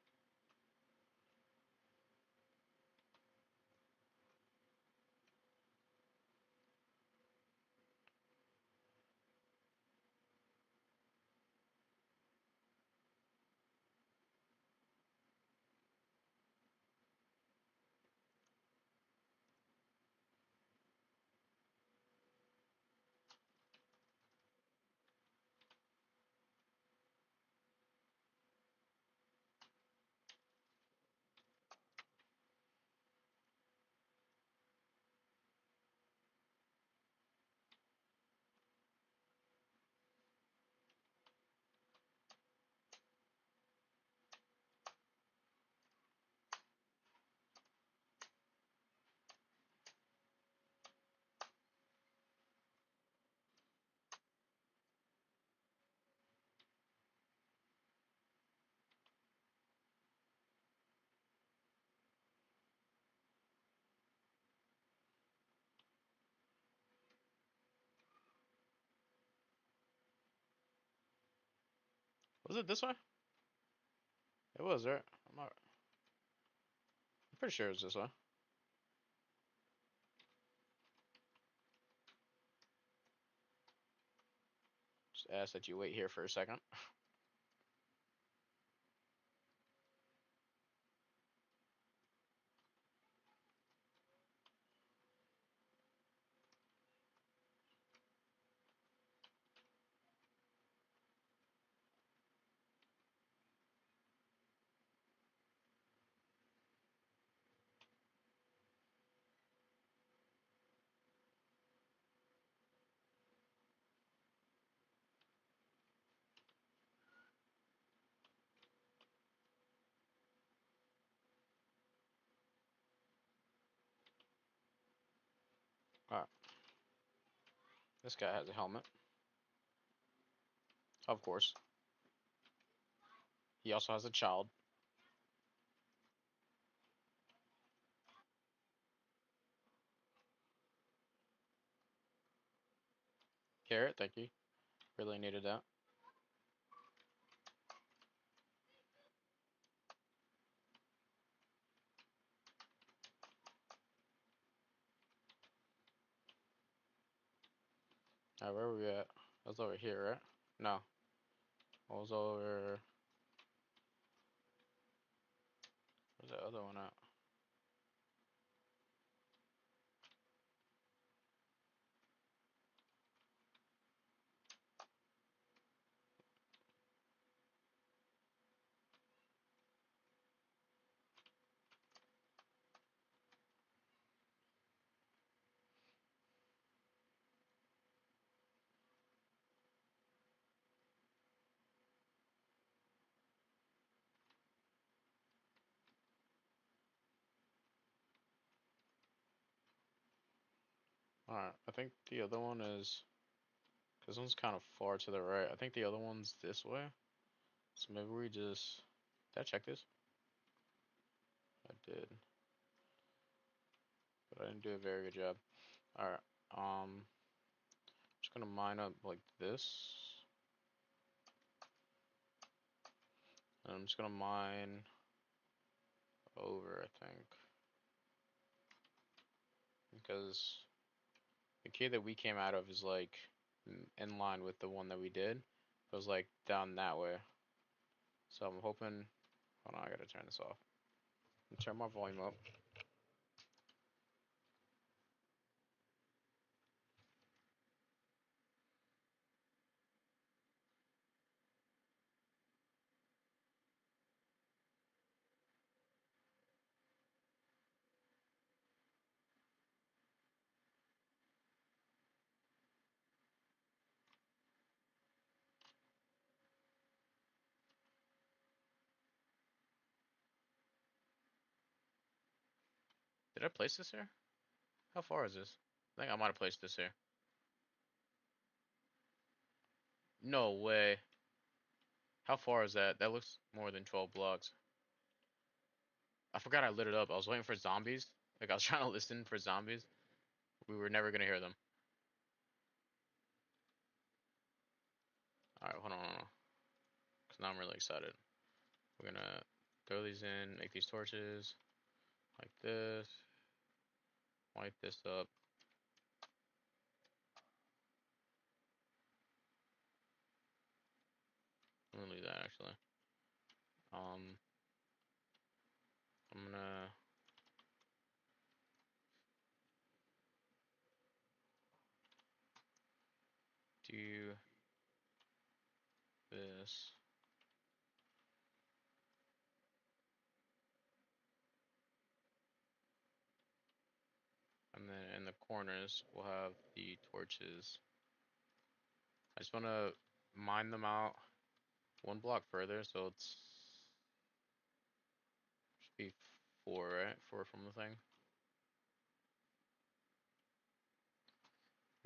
Was it this way? It was, right? I'm pretty sure it was this way. Just ask that you wait here for a second. Alright. This guy has a helmet. Of course. He also has a child. Carrot, thank you. Really needed that. Alright, where were we at? I was over here, right? No. I was over... Where's that other one at? Alright, I think the other one is... Because this one's kind of far to the right. I think the other one's this way. So maybe we just... Did I check this? I did. But I didn't do a very good job. Alright, just gonna mine up like this. And I'm just gonna mine over, I think. Because the key that we came out of is like in line with the one that we did. It was like down that way. So I'm hoping... Hold on, I gotta turn this off. Turn my volume up. Did I place this here? How far is this? I think I might have placed this here. No way. How far is that? That looks more than 12 blocks. I forgot I lit it up. I was waiting for zombies. Like, I was trying to listen for zombies. We were never gonna hear them. Alright, hold on. Because now I'm really excited. We're gonna throw these in, make these torches. Like this. Light this up. I'm gonna leave that, actually. I'm gonna do this. And then in the corners, we'll have the torches. I just want to mine them out one block further, so it's should be 4, right? 4 from the thing.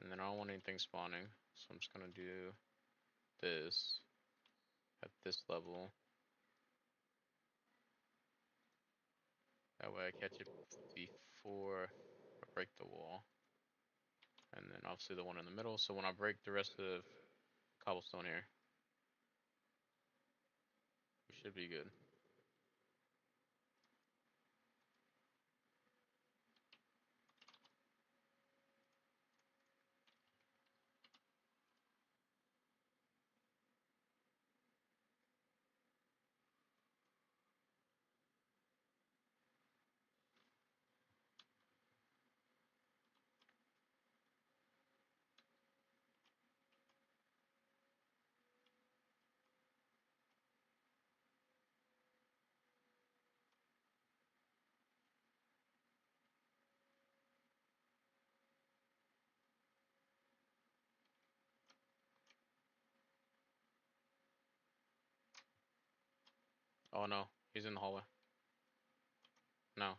And then I don't want anything spawning, so I'm just gonna do this at this level. That way I catch it before I break the wall. And then obviously the one in the middle, so when I break the rest of cobblestone here. Should be good. Oh no, he's in the hallway. No.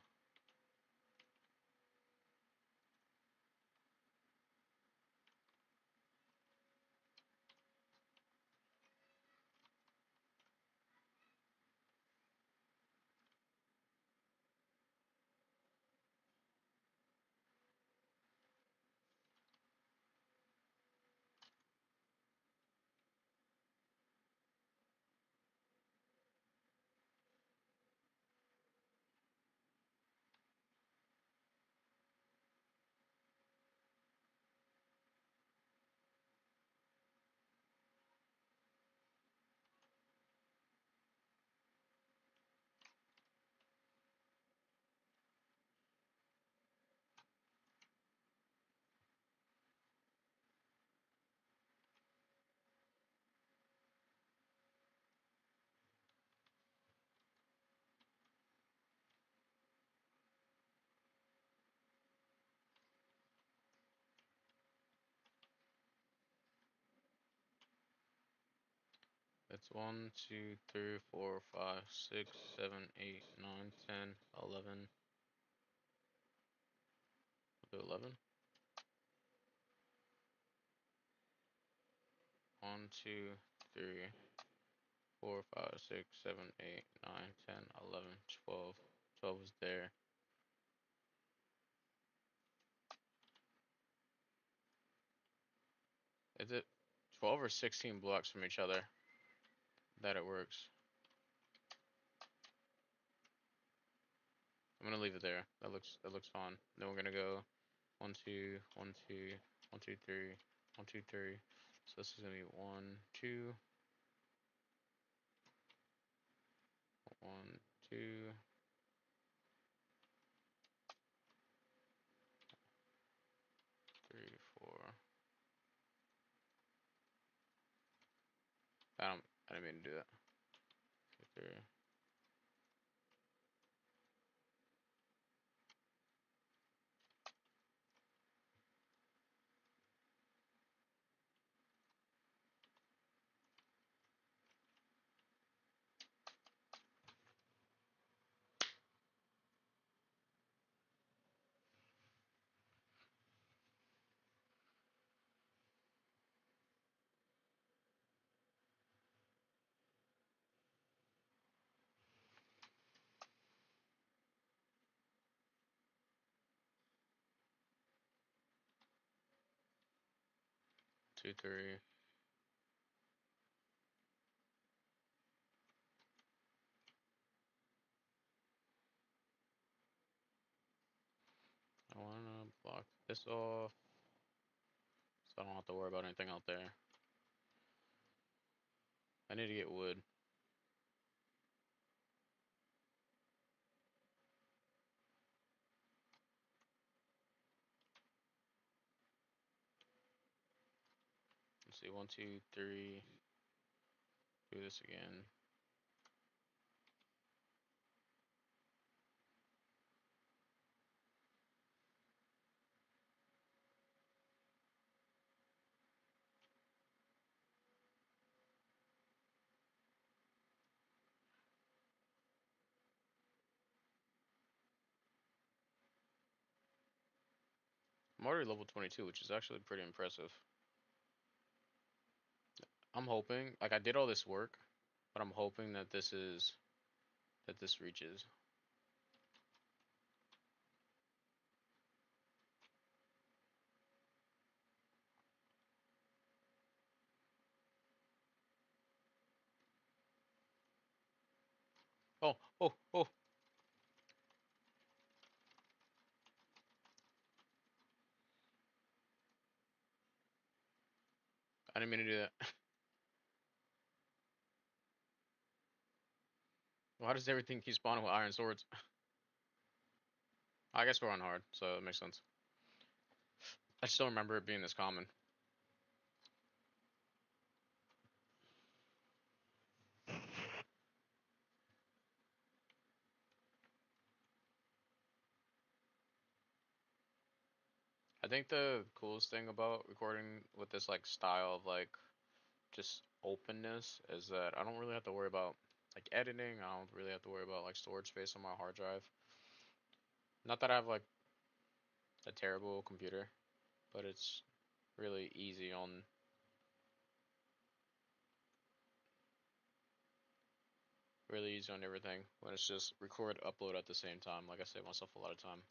It's 1, 2, 3, 4, 5, 6, 7, 8, 9, 10, 11. We'll do 11. 1, 2, 3, 4, 5, 6, 7, 8, 9, 10, 11, 12. 12 is there. Is it 12 or 16 blocks from each other that it works? I'm gonna leave it there. That looks fine. Then we're gonna go 1, 2, 1, 2, 1, 2, 3, 1, 2, 3. So this is gonna be 1, 2, 1, 2. 3, 4. I didn't mean to do that. 2, 3. 2, 3. I wanna block this off so I don't have to worry about anything out there. I need to get wood. Let's see, 1, 2, 3. Do this again. I'm already level 22, which is actually pretty impressive. I'm hoping, like I did all this work, but I'm hoping that this reaches. Oh, oh, oh. I didn't mean to do that. Why does everything keep spawning with iron swords? I guess we're on hard, so it makes sense. I still remember it being this common. I think the coolest thing about recording with this like style of like just openness is that I don't really have to worry about like editing. I don't really have to worry about like storage space on my hard drive. Not that I have like a terrible computer, but it's really easy on everything when it's just record upload at the same time. Like I save myself a lot of time.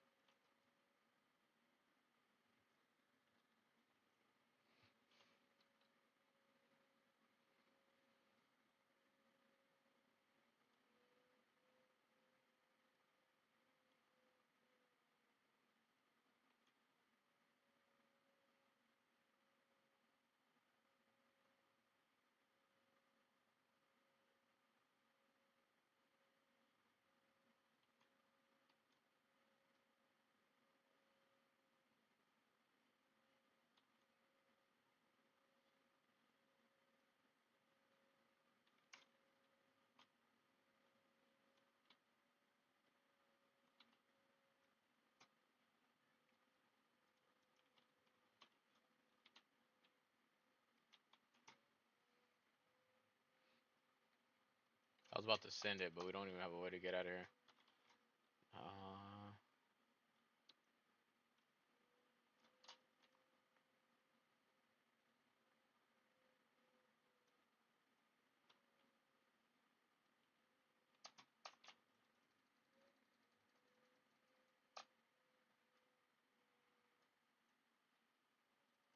I was about to send it, but we don't even have a way to get out of here. Uh,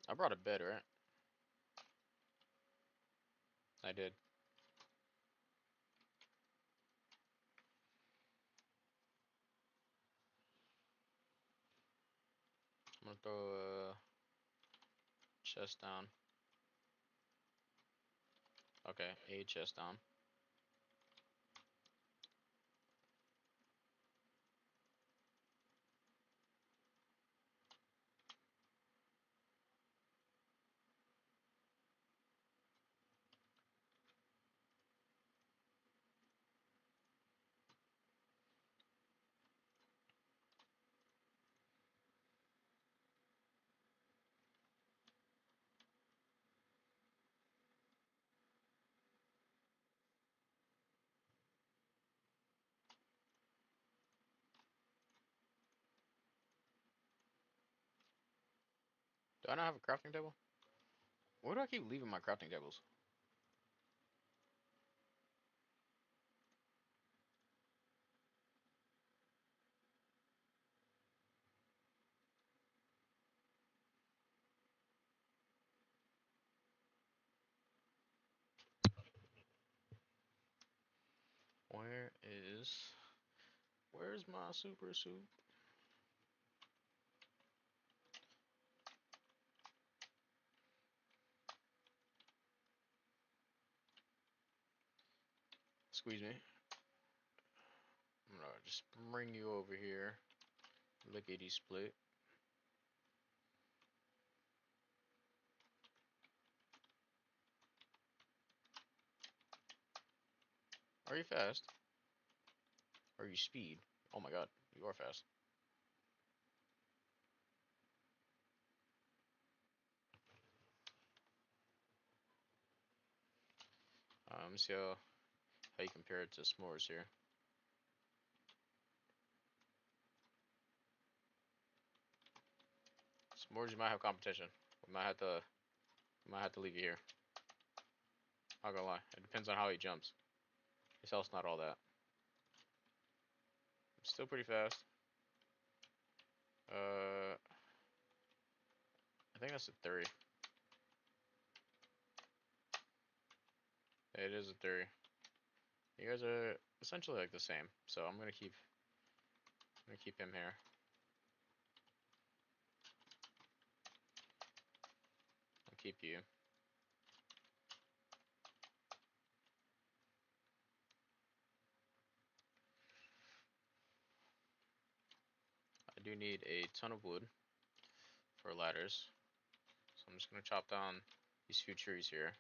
I brought a bed, right? I did. I'm gonna throw a chest down. Okay, a chest down. Do I not have a crafting table? Where do I keep leaving my crafting tables? Where's my super soup? Squeeze me. I'm gonna just bring you over here. Lickety split. Are you fast? Are you speed? Oh my god, you are fast. Let me see how you compare it to s'mores here. S'mores, you might have competition. We might have to leave you here. Not gonna lie, it depends on how he jumps. His health's not all that. I'm still pretty fast. I think that's a 30. It is a 30. You guys are essentially like the same. So I'm gonna keep him here. I'll keep you. I do need a ton of wood for ladders, so I'm just gonna chop down these few trees here.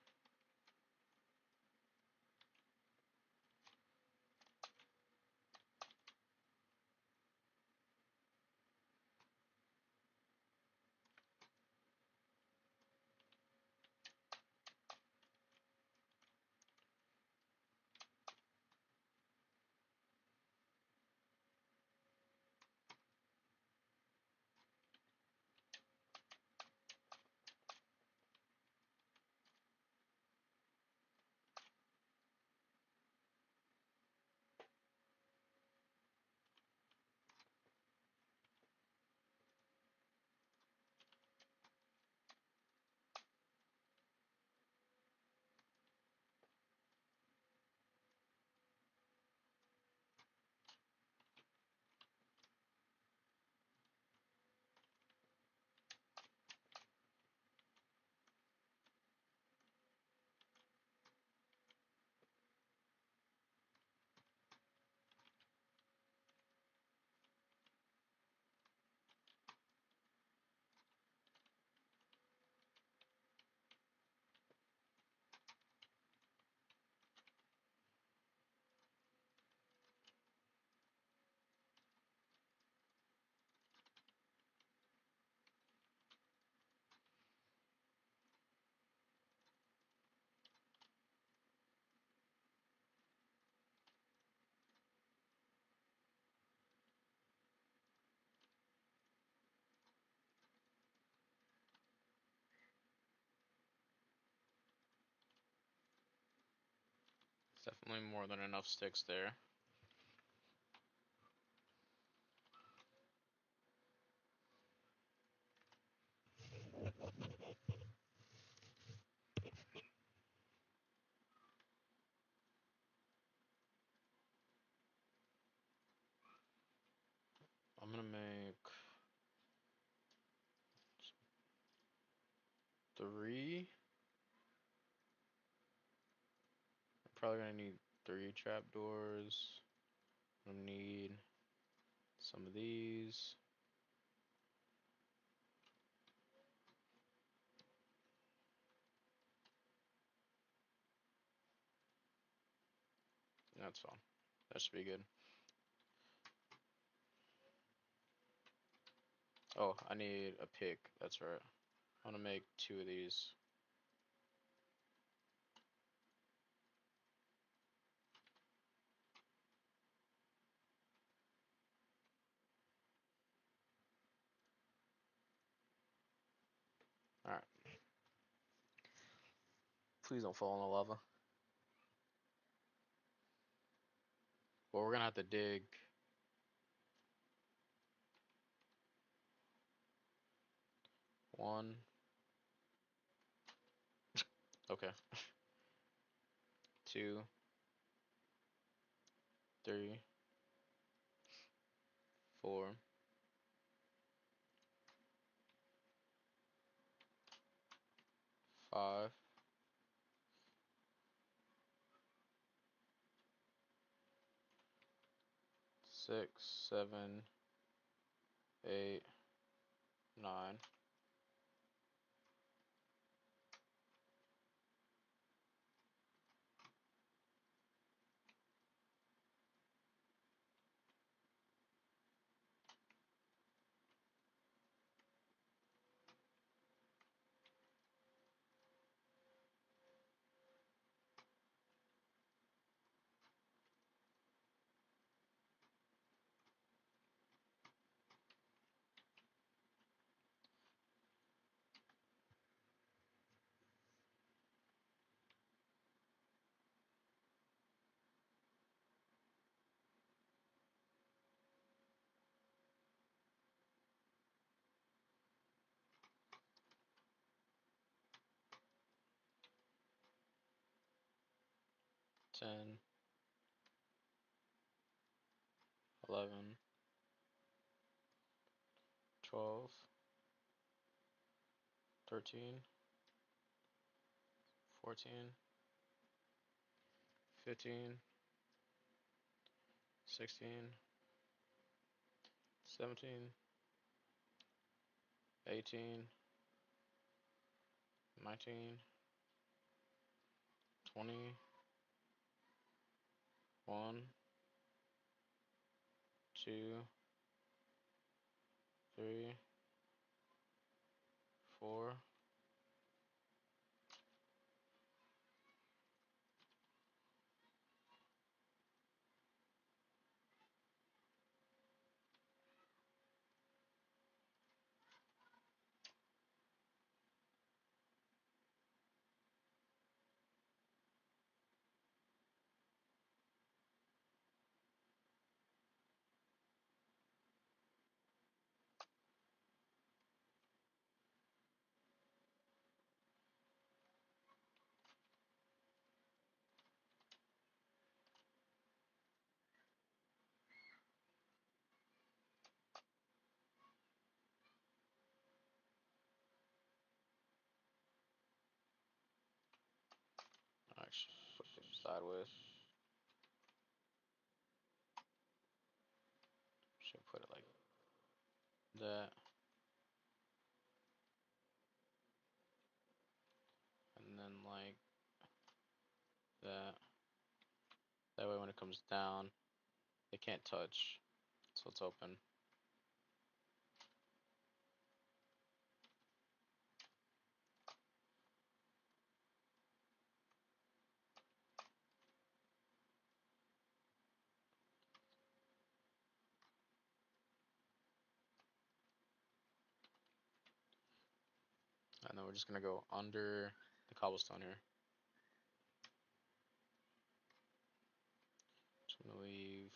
It's definitely more than enough sticks there. I'm gonna make 3. I'm probably gonna need 3 trapdoors. I'm gonna need some of these. That's fine. That should be good. Oh, I need a pick. That's right. I'm gonna make 2 of these. Alright. Please don't fall in the lava. Well, we're gonna have to dig. One. Okay. 2, 3, 4, 5, 6, 7, 8, 9. Ten, 11, 12, 13, 14, 15, 16, 17, 18, 19, 20, 1, 2, 3, 4. Actually, put it sideways. Should put it like that. And then like that. That way when it comes down, it can't touch. So it's open. And then we're just gonna go under the cobblestone here. Just gonna leave.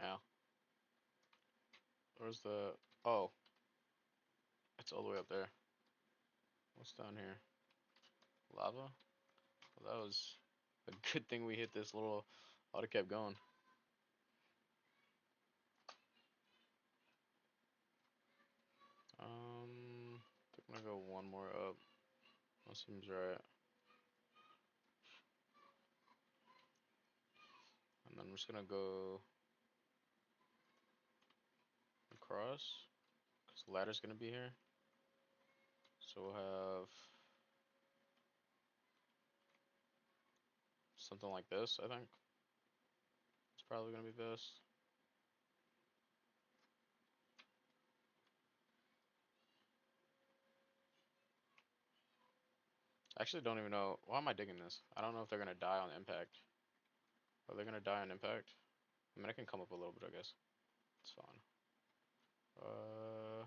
Yeah. Where's the? Oh, it's all the way up there. What's down here? Lava? Well, that was a good thing we hit this little auto kept going. I think I'm gonna go one more up. That seems right. And then we're just gonna go across, because the ladder's gonna be here. So we'll have something like this, I think. It's probably gonna be best. I actually don't even know. Why am I digging this? I don't know if they're gonna die on impact. Are they gonna die on impact? I mean, I can come up a little bit, I guess. It's fine. Uh,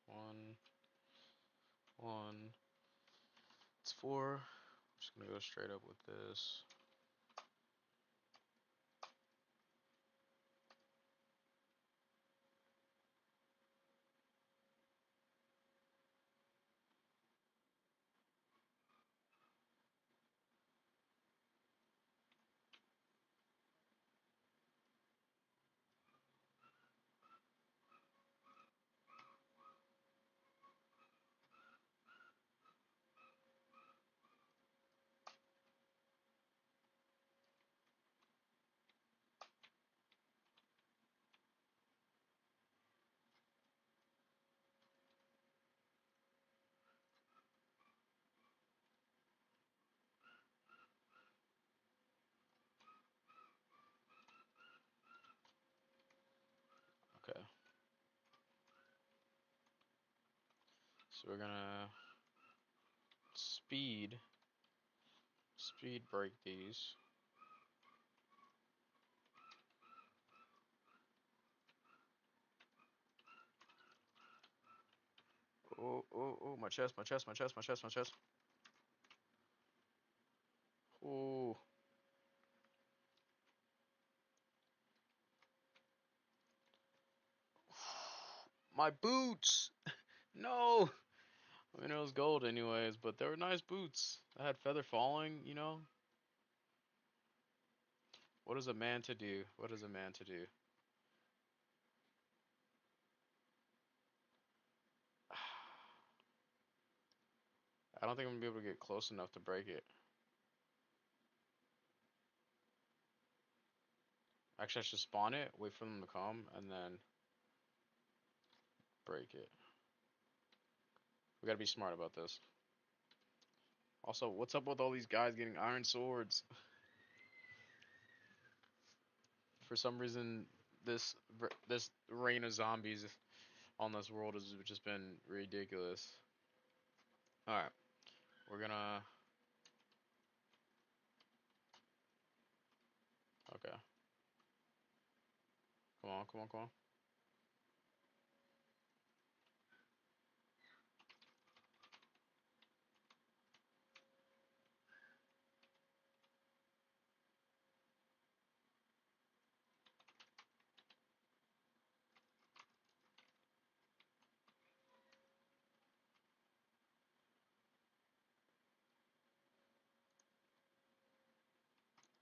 1, 1. It's 4. I'm just gonna go straight up with this. So we're gonna speed break these. Oh, oh, oh, my chest, my chest, my chest, my chest, my chest. Oh. My boots! No! I mean, it was gold anyways, but they were nice boots. I had feather falling, you know? What is a man to do? What is a man to do? I don't think I'm gonna be able to get close enough to break it. Actually, I should spawn it, wait for them to come, and then break it. We gotta be smart about this. Also, what's up with all these guys getting iron swords? For some reason, this reign of zombies on this world has just been ridiculous. Alright, we're gonna... Okay. Come on, come on, come on.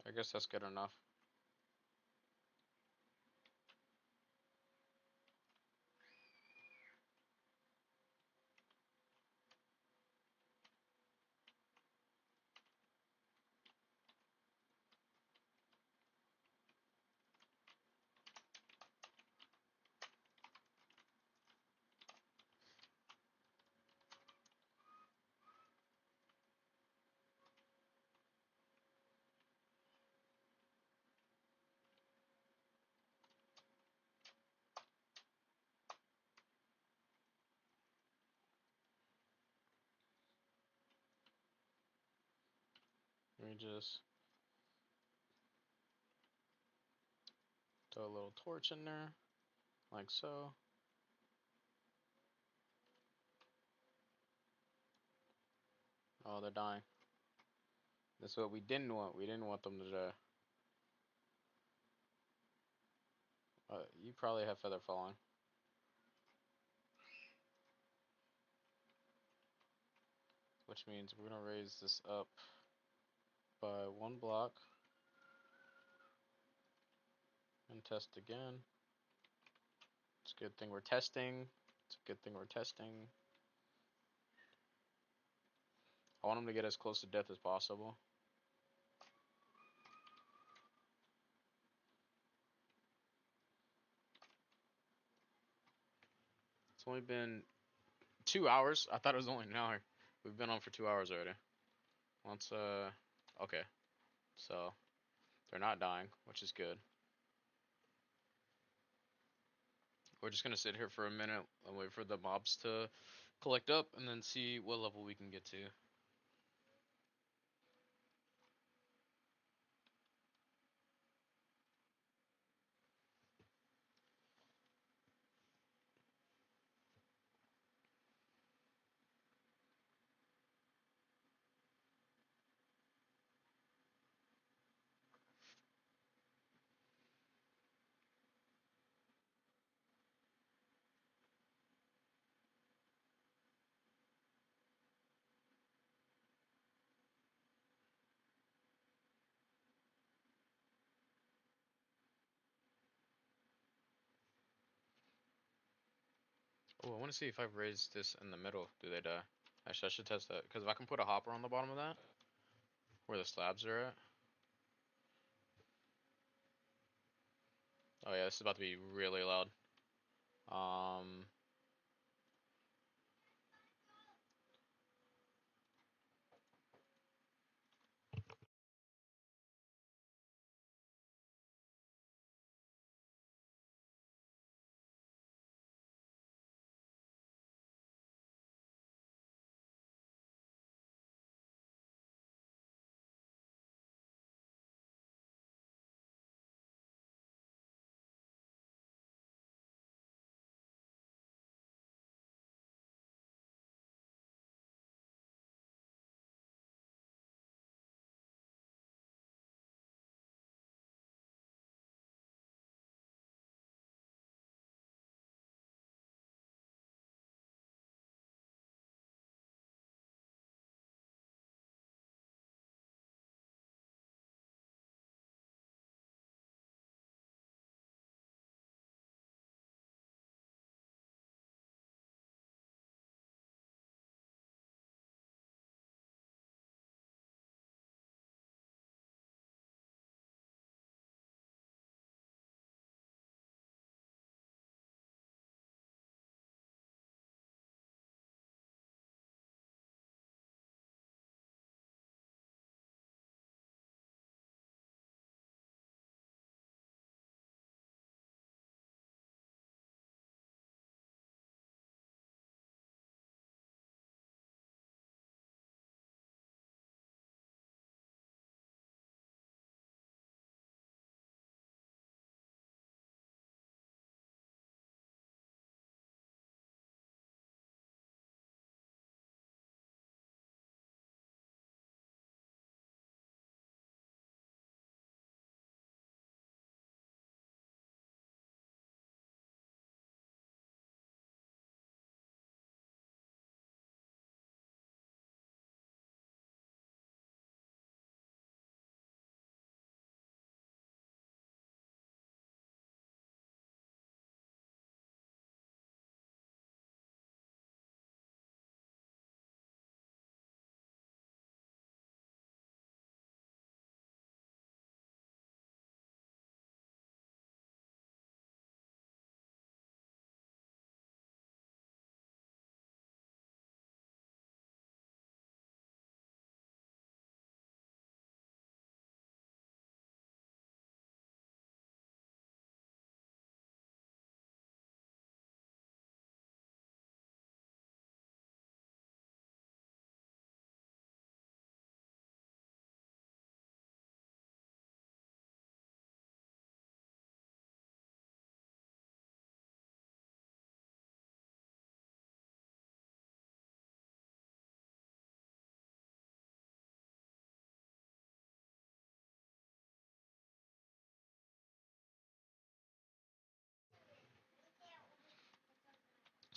I guess that's good enough. Let me just throw a little torch in there, like so. Oh, they're dying. That's what we didn't want. We didn't want them to die. You probably have feather falling. Which means we're gonna raise this up by 1 block. And test again. It's a good thing we're testing. It's a good thing we're testing. I want him to get as close to death as possible. It's only been 2 hours. I thought it was only an hour. We've been on for 2 hours already. Okay. So, they're not dying, which is good. We're just gonna sit here for a minute and wait for the mobs to collect up and then see what level we can get to. Oh, I want to see if I raise this in the middle, do they die? Actually, I should test that, because if I can put a hopper on the bottom of that, where the slabs are at. Oh yeah, this is about to be really loud. Um,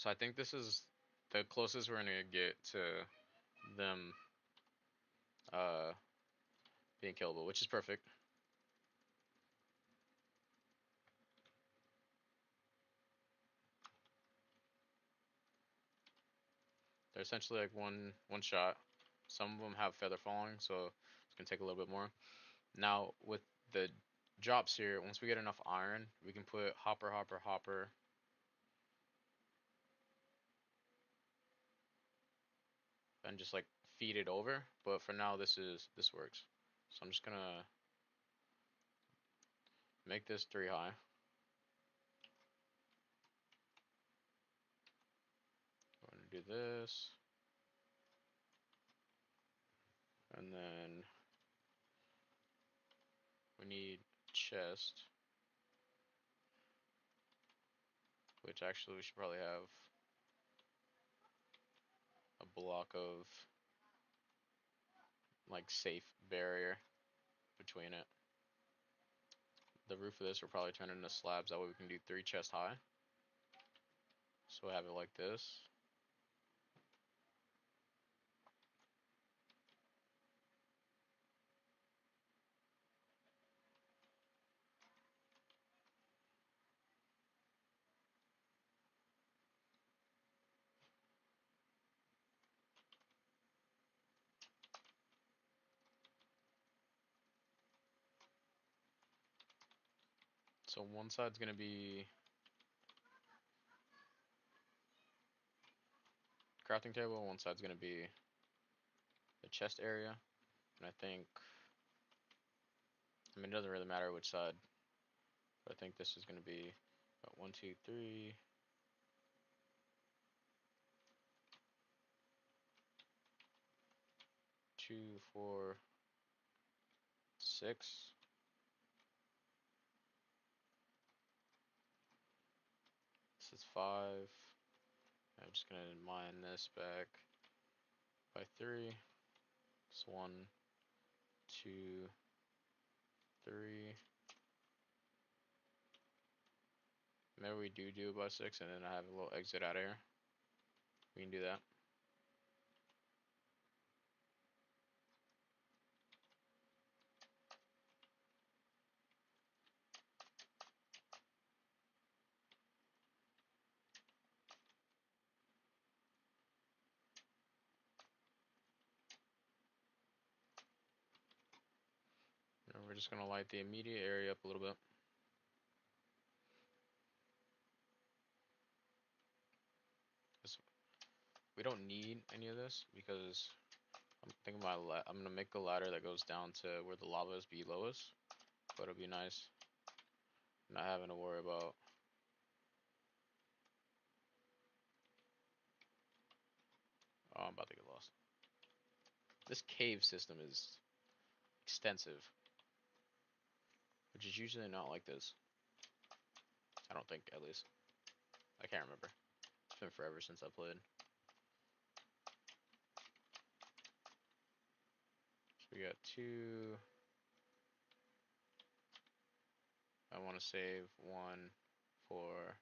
So I think this is the closest we're gonna get to them uh, being killable, which is perfect. They're essentially like one shot. Some of them have feather falling, so it's gonna take a little bit more. Now with the drops here, once we get enough iron, we can put hopper, hopper, hopper, and just like feed it over. But for now, this works. So I'm just gonna make this 3 high. I'm gonna do this, and then we need chest, which actually we should probably have a block of like safe barrier between it. The roof of this will probably turn into slabs. That way we can do 3 chest high. So we have it like this. So one side's gonna be crafting table, one side's gonna be the chest area, and I think, I mean, it doesn't really matter which side, but I think this is gonna be about 1, 2, 3, 2, 4, 6. This is 5. I'm just gonna mine this back by 3. It's 1, 2, 3. Maybe we do it by 6, and then I have a little exit out of here. We can do that. And we're just gonna light the immediate area up a little bit. We don't need any of this because I'm thinking about I'm gonna make a ladder that goes down to where the lava is below us, but it'll be nice not having to worry about. Oh, I'm about to get lost. This cave system is extensive, which is usually not like this. I don't think, at least. I can't remember. It's been forever since I played. So we got 2. I want to save 1 for.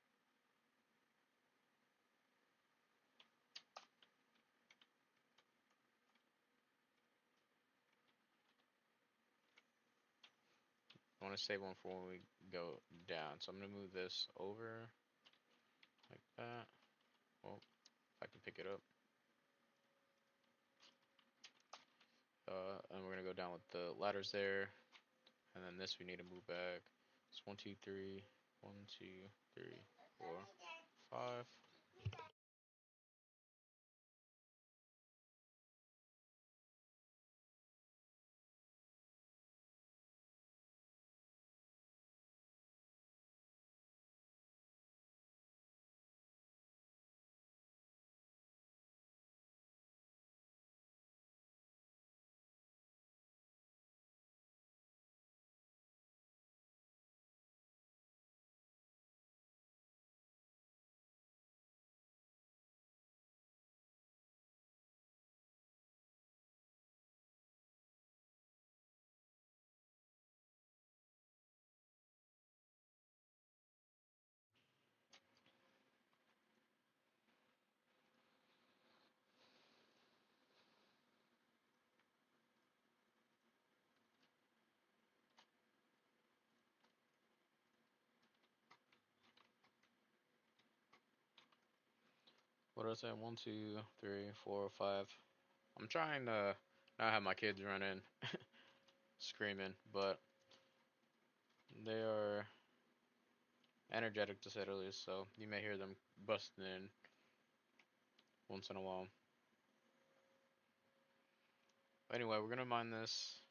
I want to save 1 for when we go down. So I'm gonna move this over like that. Well, if I can pick it up. And we're gonna go down with the ladders there, and then this we need to move back. It's 1, 2, 3, 1, 2, 3, 4, 5. What did I say? One, two, three, four, five. I'm trying to not have my kids run in screaming, but they are energetic to say the least, so you may hear them busting in once in a while. Anyway, we're gonna mine this,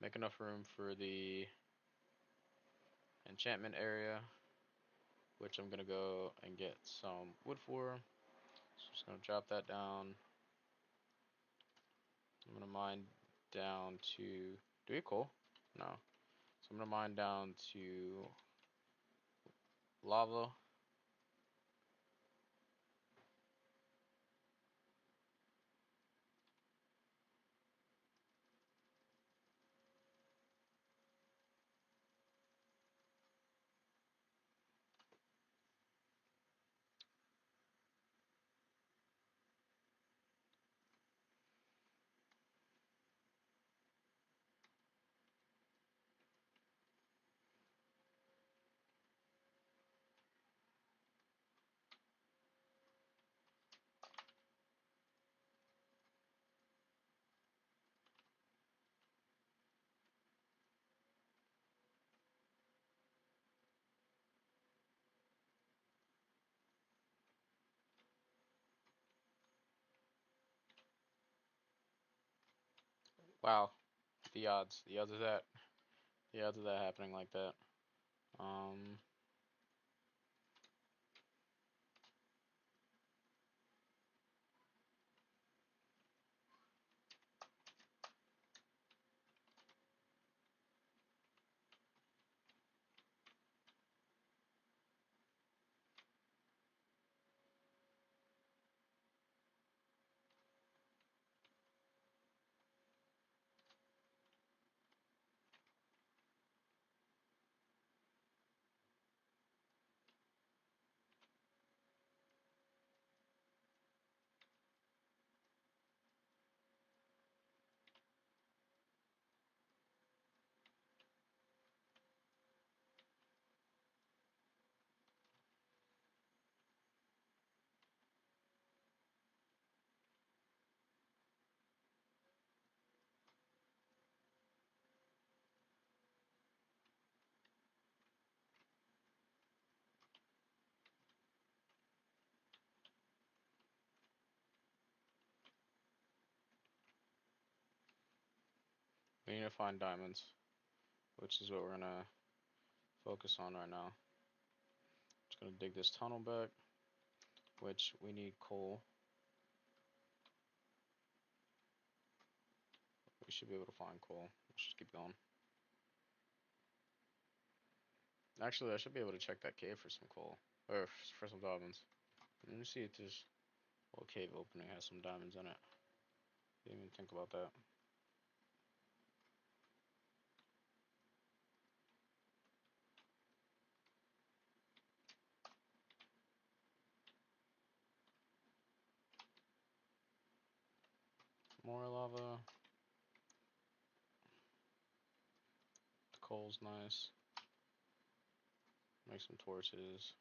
make enough room for the enchantment area, which I'm gonna go and get some wood for. So I'm just gonna drop that down. I'm gonna mine down to, do we coal? No. So I'm gonna mine down to lava. Wow, the odds of that, the odds of that happening like that. Um, we need to find diamonds, which is what we're gonna focus on right now. Just gonna dig this tunnel back, which we need coal. We should be able to find coal. Let's just keep going. Actually, I should be able to check that cave for some coal, or for some diamonds. Let me see if this little cave opening has some diamonds in it. Didn't even think about that. More lava. The coal's nice. Make some torches.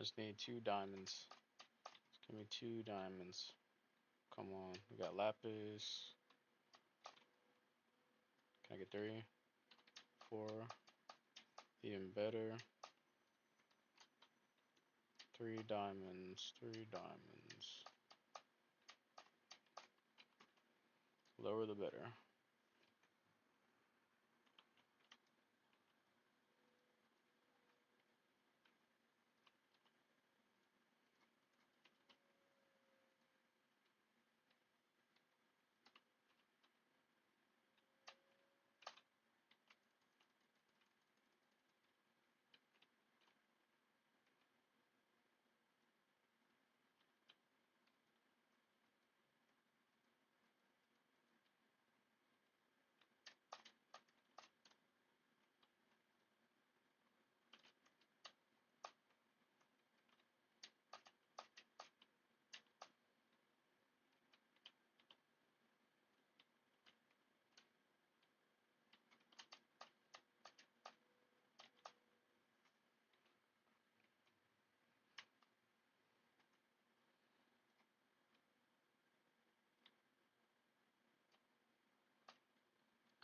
Just need 2 diamonds. Just give me 2 diamonds. Come on. We got lapis. Can I get 3? 4. Even better. 3 diamonds. 3 diamonds. Lower the better.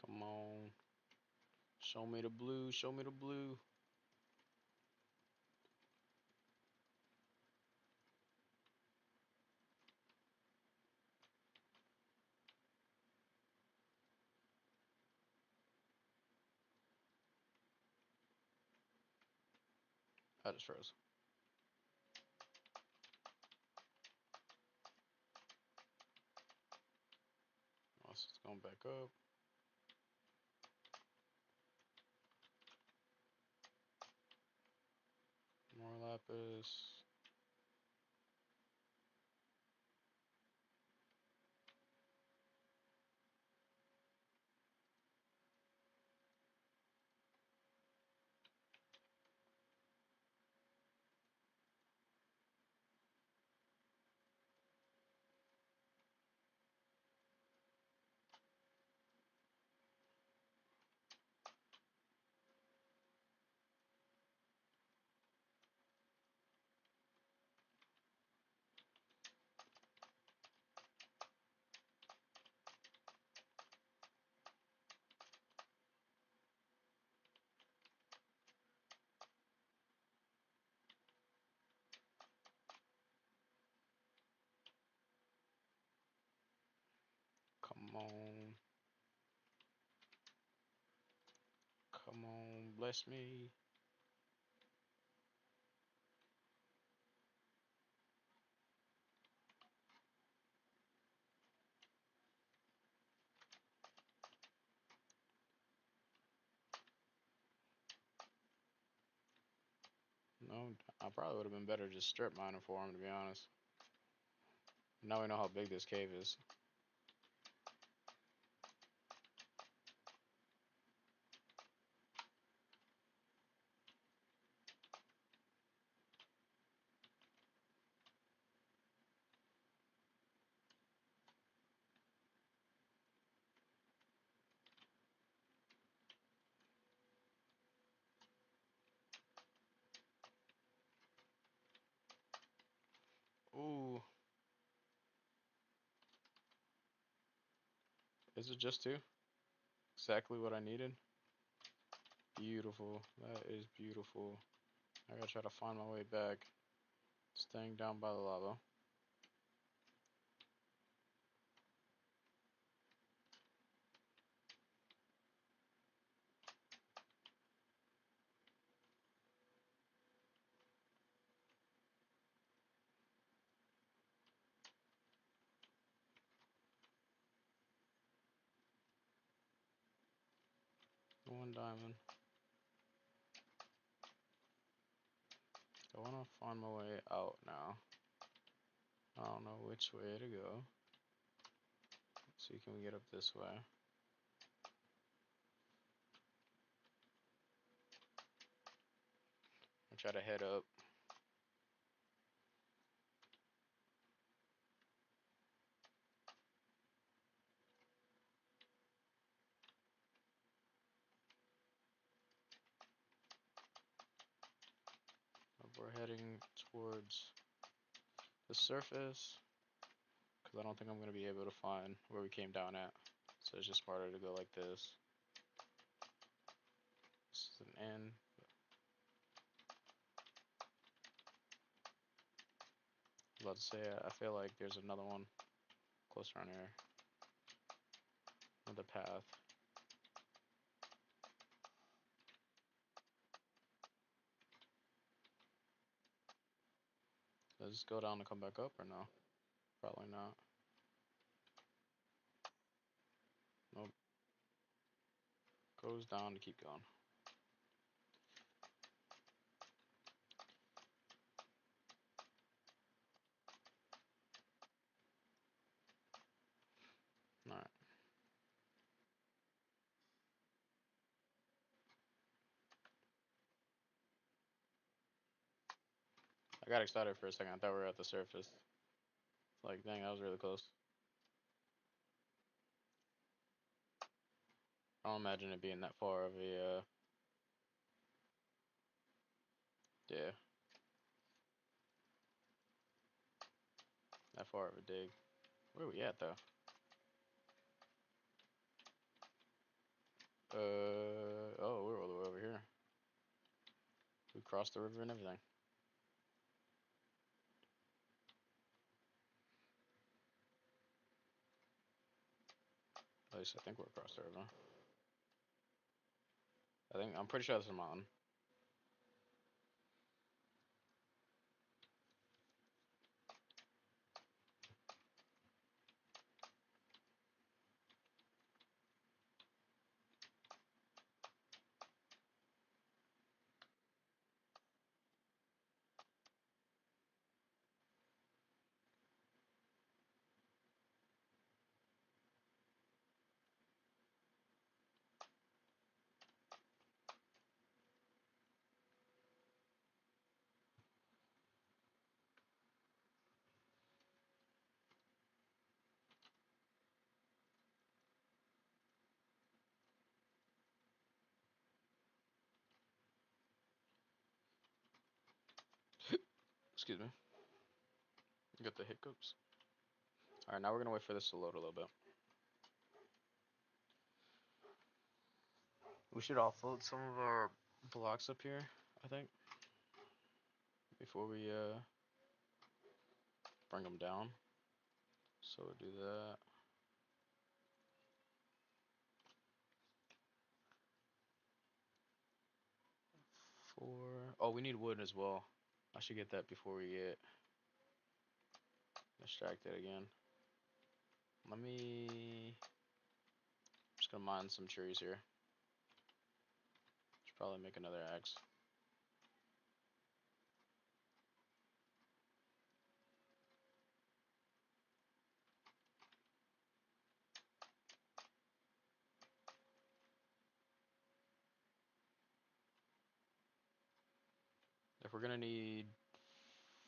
Come on. Show me the blue. Show me the blue. I just froze. Oh, so it's going back up. More lapis. Come on. Come on. Bless me. No, I probably would have been better just strip mining for him, to be honest. Now we know how big this cave is. Ooh. Is it just 2? Exactly what I needed. Beautiful. That is beautiful. I gotta try to find my way back. Staying down by the lava. One diamond. I wanna find my way out now. I don't know which way to go. Let's see, can we get up this way? I'll try to head up. we're heading towards the surface, because I don't think I'm going to be able to find where we came down at. So it's just smarter to go like this. This is an N. I was about to say, I feel like there's another one close around here. Another path. Does this go down and come back up or no? Probably not. Nope. Goes down to keep going. Alright. I got excited for a second. I thought we were at the surface. Like, dang, that was really close. I don't imagine it being that far of a, yeah, that far of a dig. Where are we at, though? Oh, we're all the way over here. We crossed the river and everything. At least I think we're across the river. I'm pretty sure that's a mountain. Excuse me. Got the hiccups. Alright, now we're gonna wait for this to load a little bit. We should offload some of our blocks up here, I think, before we bring them down. So we'll do that. Oh, we need wood as well. I should get that before we get distracted again. Just gonna mine some trees here. Should probably make another axe. If we're gonna need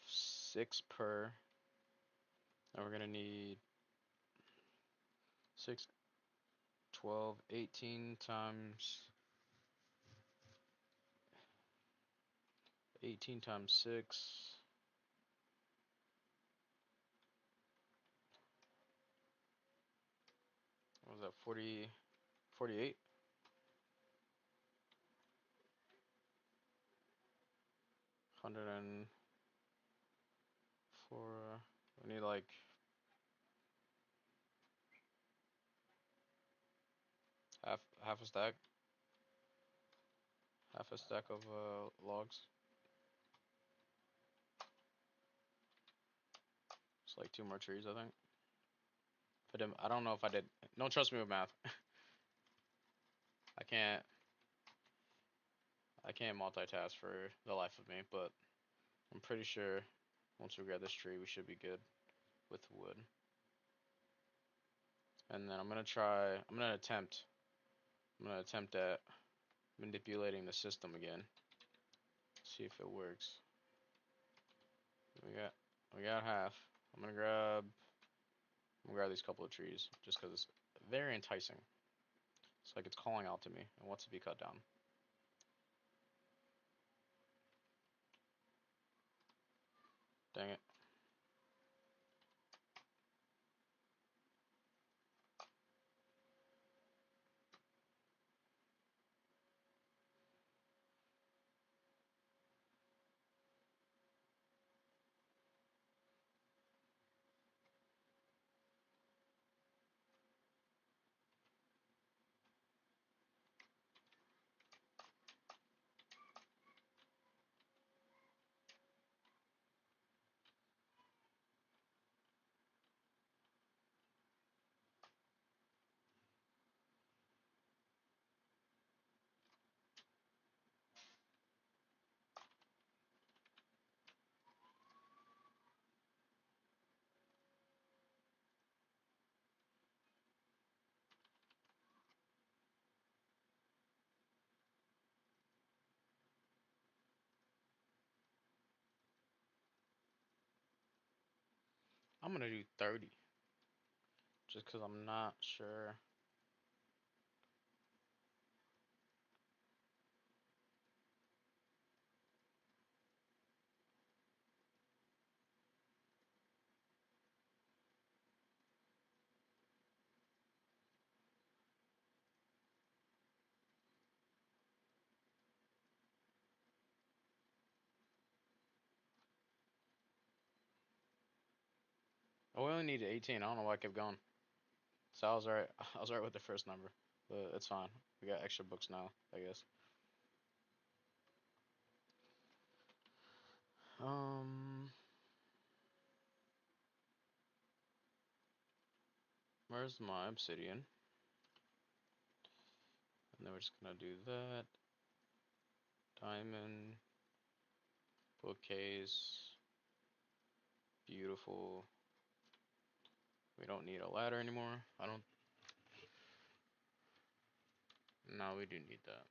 6 per, then we're gonna need 6, 12, 18 times 6. What was that? 40, 48? 104. We need like half a stack. Half a stack of logs. It's like 2 more trees, I think. I don't know if I did. Don't trust me with math. I can't. I can't multitask for the life of me, but I'm pretty sure once we grab this tree, we should be good with wood. And then I'm gonna attempt at manipulating the system again. See if it works. We got half. I'm gonna grab these couple of trees just because it's very enticing. It's like it's calling out to me and wants to be cut down. Dang it. I'm gonna do 30. Just because I'm not sure. Oh, we only need 18. I don't know why I kept going. So I was right. I was right with the first number, but it's fine. We got extra books now, I guess. Um, where's my obsidian? And then we're just gonna do that. Diamond, bookcase, beautiful. We don't need a ladder anymore. I don't. No, we do need that.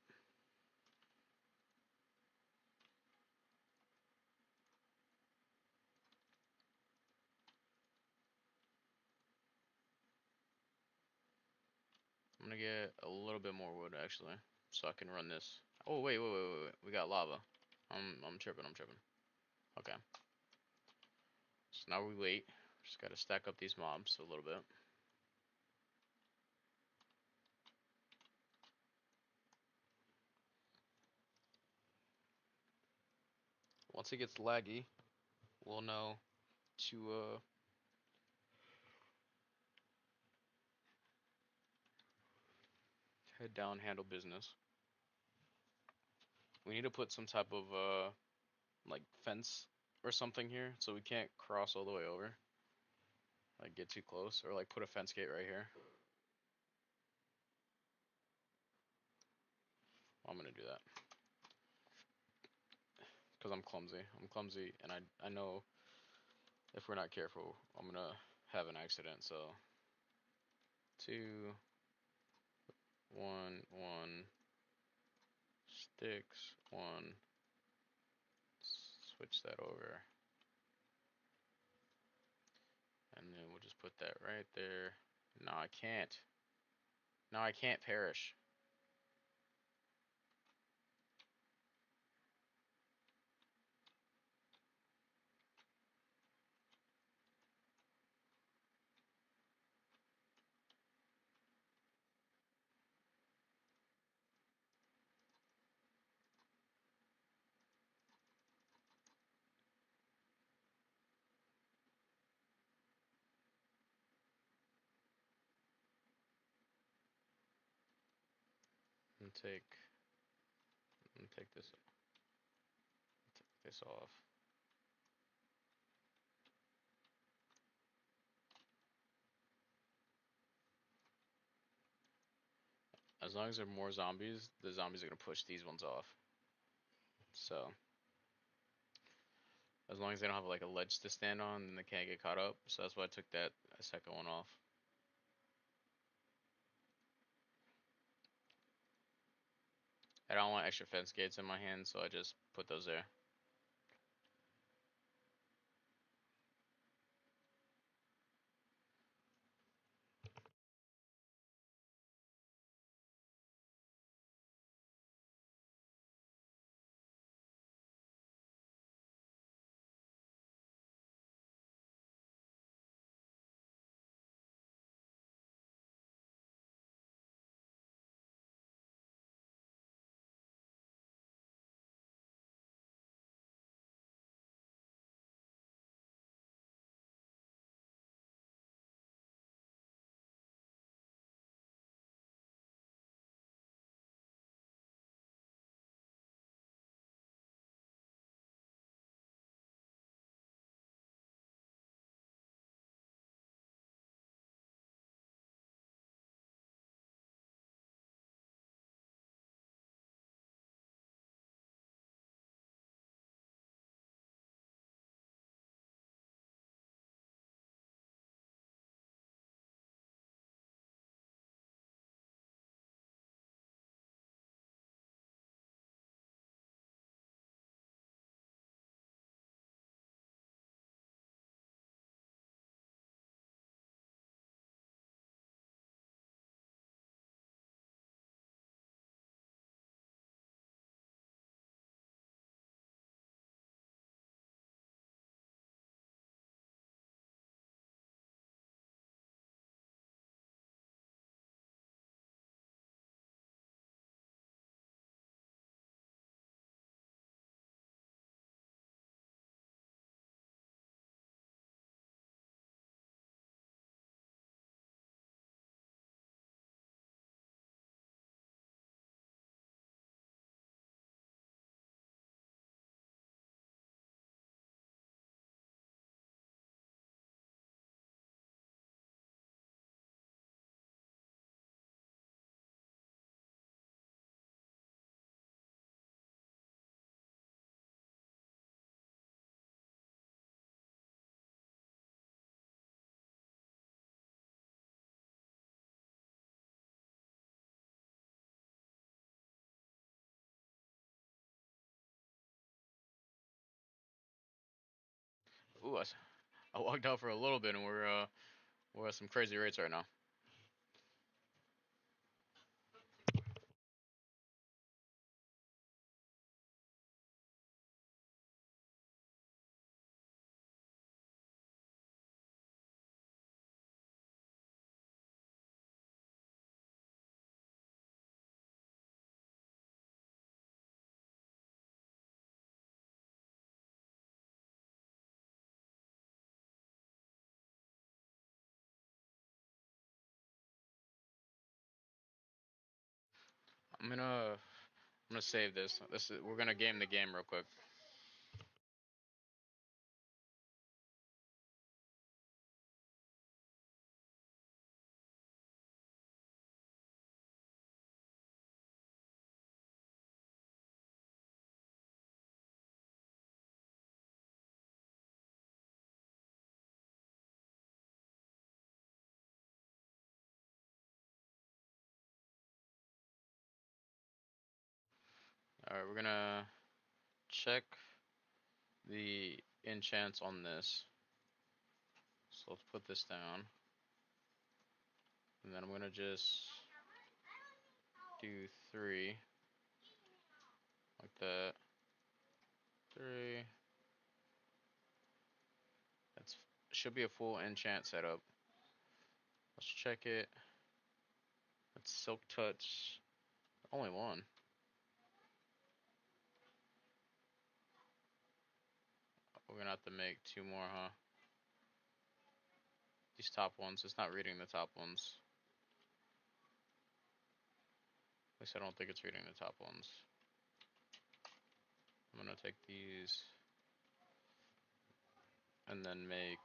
I'm gonna get a little bit more wood actually, so I can run this. Oh wait. We got lava. I'm tripping. I'm tripping. Okay. So now we wait. Just gotta stack up these mobs a little bit. Once it gets laggy, we'll know to head down, handle business. We need to put some type of like fence or something here so we can't cross all the way over. Like get too close, or like put a fence gate right here. I'm gonna do that because I'm clumsy. I'm clumsy, and I know if we're not careful, I'm gonna have an accident. So 2, 1, 1 sticks, 1. Switch that over, and then we'll just put that right there. No, I can't. No, I can't perish. And take this off. As long as there are more zombies, the zombies are gonna push these ones off. So as long as they don't have like a ledge to stand on, then they can't get caught up. So that's why I took that second one off. I don't want extra fence gates in my hand, so I just put those there. Ooh, I walked out for a little bit, and we're at some crazy rates right now. I'm gonna save this. We're gonna game the game real quick. All right, we're gonna check the enchants on this. So let's put this down, and then I'm gonna just do 3 like that. 3. That should be a full enchant setup. Let's check it. It's Silk Touch. Only one. We're gonna have to make 2 more, huh? These top ones. It's not reading the top ones. At least I don't think it's reading the top ones. I'm gonna take these and then make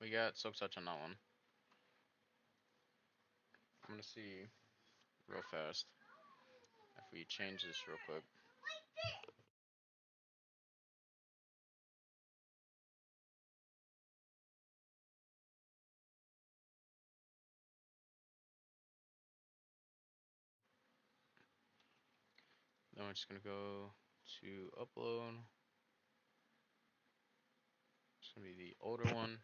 we got Silk Touch on that one. I'm gonna see real fast if we change this real quick. Then we're just gonna go to upload. It's gonna be the older one.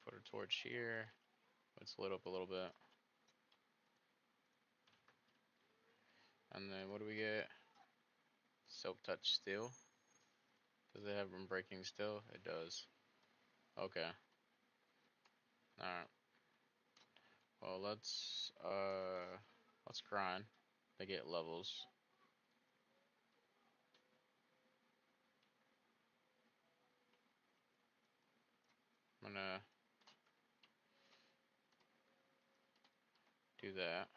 Put a torch here. Let's lit up a little bit. And then what do we get? Silk Touch Steel. Does it have room breaking still? It does. Okay. Alright. Well, let's grind to get levels. I'm gonna do that.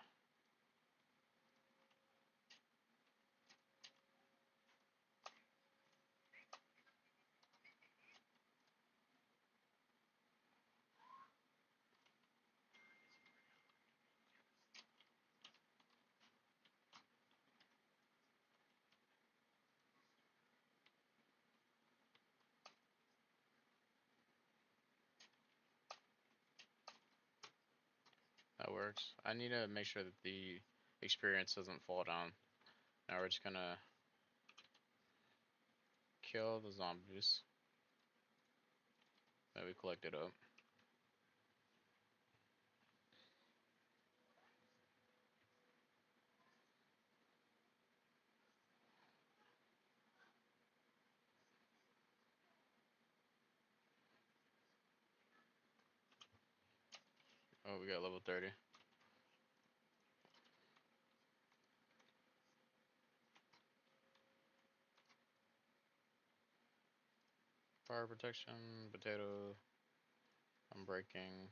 That works. I need to make sure that the experience doesn't fall down. Now we're just gonna kill the zombies that we collected up. Oh, we got level 30. Fire protection, potato. I'm breaking.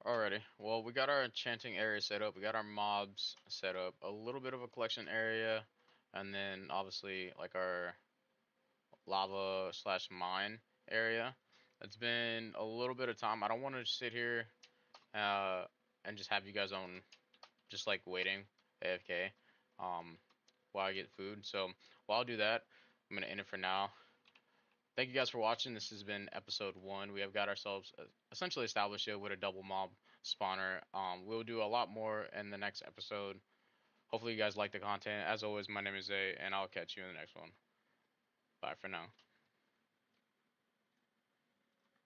Alrighty. Well, we got our enchanting area set up. We got our mobs set up. A little bit of a collection area, and then obviously like our lava slash mine area. It's been a little bit of time. I don't want to sit here uh, and just have you guys on just like waiting AFK while I get food. So while I do that, I'm gonna end it for now. Thank you guys for watching. This has been episode 1. We have got ourselves essentially established here with a double mob spawner. We'll do a lot more in the next episode. Hopefully you guys like the content. As always, my name is Zay, and I'll catch you in the next one. Bye for now.